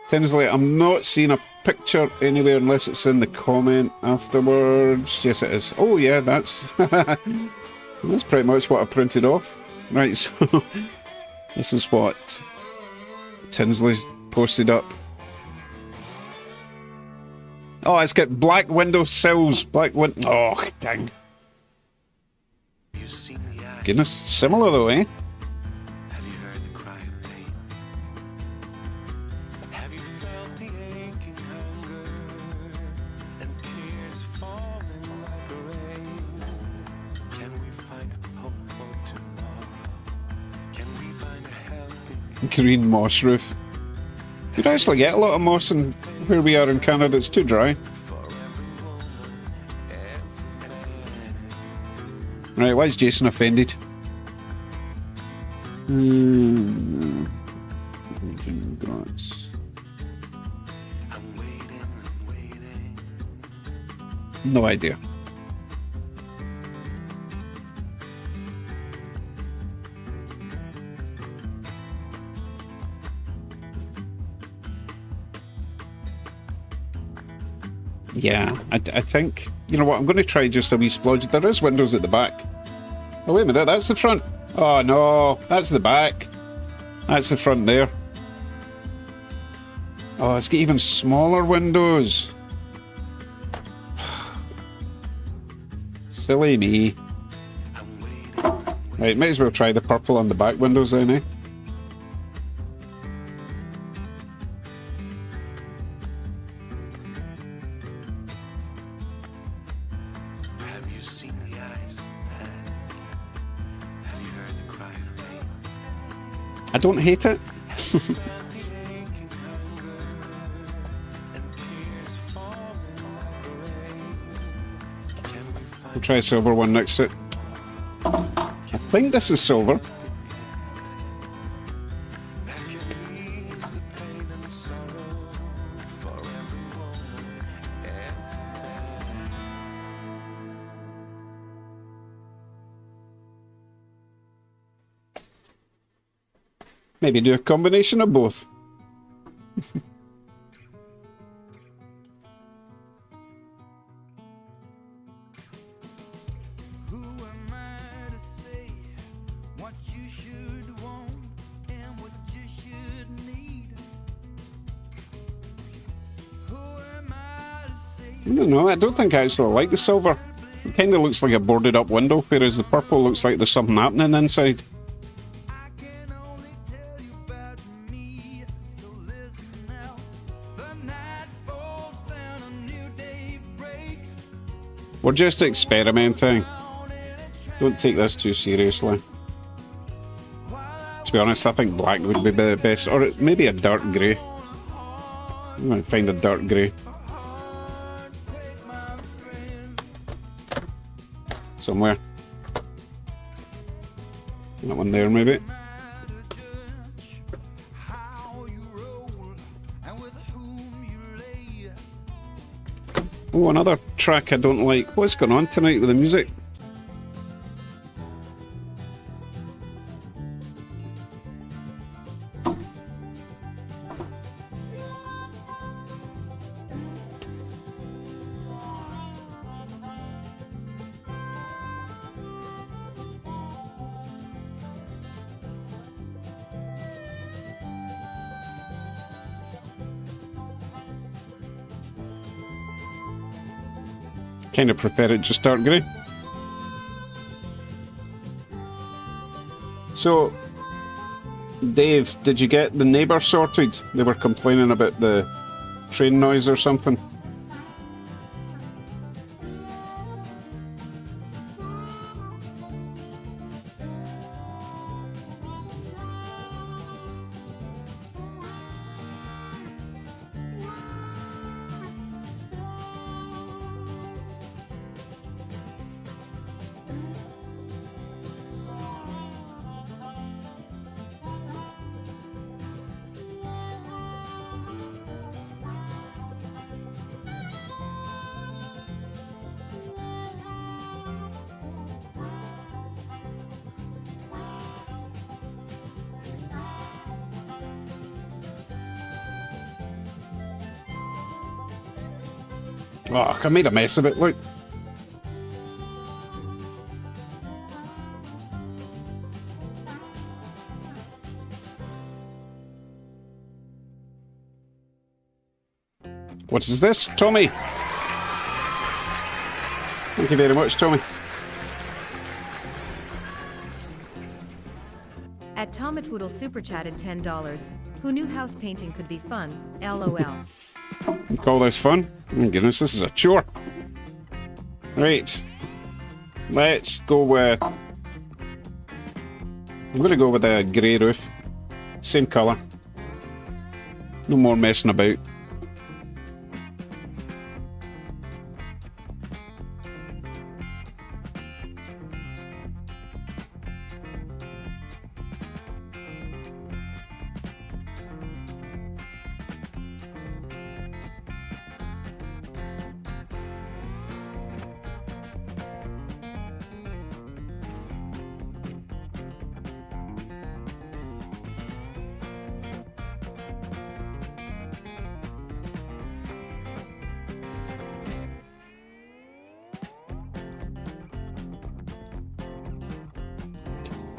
Tinsley, I'm not seeing a picture anywhere unless it's in the comment afterwards. Yes, it is. Oh, yeah, that's that's pretty much what I printed off. Right, so this is what Tinsley's posted up. Oh, it's got black window sills. Oh, dang. Goodness, similar though, eh? Green moss roof. You'd actually get a lot of moss in where we are in Canada. It's too dry. Right, why is Jason offended? No idea. Yeah, I think, you know what, I'm going to try just a wee splodge. There is windows at the back. Oh, wait a minute, that's the front. Oh, no, that's the back. That's the front there. Oh, it's got even smaller windows. Silly me. Right, might as well try the purple on the back windows then, eh? I don't hate it. We'll try a silver one next to it. I think this is silver. Maybe do a combination of both. Who am I to say what you should want and what you should need? Who am I to say? I don't know, I don't think I actually like the silver. It kind of looks like a boarded up window, whereas the purple looks like there's something happening inside. I can only tell you about me, so listen now. The night falls down, a new day breaks. We're just experimenting. Don't take this too seriously. To be honest, I think black would be the best, or maybe a dark grey. I'm going to find a dark grey. Somewhere. That one there, maybe. How you roll and with whom you lay. Oh, another track I don't like. What's going on tonight with the music? Kind of prefer it just dark grey. So, Dave, did you get the neighbour sorted? They were complaining about the train noise or something. Oh, I made a mess of it, look. What is this? Tommy! Thank you very much, Tommy. At Tomatwoodle super chatted $10. Who knew house painting could be fun? LOL. You call this fun? Oh goodness, this is a chore. Right. Let's go with... I'm going to go with a grey roof. Same colour. No more messing about.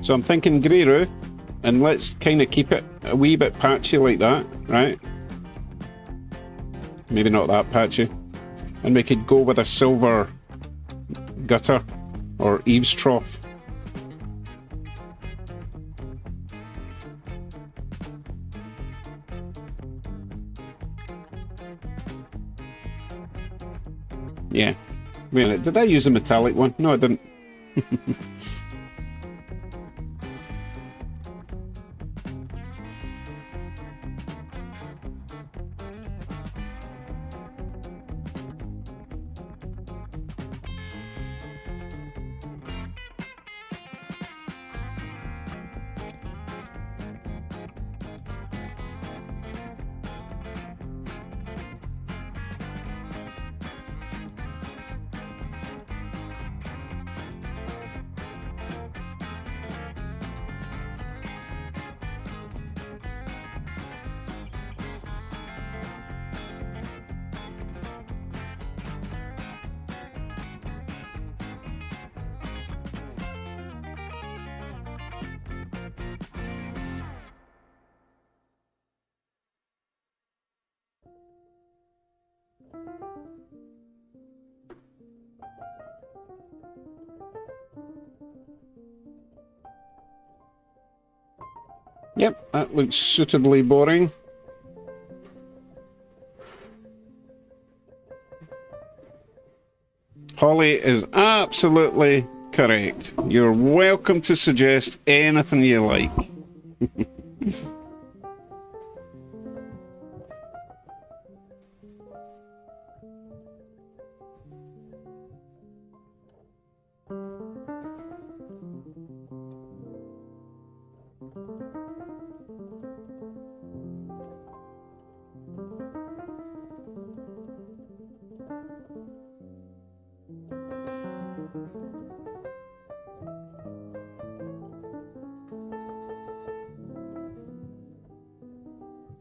So I'm thinking grey roof, and let's kind of keep it a wee bit patchy like that, right? Maybe not that patchy. And we could go with a silver gutter or eaves trough. Yeah. Wait a minute, did I use a metallic one? No, I didn't. Yep, that looks suitably boring. Holly is absolutely correct. You're welcome to suggest anything you like.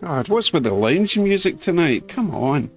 God, what's with the lounge music tonight? Come on.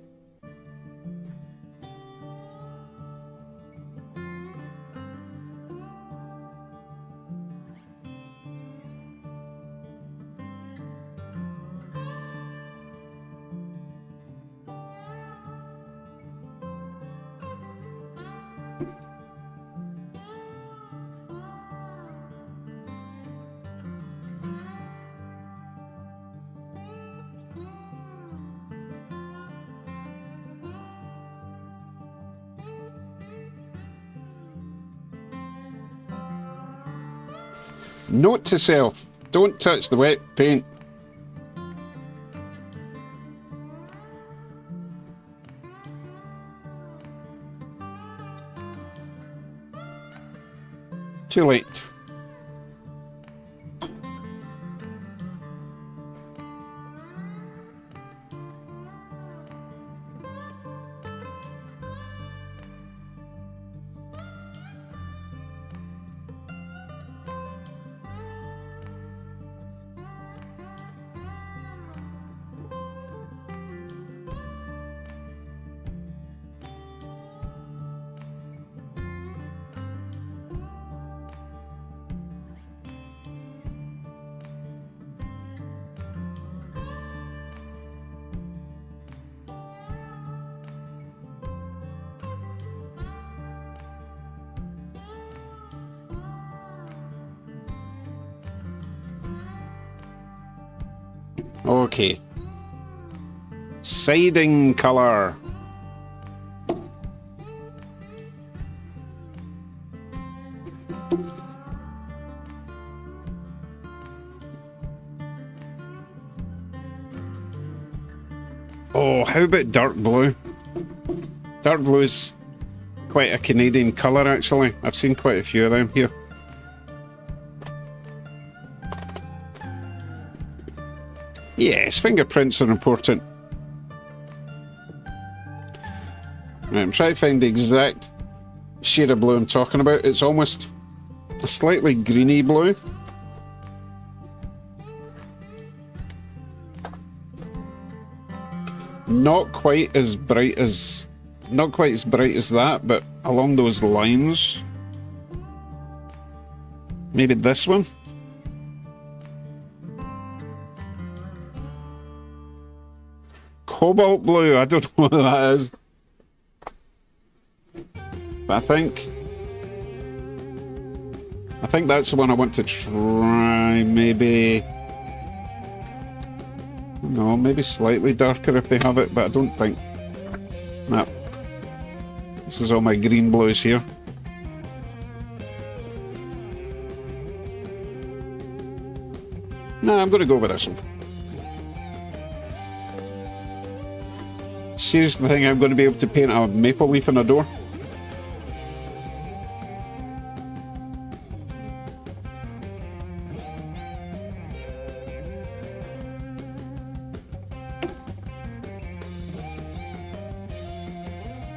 Note to self, don't touch the wet paint. Too late. Okay. Siding color. Oh, how about dark blue? Dark blue is quite a Canadian colour, actually. I've seen quite a few of them here. Yes, fingerprints are important. Right, I'm trying to find the exact shade of blue I'm talking about. It's almost a slightly greeny blue. Not quite as bright as that, but along those lines. Maybe this one. Cobalt blue, I don't know what that is. But I think that's the one I want to try. Maybe, no, maybe slightly darker if they have it, but I don't think. No. This is all my green blues here. No, I'm going to go with this one. Seriously, think I'm going to be able to paint a maple leaf on a door?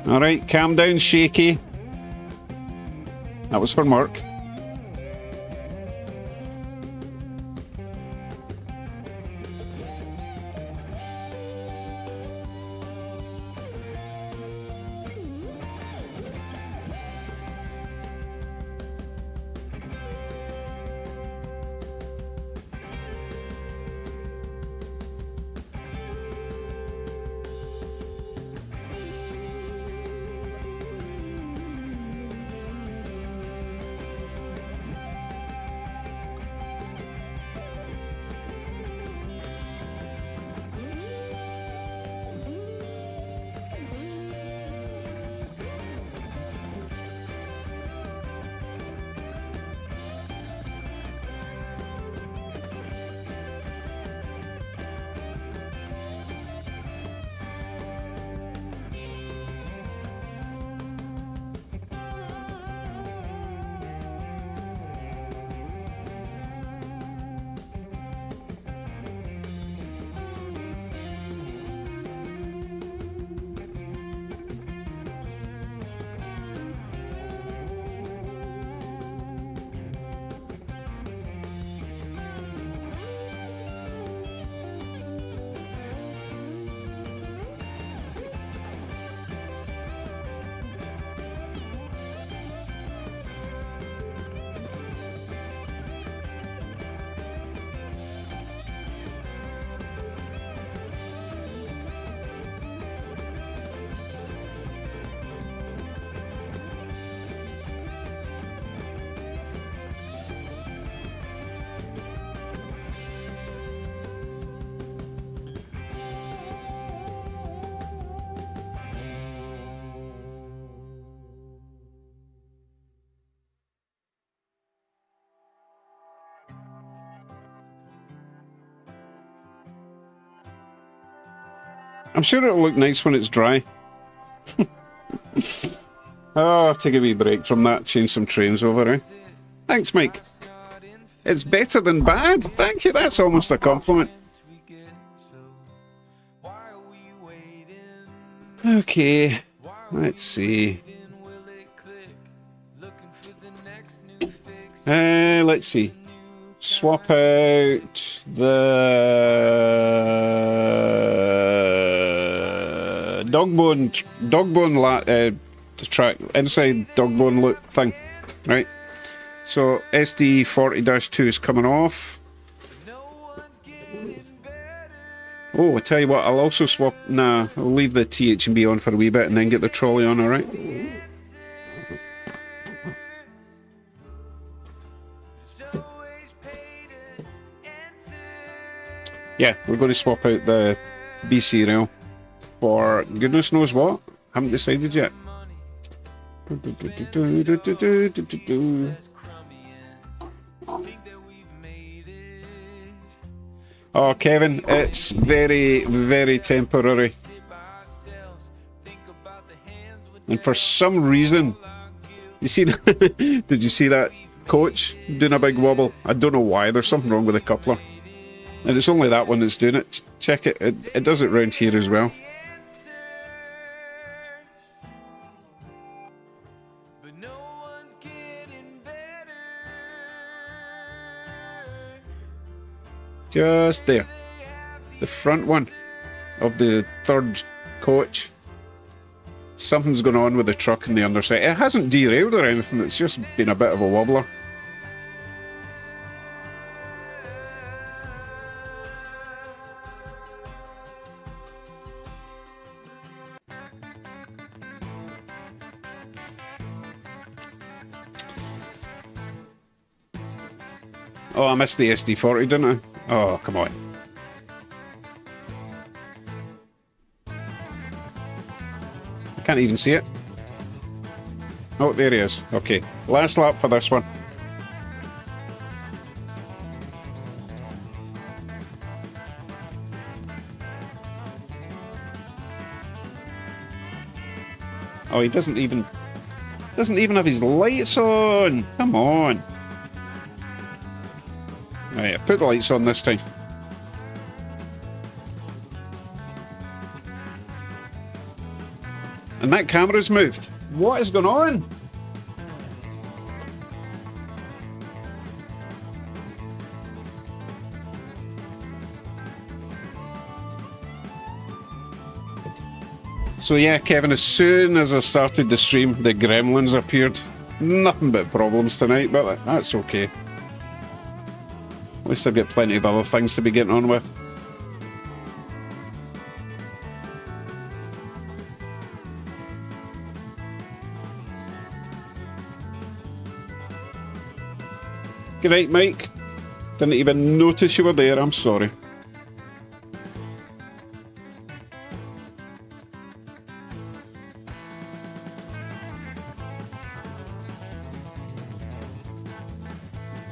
Alright, calm down, Shaky. That was for Mark. I'm sure it'll look nice when it's dry. Oh, take a wee break from that, change some trains over, eh? Thanks, Mike. It's better than bad. Thank you, that's almost a compliment. Okay, let's see. Let's see. Swap out the Dogbone track, inside Dogbone look thing, right? So SD40-2 is coming off. Oh, I tell you what, I'll also swap. Nah, I'll leave the TH&B on for a wee bit and then get the trolley on. All right. Yeah, we're going to swap out the BC rail for goodness knows what. Haven't decided yet. Oh, Kevin, it's very, very temporary. And for some reason, you see, did you see that coach doing a big wobble? I don't know why. There's something wrong with the coupler. And it's only that one that's doing it. Check it. It does it round here as well. Just there. The front one of the third coach. Something's going on with the truck and the underside. It hasn't derailed or anything. It's just been a bit of a wobbler. Oh, I missed the SD40, didn't I? Oh, come on. I can't even see it. Oh, there he is. Okay, last lap for this one. Oh, he doesn't even have his lights on. Come on. Right, put the lights on this time. And that camera's moved. What is going on? So yeah, Kevin, as soon as I started the stream, the gremlins appeared. Nothing but problems tonight, but that's okay. At least I've got plenty of other things to be getting on with. Good night, Mike. Didn't even notice you were there, I'm sorry.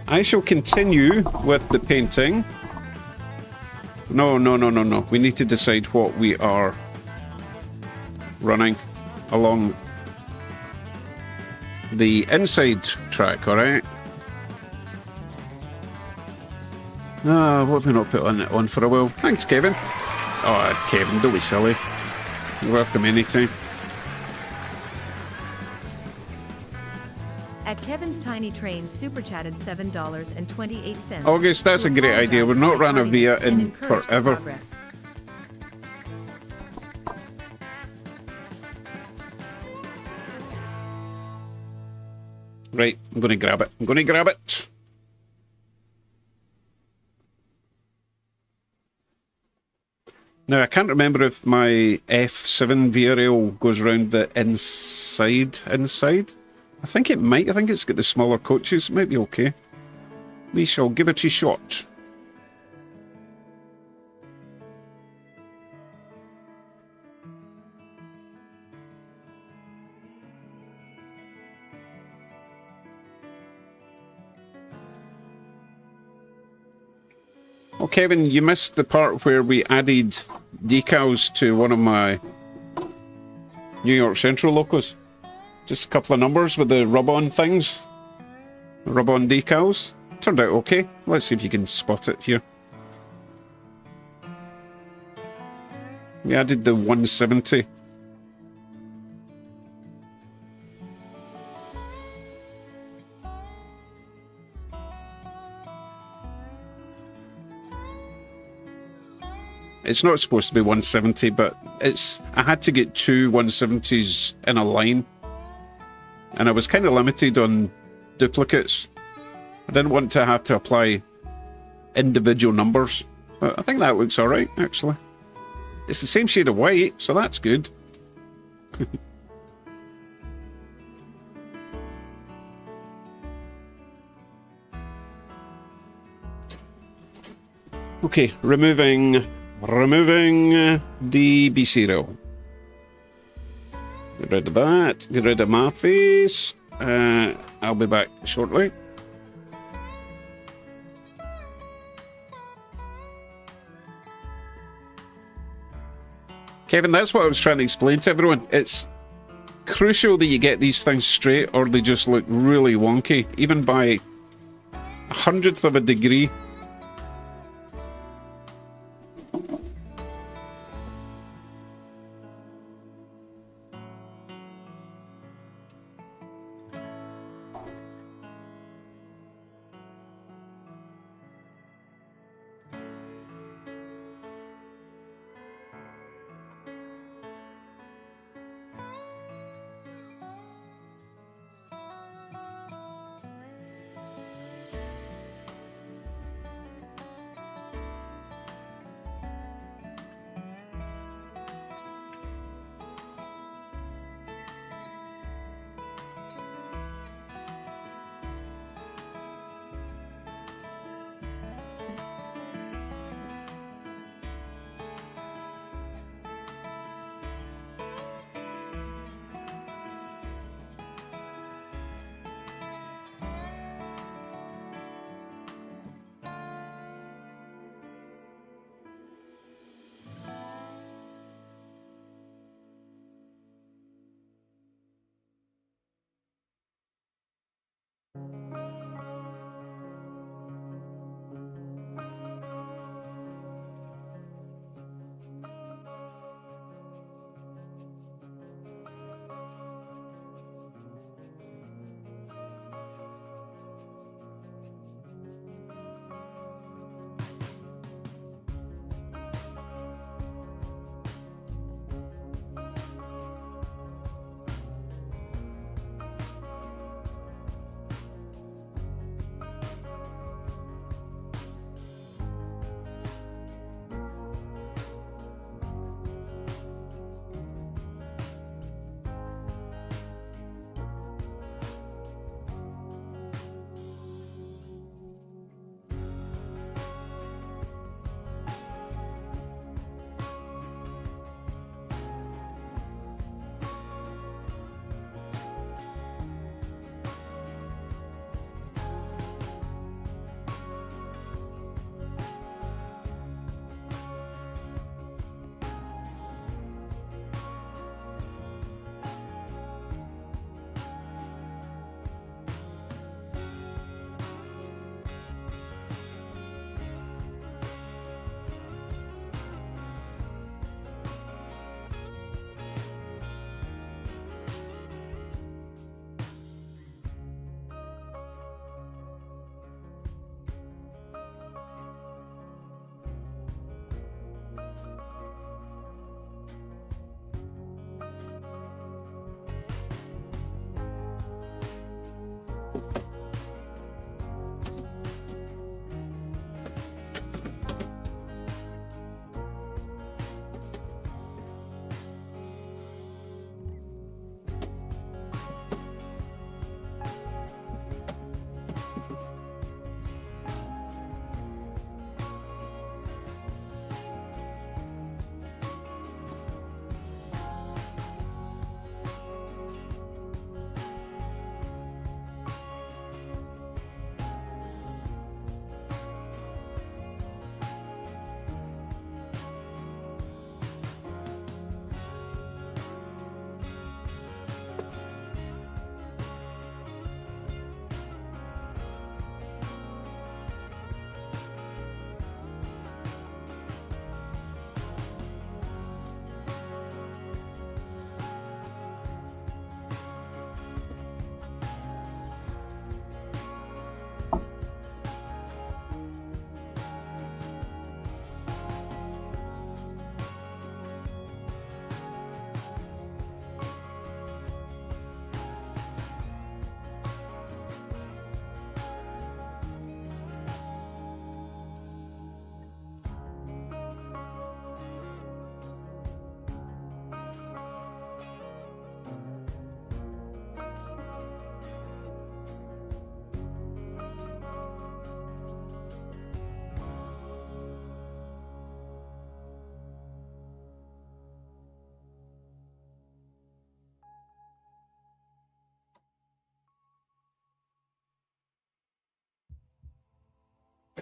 I shall continue with the painting. No. We need to decide what we are running along the inside track, alright? What have we not put on for a while? Thanks, Kevin. Oh, Kevin, don't be silly. You're welcome anytime. At Kevin's Tiny Train super chatted $7.28. August, that's a great idea. We're not run a Via in forever. Right, I'm going to grab it. Now, I can't remember if my F7 Via rail goes around the inside. I think it might. I think it's got the smaller coaches. It might be okay. We shall give it a shot. Oh, Kevin, you missed the part where we added decals to one of my New York Central locos. Just a couple of numbers with the rub-on things. Rub-on decals. Turned out okay. Let's see if you can spot it here. We added the 170. It's not supposed to be 170, but I had to get two 170s in a line. And I was kind of limited on duplicates. I didn't want to have to apply individual numbers. But I think that looks alright, actually. It's the same shade of white, so that's good. Okay, removing the BC rail. Get rid of that. Get rid of my face. I'll be back shortly. Kevin, that's what I was trying to explain to everyone. It's crucial that you get these things straight or they just look really wonky, even by 1/100th of a degree.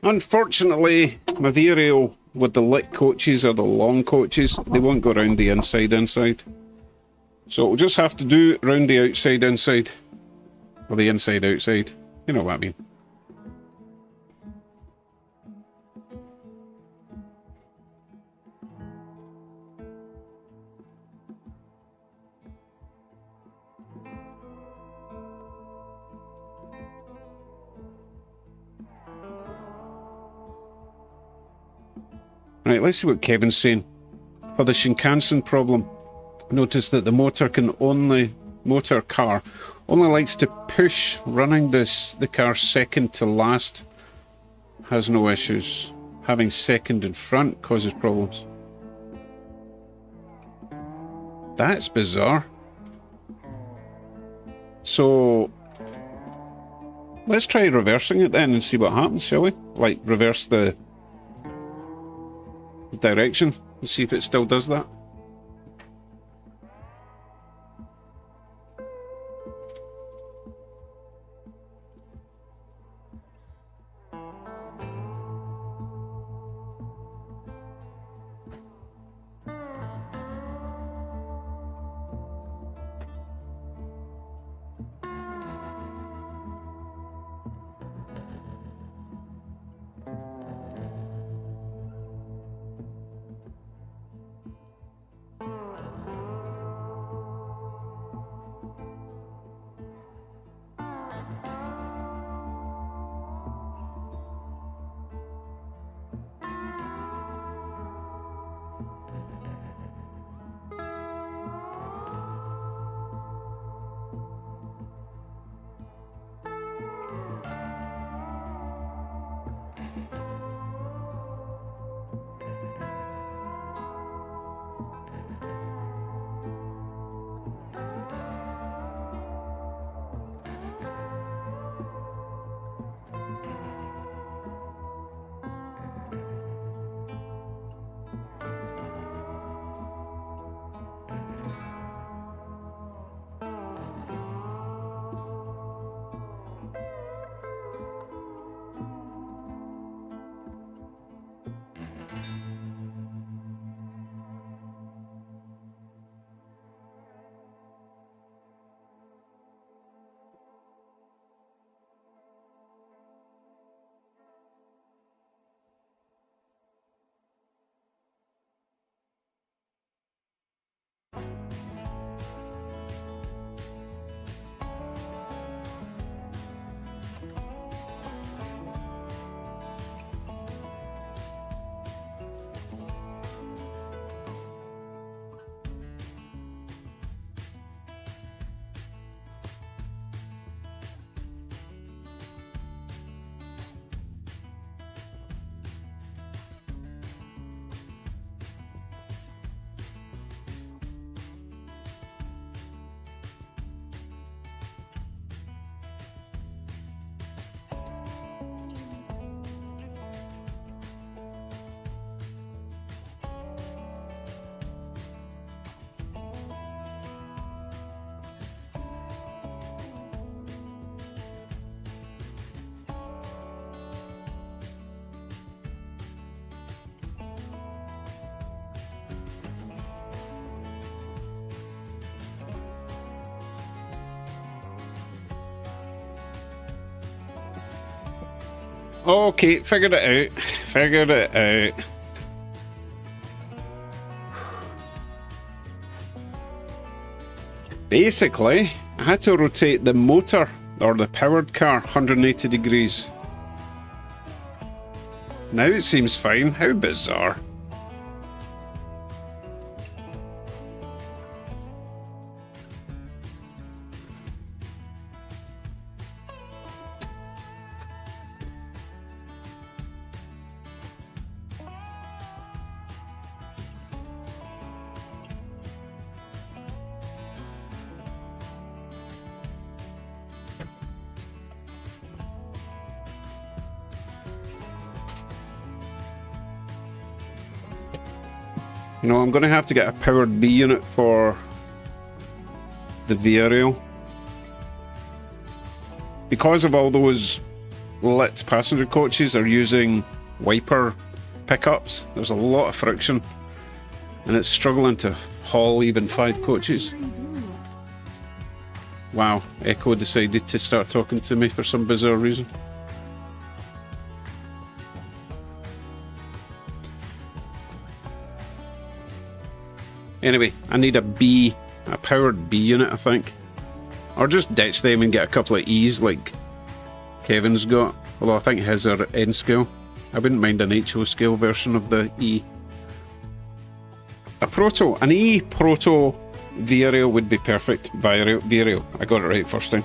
Unfortunately, my Vario with the lit coaches or the long coaches, they won't go round the inside. So we'll just have to do round the outside inside. Or the inside outside. You know what I mean. Right, let's see what Kevin's saying. For the Shinkansen problem, notice that the motor car only likes to push. Running the car second to last has no issues. Having second in front causes problems. That's bizarre. So let's try reversing it then and see what happens, shall we? Like reverse the direction and see if it still does that. Okay, figured it out. Figured it out. Basically, I had to rotate the motor, or the powered car, 180 degrees. Now it seems fine. How bizarre. You know, I'm going to have to get a powered B unit for the Vario. Because of all those lit passenger coaches are using wiper pickups. There's a lot of friction, and it's struggling to haul even 5 coaches. Wow, Echo decided to start talking to me for some bizarre reason. Anyway, I need a powered B unit, I think. Or just ditch them and get a couple of E's like Kevin's got. Although I think his are N scale. I wouldn't mind an HO scale version of the E. An E Proto V-Rail would be perfect. V-Rail. I got it right first time.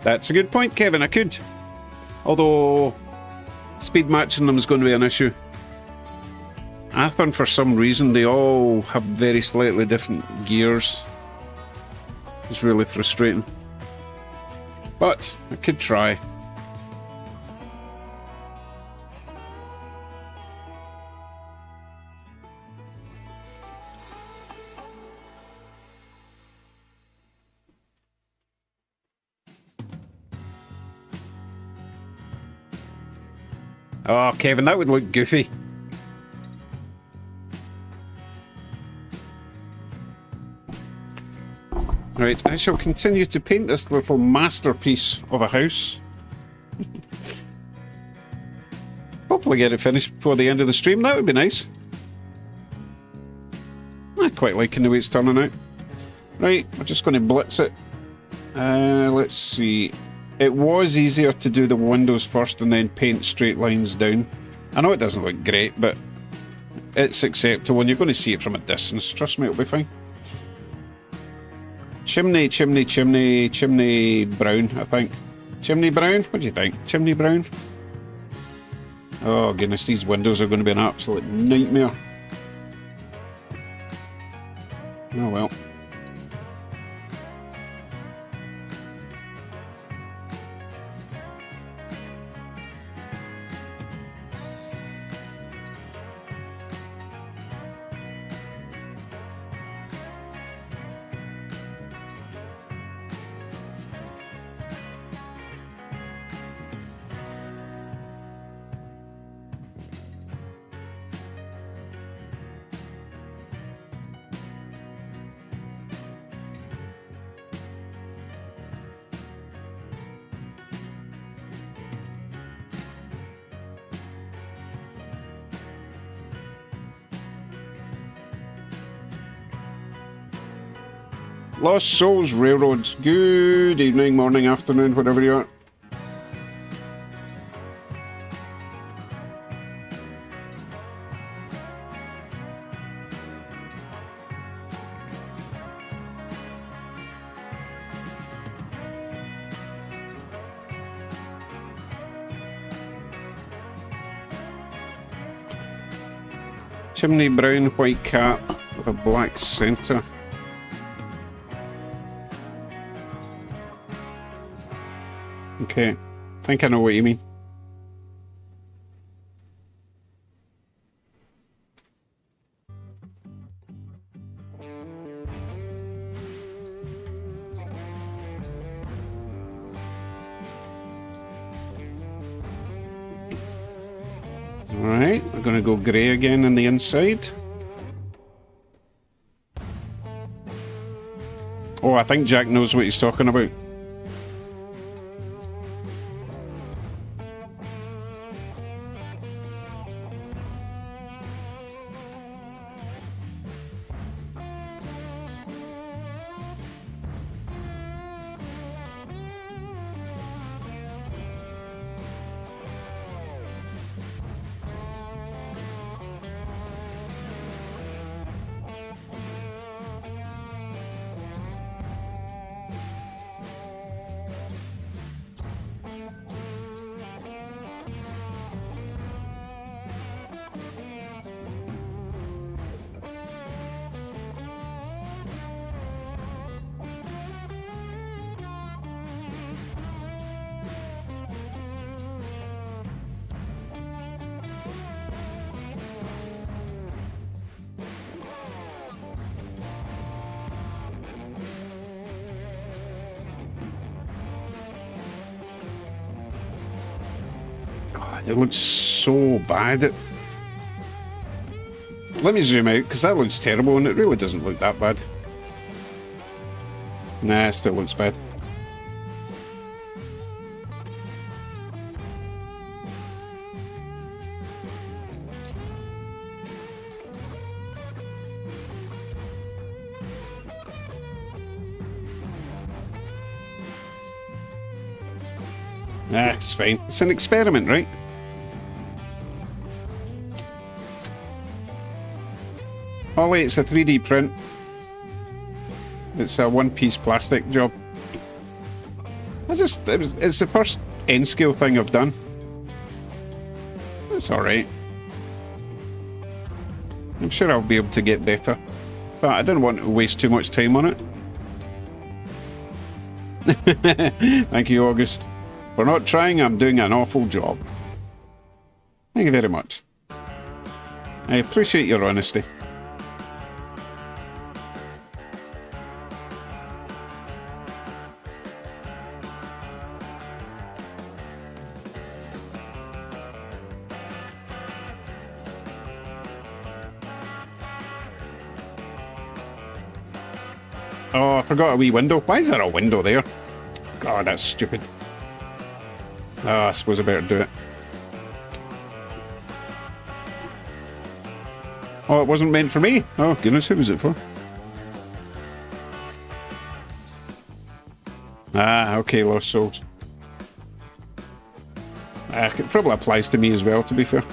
That's a good point, Kevin. I could. Although, speed matching them is going to be an issue. Athern, for some reason, they all have very slightly different gears. It's really frustrating. But, I could try. Oh, Kevin, that would look goofy. Right, I shall continue to paint this little masterpiece of a house. Hopefully get it finished before the end of the stream. That would be nice. I quite liking the way it's turning out. Right, we're just going to blitz it. Let's see. It was easier to do the windows first and then paint straight lines down. I know it doesn't look great, but it's acceptable and you're going to see it from a distance. Trust me, it'll be fine. Chimney, chimney, chimney, chimney brown, I think. Chimney brown? What do you think? Chimney brown? Oh goodness, these windows are going to be an absolute nightmare. Oh well. Lost Souls Railroad. Good evening, morning, afternoon, whatever you are. Chimney brown, white cap with a black centre. Okay, I think I know what you mean. Alright, we're going to go grey again on the inside. Oh, I think Jack knows what he's talking about. It looks so bad. Let me zoom out, because that looks terrible, and it really doesn't look that bad. Nah, it still looks bad. Nah, it's fine. It's an experiment, right? Ollie, it's a 3D print. It's a one-piece plastic job. It's the first N-scale thing I've done. It's alright. I'm sure I'll be able to get better. But I don't want to waste too much time on it. Thank you, August. For not trying, I'm doing an awful job. Thank you very much. I appreciate your honesty. Oh, I forgot a wee window. Why is there a window there? God, that's stupid. Oh, I suppose I better do it. Oh, it wasn't meant for me. Oh, goodness, who was it for? Ah, okay, Lost Souls. It probably applies to me as well, to be fair.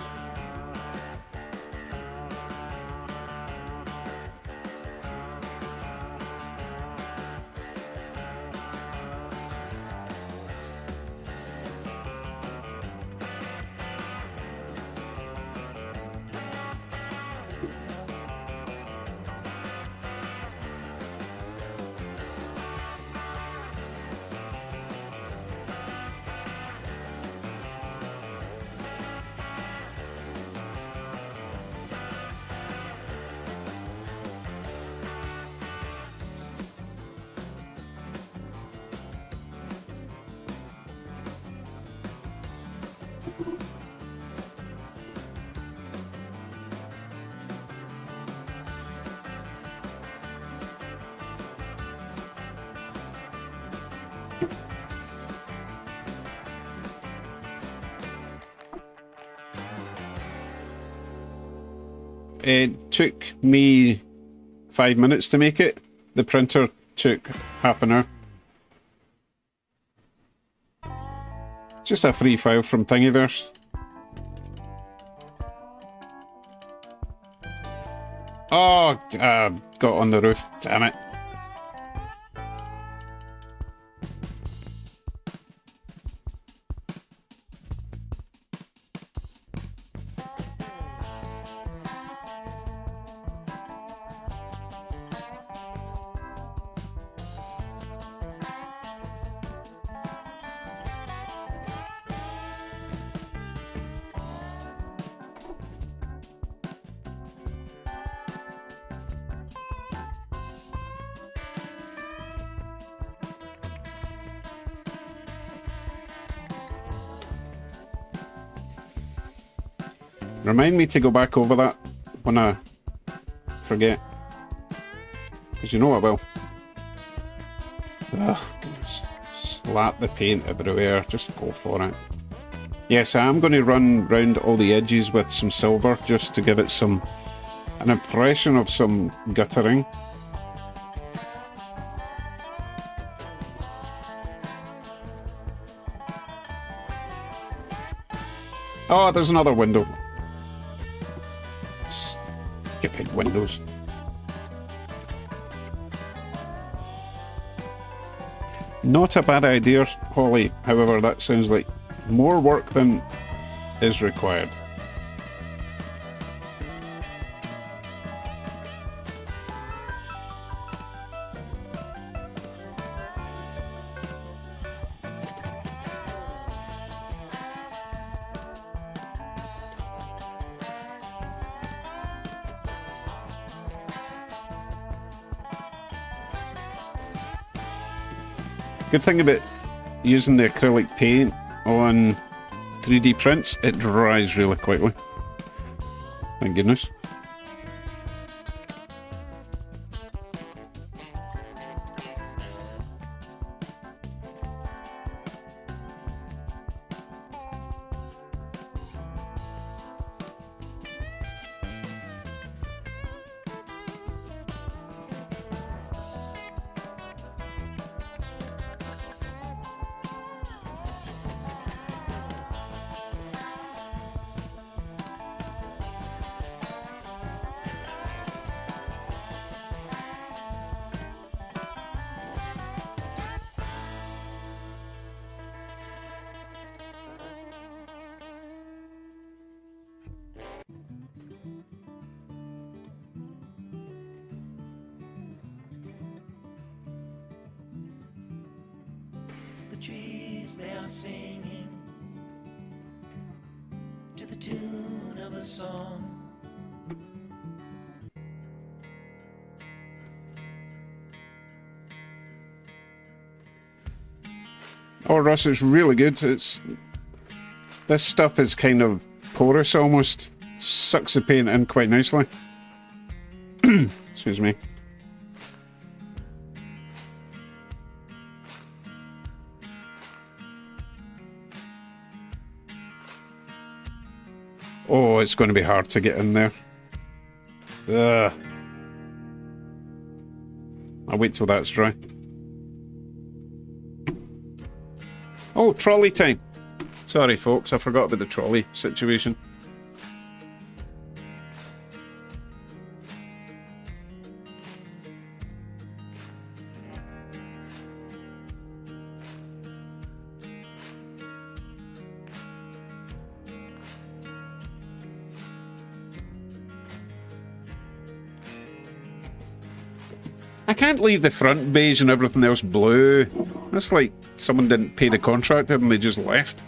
It took me 5 minutes to make it. The printer took half an hour. Just a free file from Thingiverse. Oh, got on the roof. Damn it. Remind me to go back over that when I forget. Because you know I will. Ugh, goodness. Slap the paint everywhere. Just go for it. Yes, I am going to run round all the edges with some silver just to give it an impression of some guttering. Oh, there's another window. Stupid windows. Not a bad idea, Holly. However, that sounds like more work than is required. Good thing about using the acrylic paint on 3D prints, it dries really quickly. Thank goodness. The trees, they are singing to the tune of a song. Oh, Russ, it's really good. This stuff is kind of porous almost. Sucks the paint in quite nicely. Excuse me. Oh, it's going to be hard to get in there. Ugh. I'll wait till that's dry. Oh, trolley time. Sorry, folks, I forgot about the trolley situation. I can't leave the front beige and everything else blue. That's like someone didn't pay the contractor and they just left.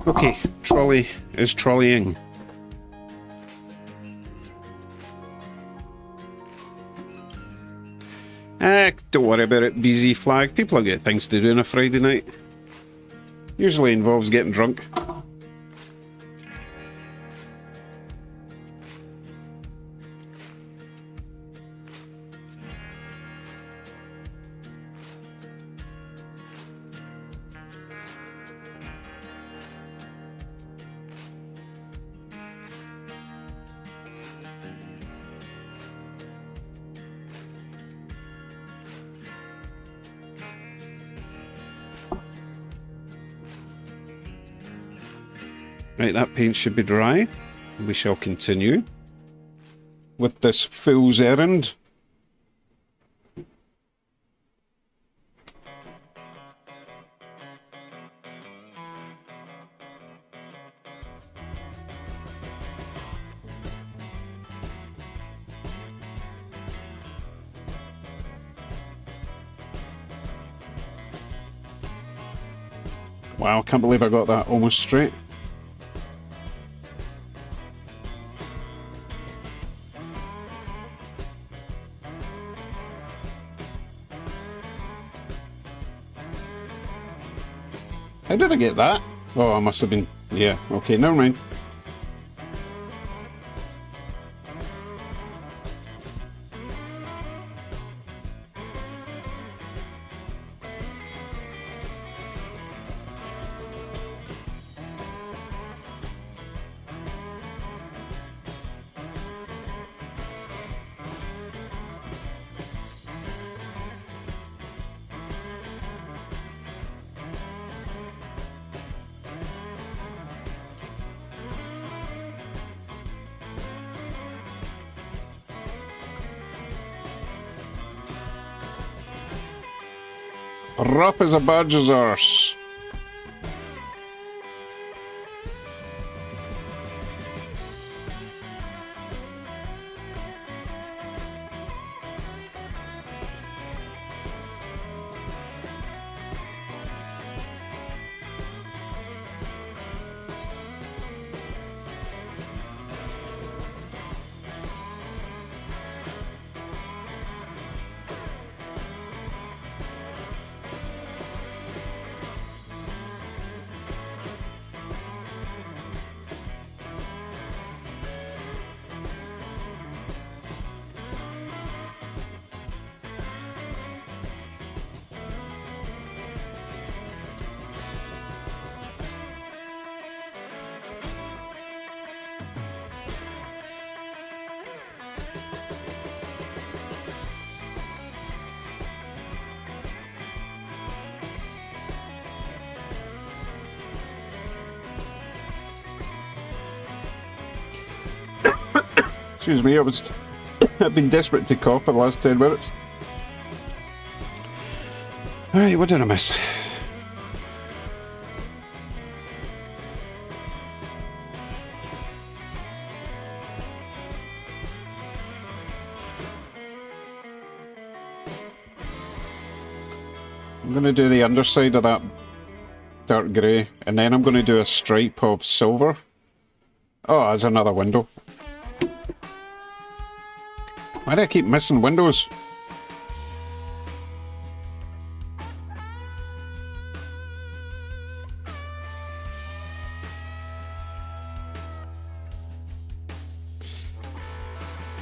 Okay, trolley is trolleying. Don't worry about it, BZ Flag. People get things to do on a Friday night. Usually involves getting drunk. Right, that paint should be dry. We shall continue with this fool's errand. Wow, can't believe I got that almost straight. How did I get that? Oh, I must have been... Yeah, okay, never mind. Rough as a badger's arse. Excuse me, I've been desperate to cough for the last 10 minutes. Alright, what did I miss? I'm going to do the underside of that dark grey, and then I'm going to do a stripe of silver. Oh, there's another window. Why do I keep missing windows?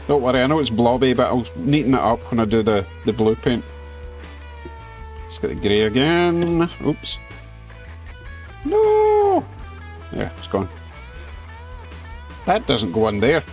Don't worry, I know it's blobby, but I'll neaten it up when I do the blue paint. Let's get the grey again. Oops. No! There, it's gone. That doesn't go in there.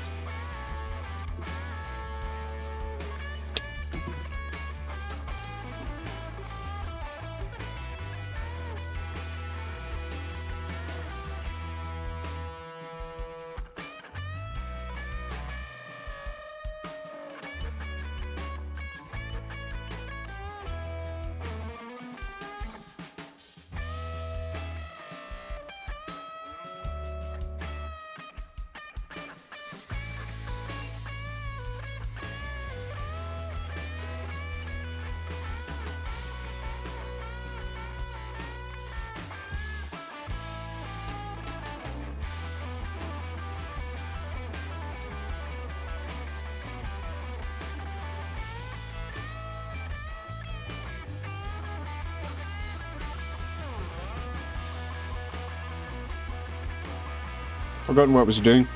Forgotten what I was doing.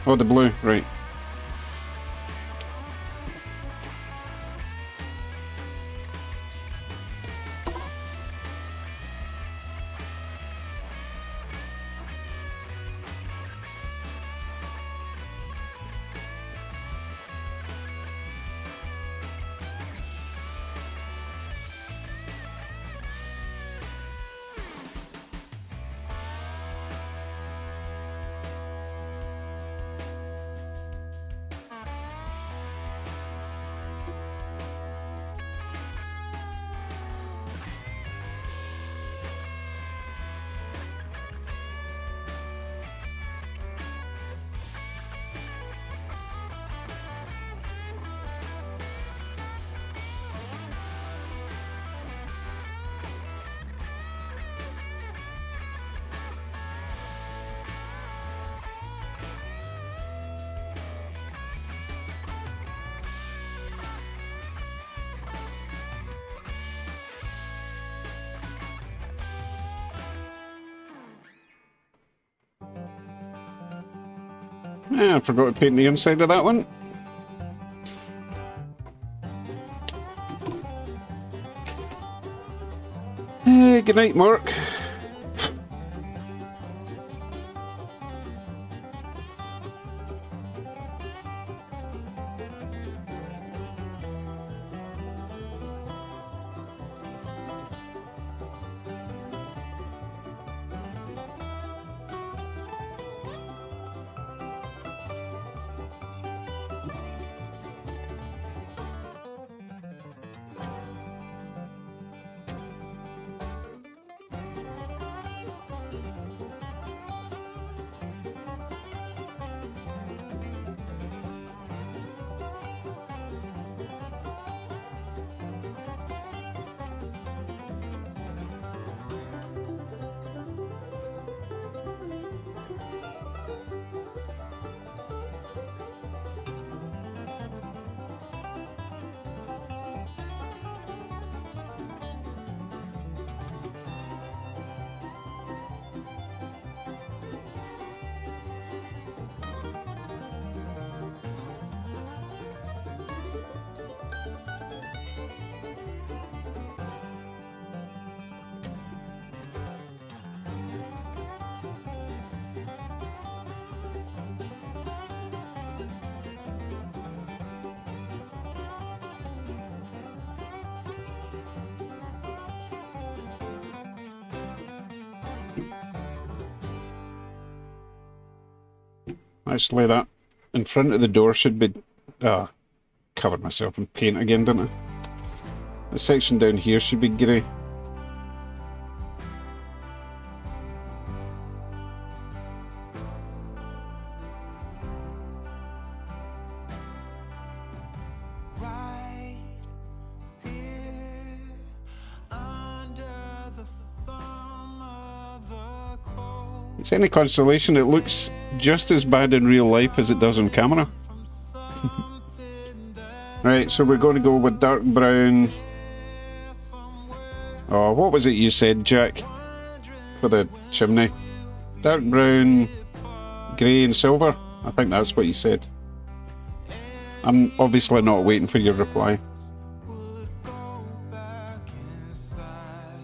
Oh, the blue, right. Yeah, I forgot to paint the inside of that one. Hey, good night, Mark. Let's lay that in front of the door. Should be... covered myself in paint again, didn't I? The section down here should be grey. Right here under the thumb of the cold. It's any consolation, it looks just as bad in real life as it does on camera. Right, so we're going to go with dark brown. Oh, what was it you said, Jack? For the chimney. Dark brown, grey and silver. I think that's what you said. I'm obviously not waiting for your reply. Would go back inside,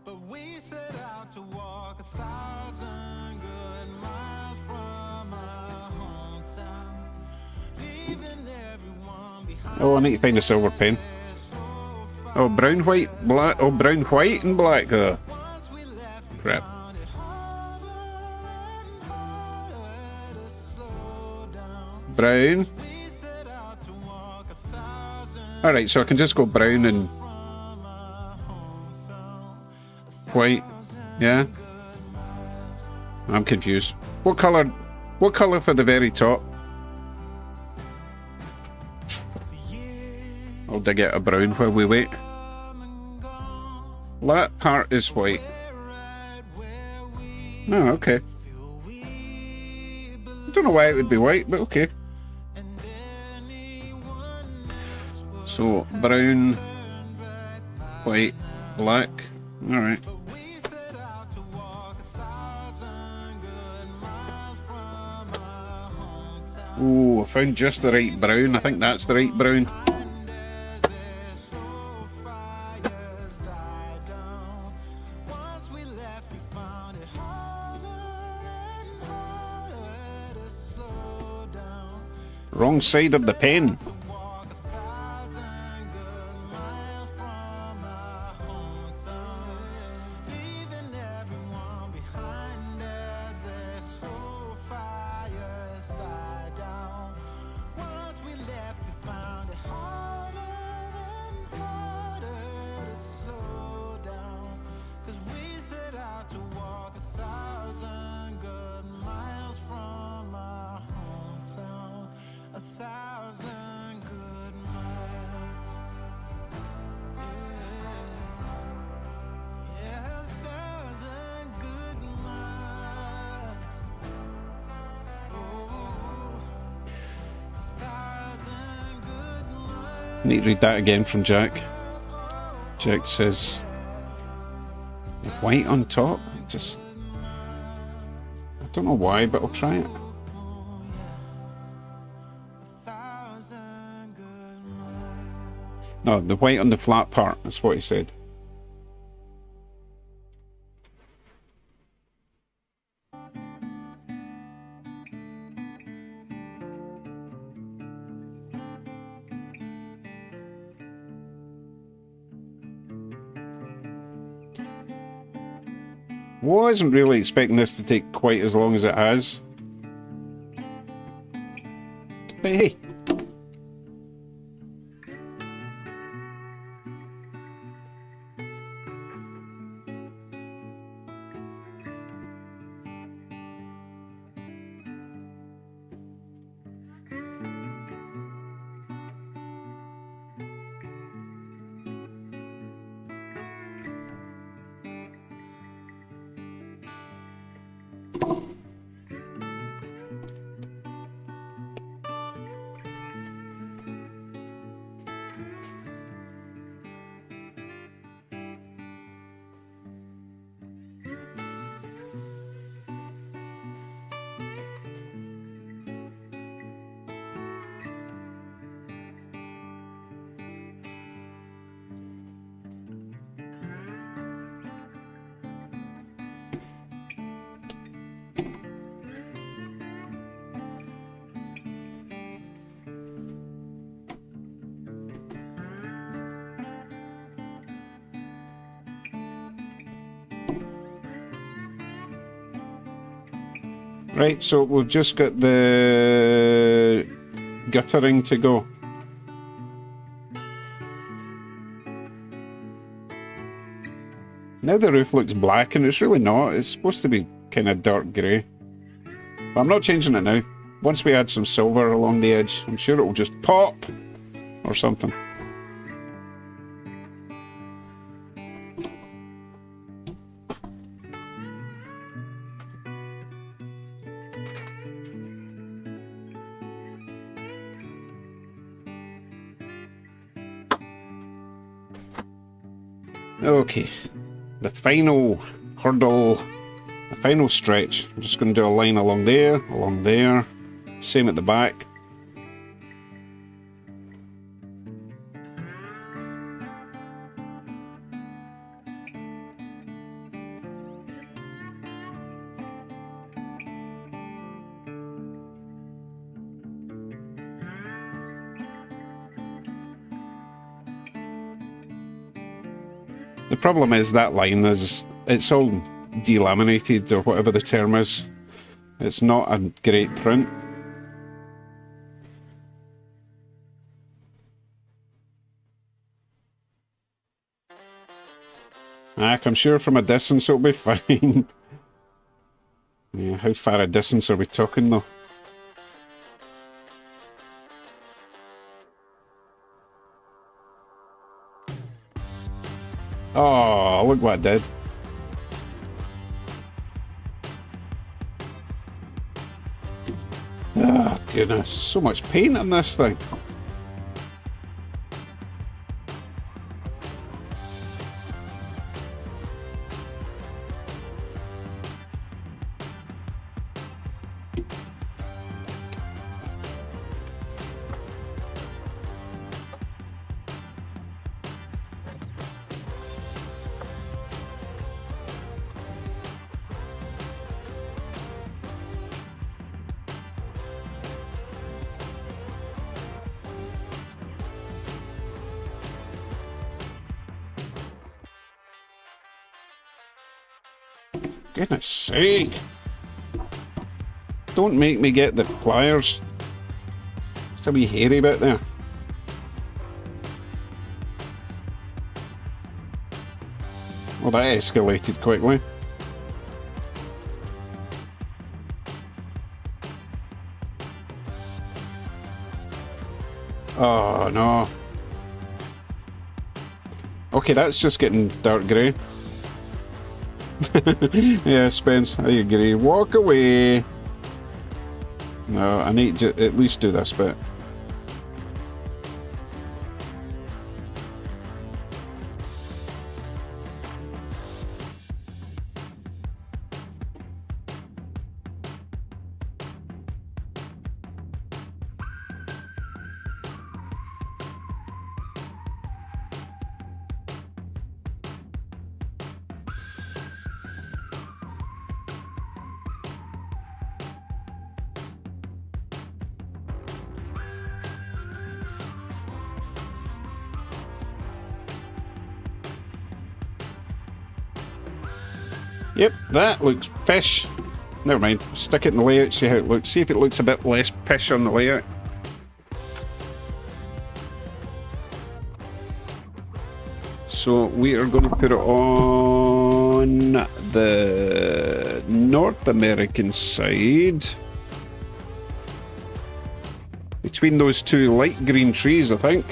but we set out to walk 1,000 good miles from our hometown, leaving everyone behind. Oh, I need to find a silver pen. Oh, brown, white, black. Oh, brown, white and black. Once we left, we Crap. found it harder and harder to slow down. Brown. We set out to walk 1,000 Alright, so I can just go brown and from our hometown. white. Yeah? I'm confused. What colour? What colour for the very top? I'll dig out a brown while we wait. That part is white. Oh, okay. I don't know why it would be white, but okay. So, brown, white, black. Alright. We set out to walk 1,000 good miles from our hometown. Oh, I found just the right brown. I think that's the right brown. Their slow fires died down. Once we left, we found it harder and harder to slow down. Wrong side of the pen. To walk 1,000 good miles from our hometown, leaving everyone behind as their slow fires died down. Once we left, we found it harder and harder to slow down, 'cause we set out to walk 1,000 good miles from our hometown. 1,000 good miles. Yeah, yeah, 1,000 good miles. Oh, 1,000 good miles. Need to read that again from Jack. Jack says white on top. Just I don't know why, but I'll try it. 1,000 good miles. No, the white on the flat part. That's what he said. Wasn't really expecting this to take quite as long as it has. But hey. Right, so we've just got the guttering to go. Now the roof looks black, and it's really not. It's supposed to be kind of dark grey. But I'm not changing it now. Once we add some silver along the edge, I'm sure it will just pop or something. Okay, the final hurdle, the final stretch. I'm just going to do a line along there, same at the back. The problem is that line is, it's all delaminated or whatever the term is. It's not a great print. I'm sure from a distance it'll be fine. Yeah, how far a distance are we talking though? Oh, look what I did. Oh, goodness. So much paint on this thing. Goodness sake. Don't make me get the pliers. It's a wee hairy bit there. Well, that escalated quickly. Oh, no. Okay, that's just getting dark grey. Yeah, Spence, I agree. Walk away. No, I need to at least do this bit. Yep, that looks pish. Never mind, stick it in the layout, see how it looks. See if it looks a bit less pish on the layout. So we are going to put it on the North American side. Between those two light green trees, I think.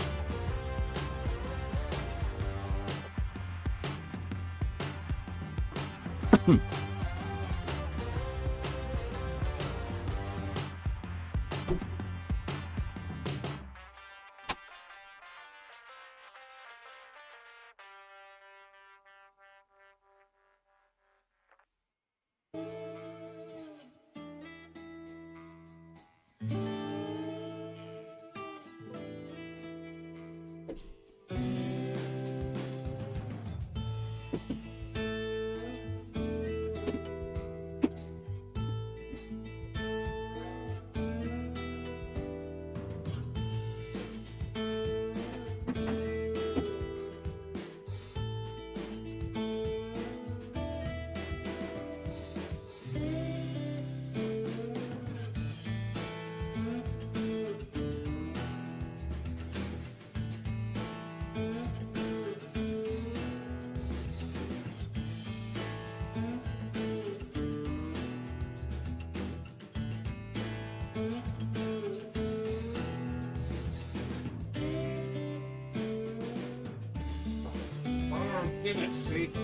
Goodness sake.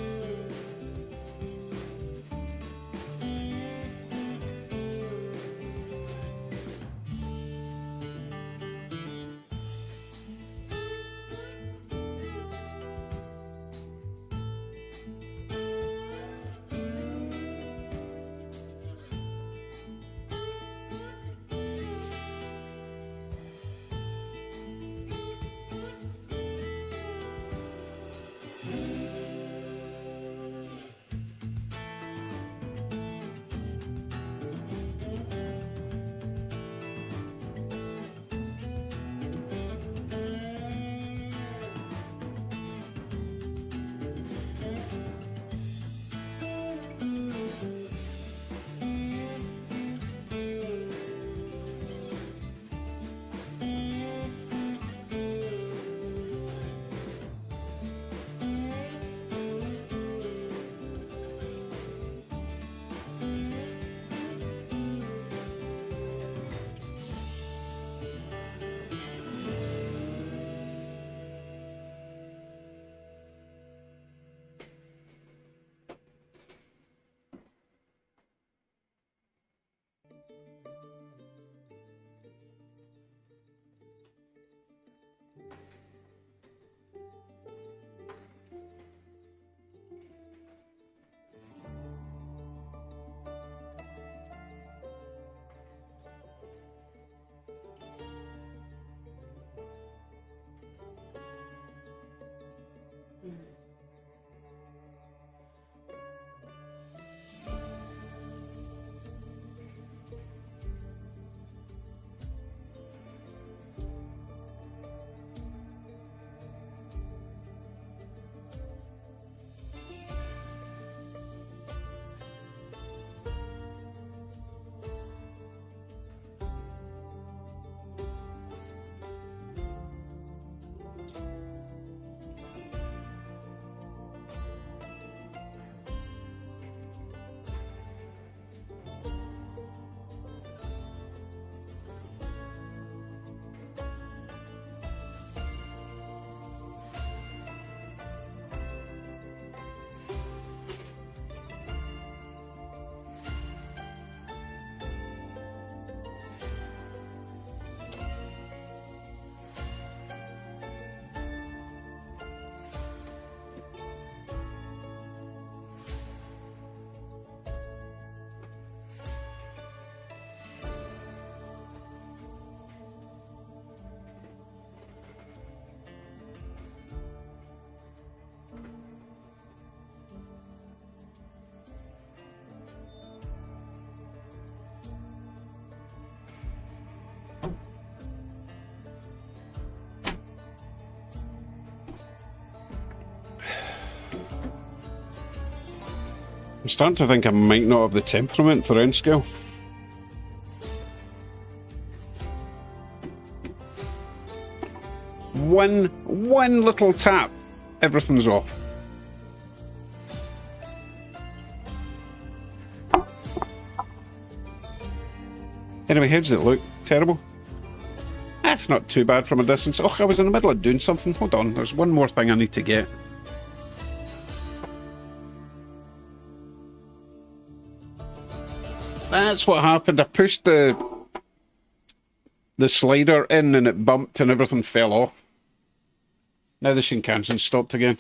I'm starting to think I might not have the temperament for end scale. One little tap, everything's off. Anyway, how does it look? Terrible? That's not too bad from a distance. Oh, I was in the middle of doing something. Hold on, there's one more thing I need to get. That's what happened. I pushed the slider in and it bumped and everything fell off. Now the Shinkansen stopped again.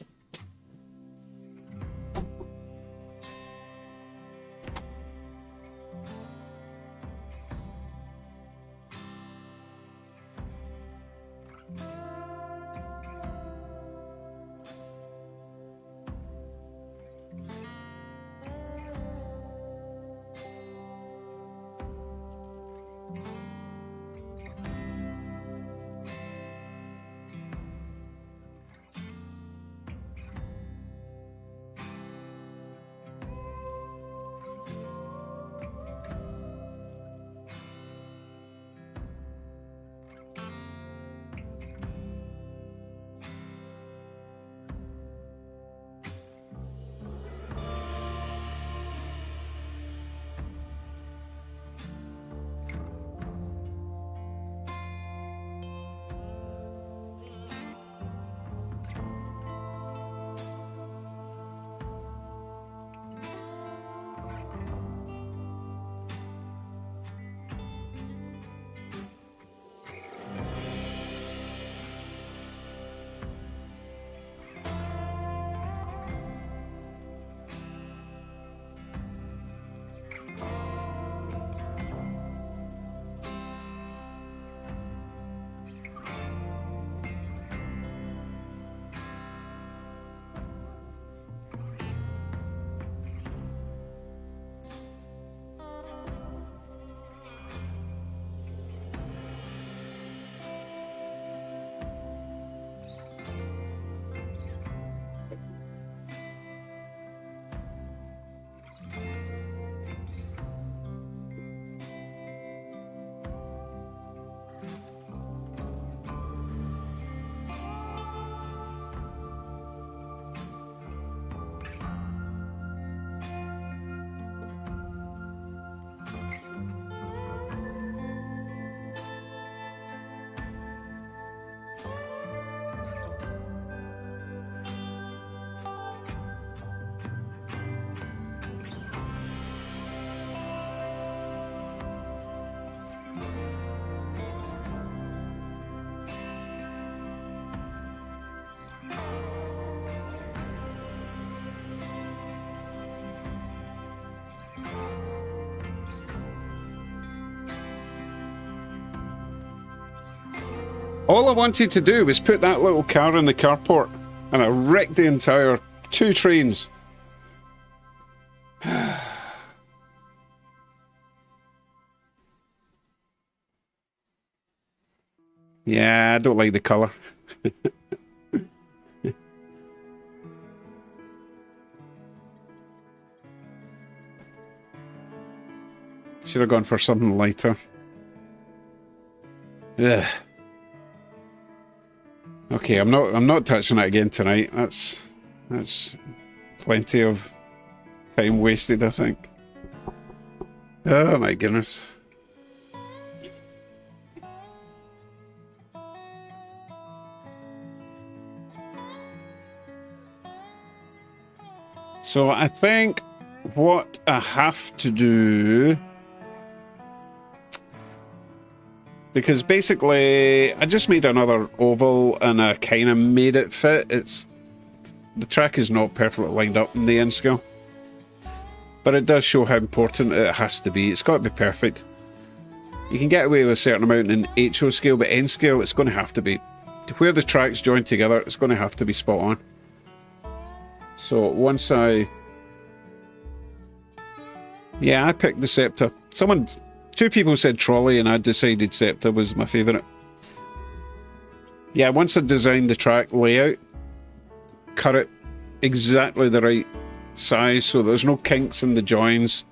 All I wanted to do was put that little car in the carport, and I wrecked the entire 2 trains. Yeah, I don't like the colour. Should have gone for something lighter. Ugh. Okay, I'm not touching it again tonight. That's plenty of time wasted, I think. Oh my goodness. So I think what I have to do, because basically I just made another oval and I kind of made it fit. The track is not perfectly lined up in the N scale, but it does show how important it has to be. It's got to be perfect. You can get away with a certain amount in HO scale, but N scale it's going to have to be. Where the tracks join together, it's going to have to be spot on. So once I picked the Scepter. 2 people said trolley, and I decided Scepter was my favourite. Yeah, once I designed the track layout, cut it exactly the right size so there's no kinks in the joins,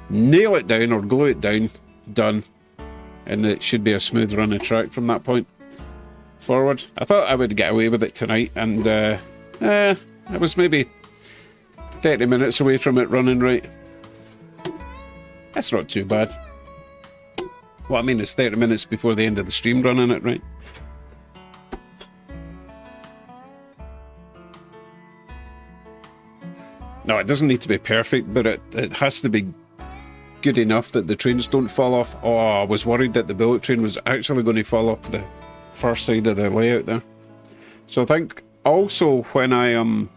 nail it down or glue it down, done, and it should be a smooth running track from that point forward. I thought I would get away with it tonight, and I was maybe 30 minutes away from it running right. That's not too bad. What I mean is 30 minutes before the end of the stream running it right. No, it doesn't need to be perfect, but it has to be good enough that the trains don't fall off. Oh, I was worried that the bullet train was actually going to fall off the first side of the layout there. So I think also when I am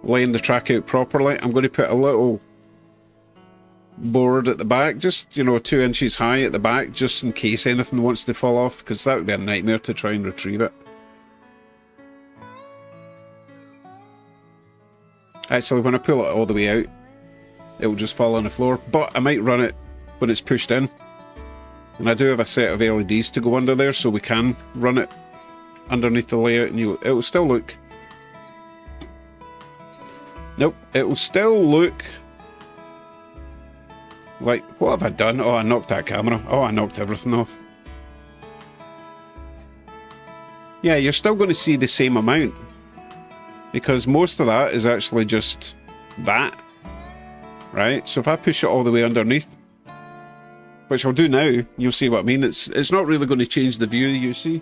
laying the track out properly, I'm going to put a little board at the back, just, you know, 2 inches high at the back, just in case anything wants to fall off, because that would be a nightmare to try and retrieve it. Actually, when I pull it all the way out, it will just fall on the floor, but I might run it when it's pushed in. And I do have a set of LEDs to go under there, so we can run it underneath the layout, and it will still look... Nope, it will still look like... What have I done? Oh, I knocked that camera. Oh, I knocked everything off. Yeah, you're still going to see the same amount, because most of that is actually just that, right? So if I push it all the way underneath, which I'll do now, you'll see what I mean. It's not really going to change the view you see.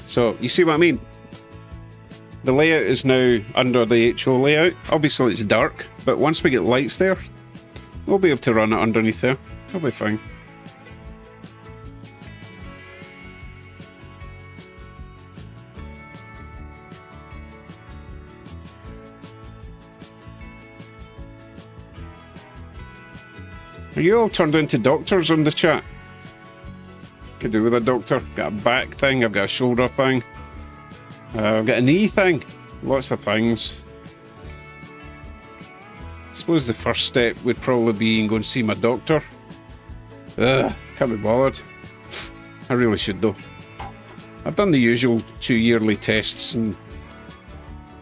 So, you see what I mean? The layout is now under the HO layout. Obviously it's dark, but once we get lights there, we'll be able to run it underneath there. It'll be fine. Are you all turned into doctors on the chat? Could do with a doctor. Got a back thing, I've got a shoulder thing, I've got a knee thing, lots of things. I suppose the first step would probably be go and see my doctor. Ugh, can't be bothered. I really should though. I've done the usual 2 yearly tests, and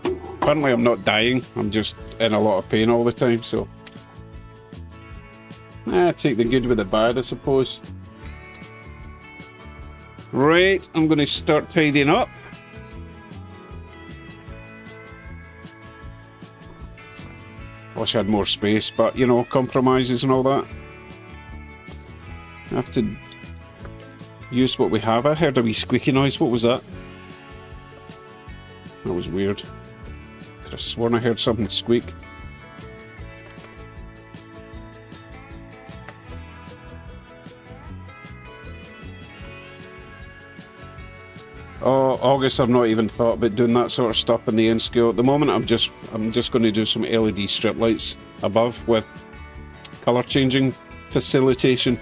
apparently I'm not dying, I'm just in a lot of pain all the time, so take the good with the bad, I suppose. Right, I'm going to start tidying up. Wish I had more space, but you know, compromises and all that. I have to use what we have. I heard a wee squeaky noise. What was that? That was weird. Could have sworn I heard something squeak. Oh, August, I've not even thought about doing that sort of stuff in the end scale. At the moment, I'm just going to do some LED strip lights above with colour changing facilitation.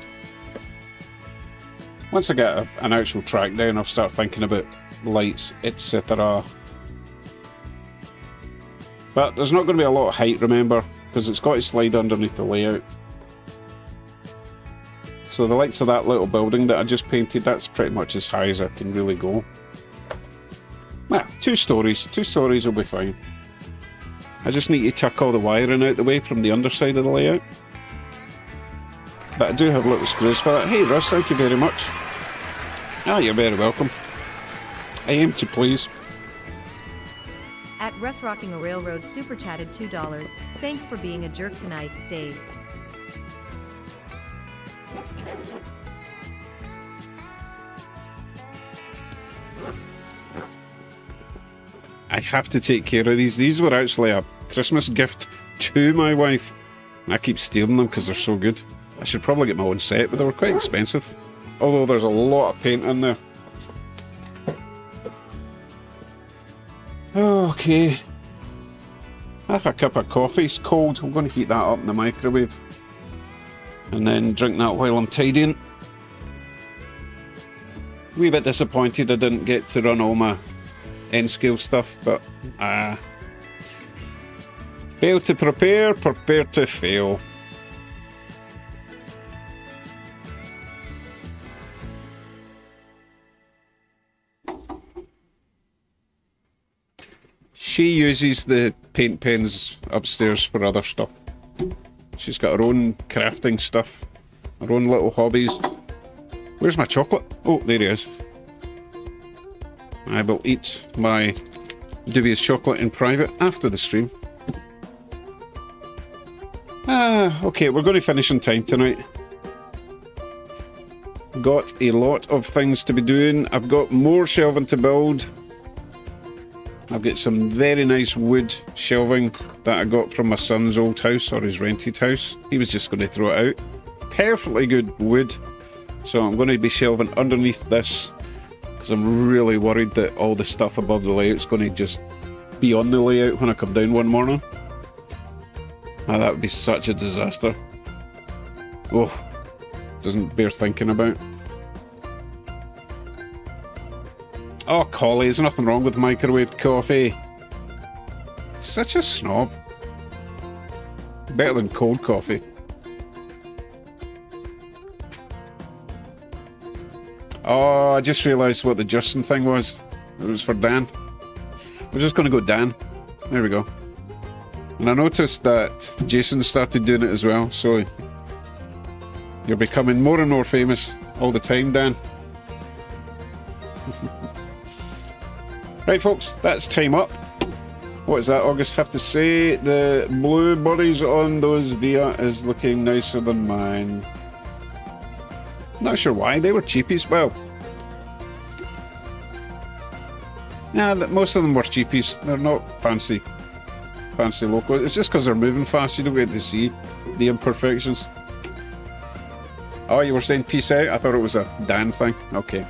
Once I get an actual track down, I'll start thinking about lights, etc. But there's not going to be a lot of height, remember, because it's got to slide underneath the layout. So the likes of that little building that I just painted, that's pretty much as high as I can really go. Well, 2 stories. 2 stories will be fine. I just need to tuck all the wiring out the way from the underside of the layout. But I do have little screws for that. Hey Russ, thank you very much. Ah, you're very welcome. I aim to please. At Russ Rocking a Railroad super chatted $2. Thanks for being a jerk tonight, Dave. I have to take care of these. These were actually a Christmas gift to my wife. I keep stealing them because they're so good. I should probably get my own set, but they were quite expensive. Although there's a lot of paint in there. Okay. I have a cup of coffee. It's cold. I'm going to heat that up in the microwave. And then drink that while I'm tidying. Wee bit disappointed I didn't get to run all my N-scale stuff, but fail to prepare, prepare to fail. She uses the paint pens upstairs for other stuff. She's got her own crafting stuff, her own little hobbies. Where's my chocolate? Oh, there he is. I will eat my Dubious chocolate in private after the stream. Okay, we're going to finish on time tonight. Got a lot of things to be doing. I've got more shelving to build. I've got some very nice wood shelving that I got from my son's old house, or his rented house. He was just going to throw it out. Perfectly good wood. So I'm going to be shelving underneath this, because I'm really worried that all the stuff above the layout's going to just be on the layout when I come down one morning. That would be such a disaster. Oh, doesn't bear thinking about. Oh, Collie, there's nothing wrong with microwaved coffee. Such a snob. Better than cold coffee. Oh, I just realised what the Justin thing was. It was for Dan. We're just going to go Dan. There we go. And I noticed that Jason started doing it as well, so you're becoming more and more famous all the time, Dan. Right, folks, that's time up. What is that, August? Have to say, the blue bodies on those Via is looking nicer than mine. Not sure why, they were cheapies. Well, yeah, most of them were cheapies. They're not fancy loco. It's just because they're moving fast, you don't get to see the imperfections. Oh, you were saying peace out? I thought it was a Dan thing. Okay.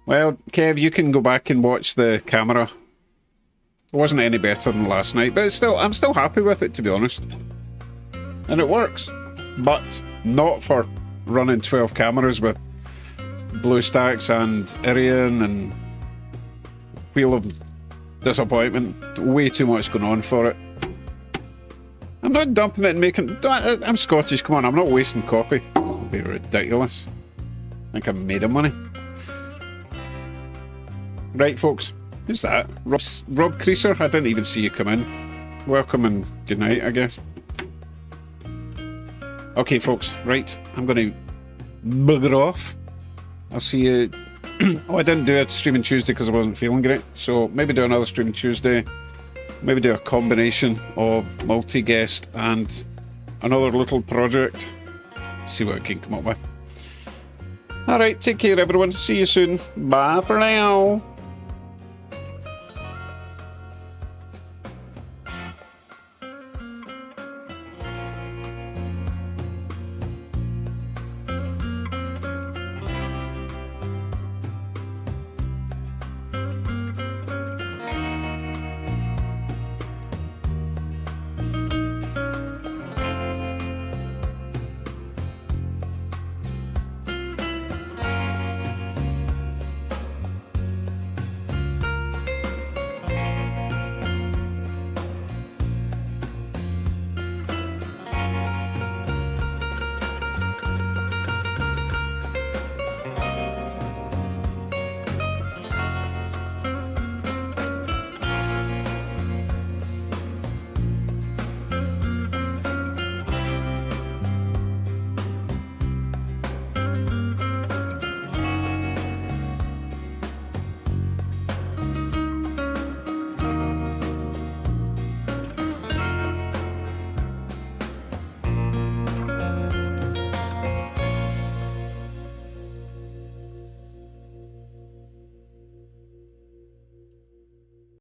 Well, Kev, you can go back and watch the camera. It wasn't any better than last night, but I'm still happy with it, to be honest. And it works. But not for running 12 cameras with BlueStacks and Irian and Wheel of Disappointment. Way too much going on for it. I'm not dumping it and making... I'm Scottish, come on, I'm not wasting coffee. It'll be ridiculous. I think I'm made of money. Right, folks. Who's that? Rob Creaser? I didn't even see you come in. Welcome and good night, I guess. Okay, folks. Right. I'm going to bugger off. I'll see you... Oh, I didn't do a streaming Tuesday because I wasn't feeling great. So maybe do another streaming Tuesday. Maybe do a combination of multi-guest and another little project. See what I can come up with. Alright, take care everyone. See you soon. Bye for now.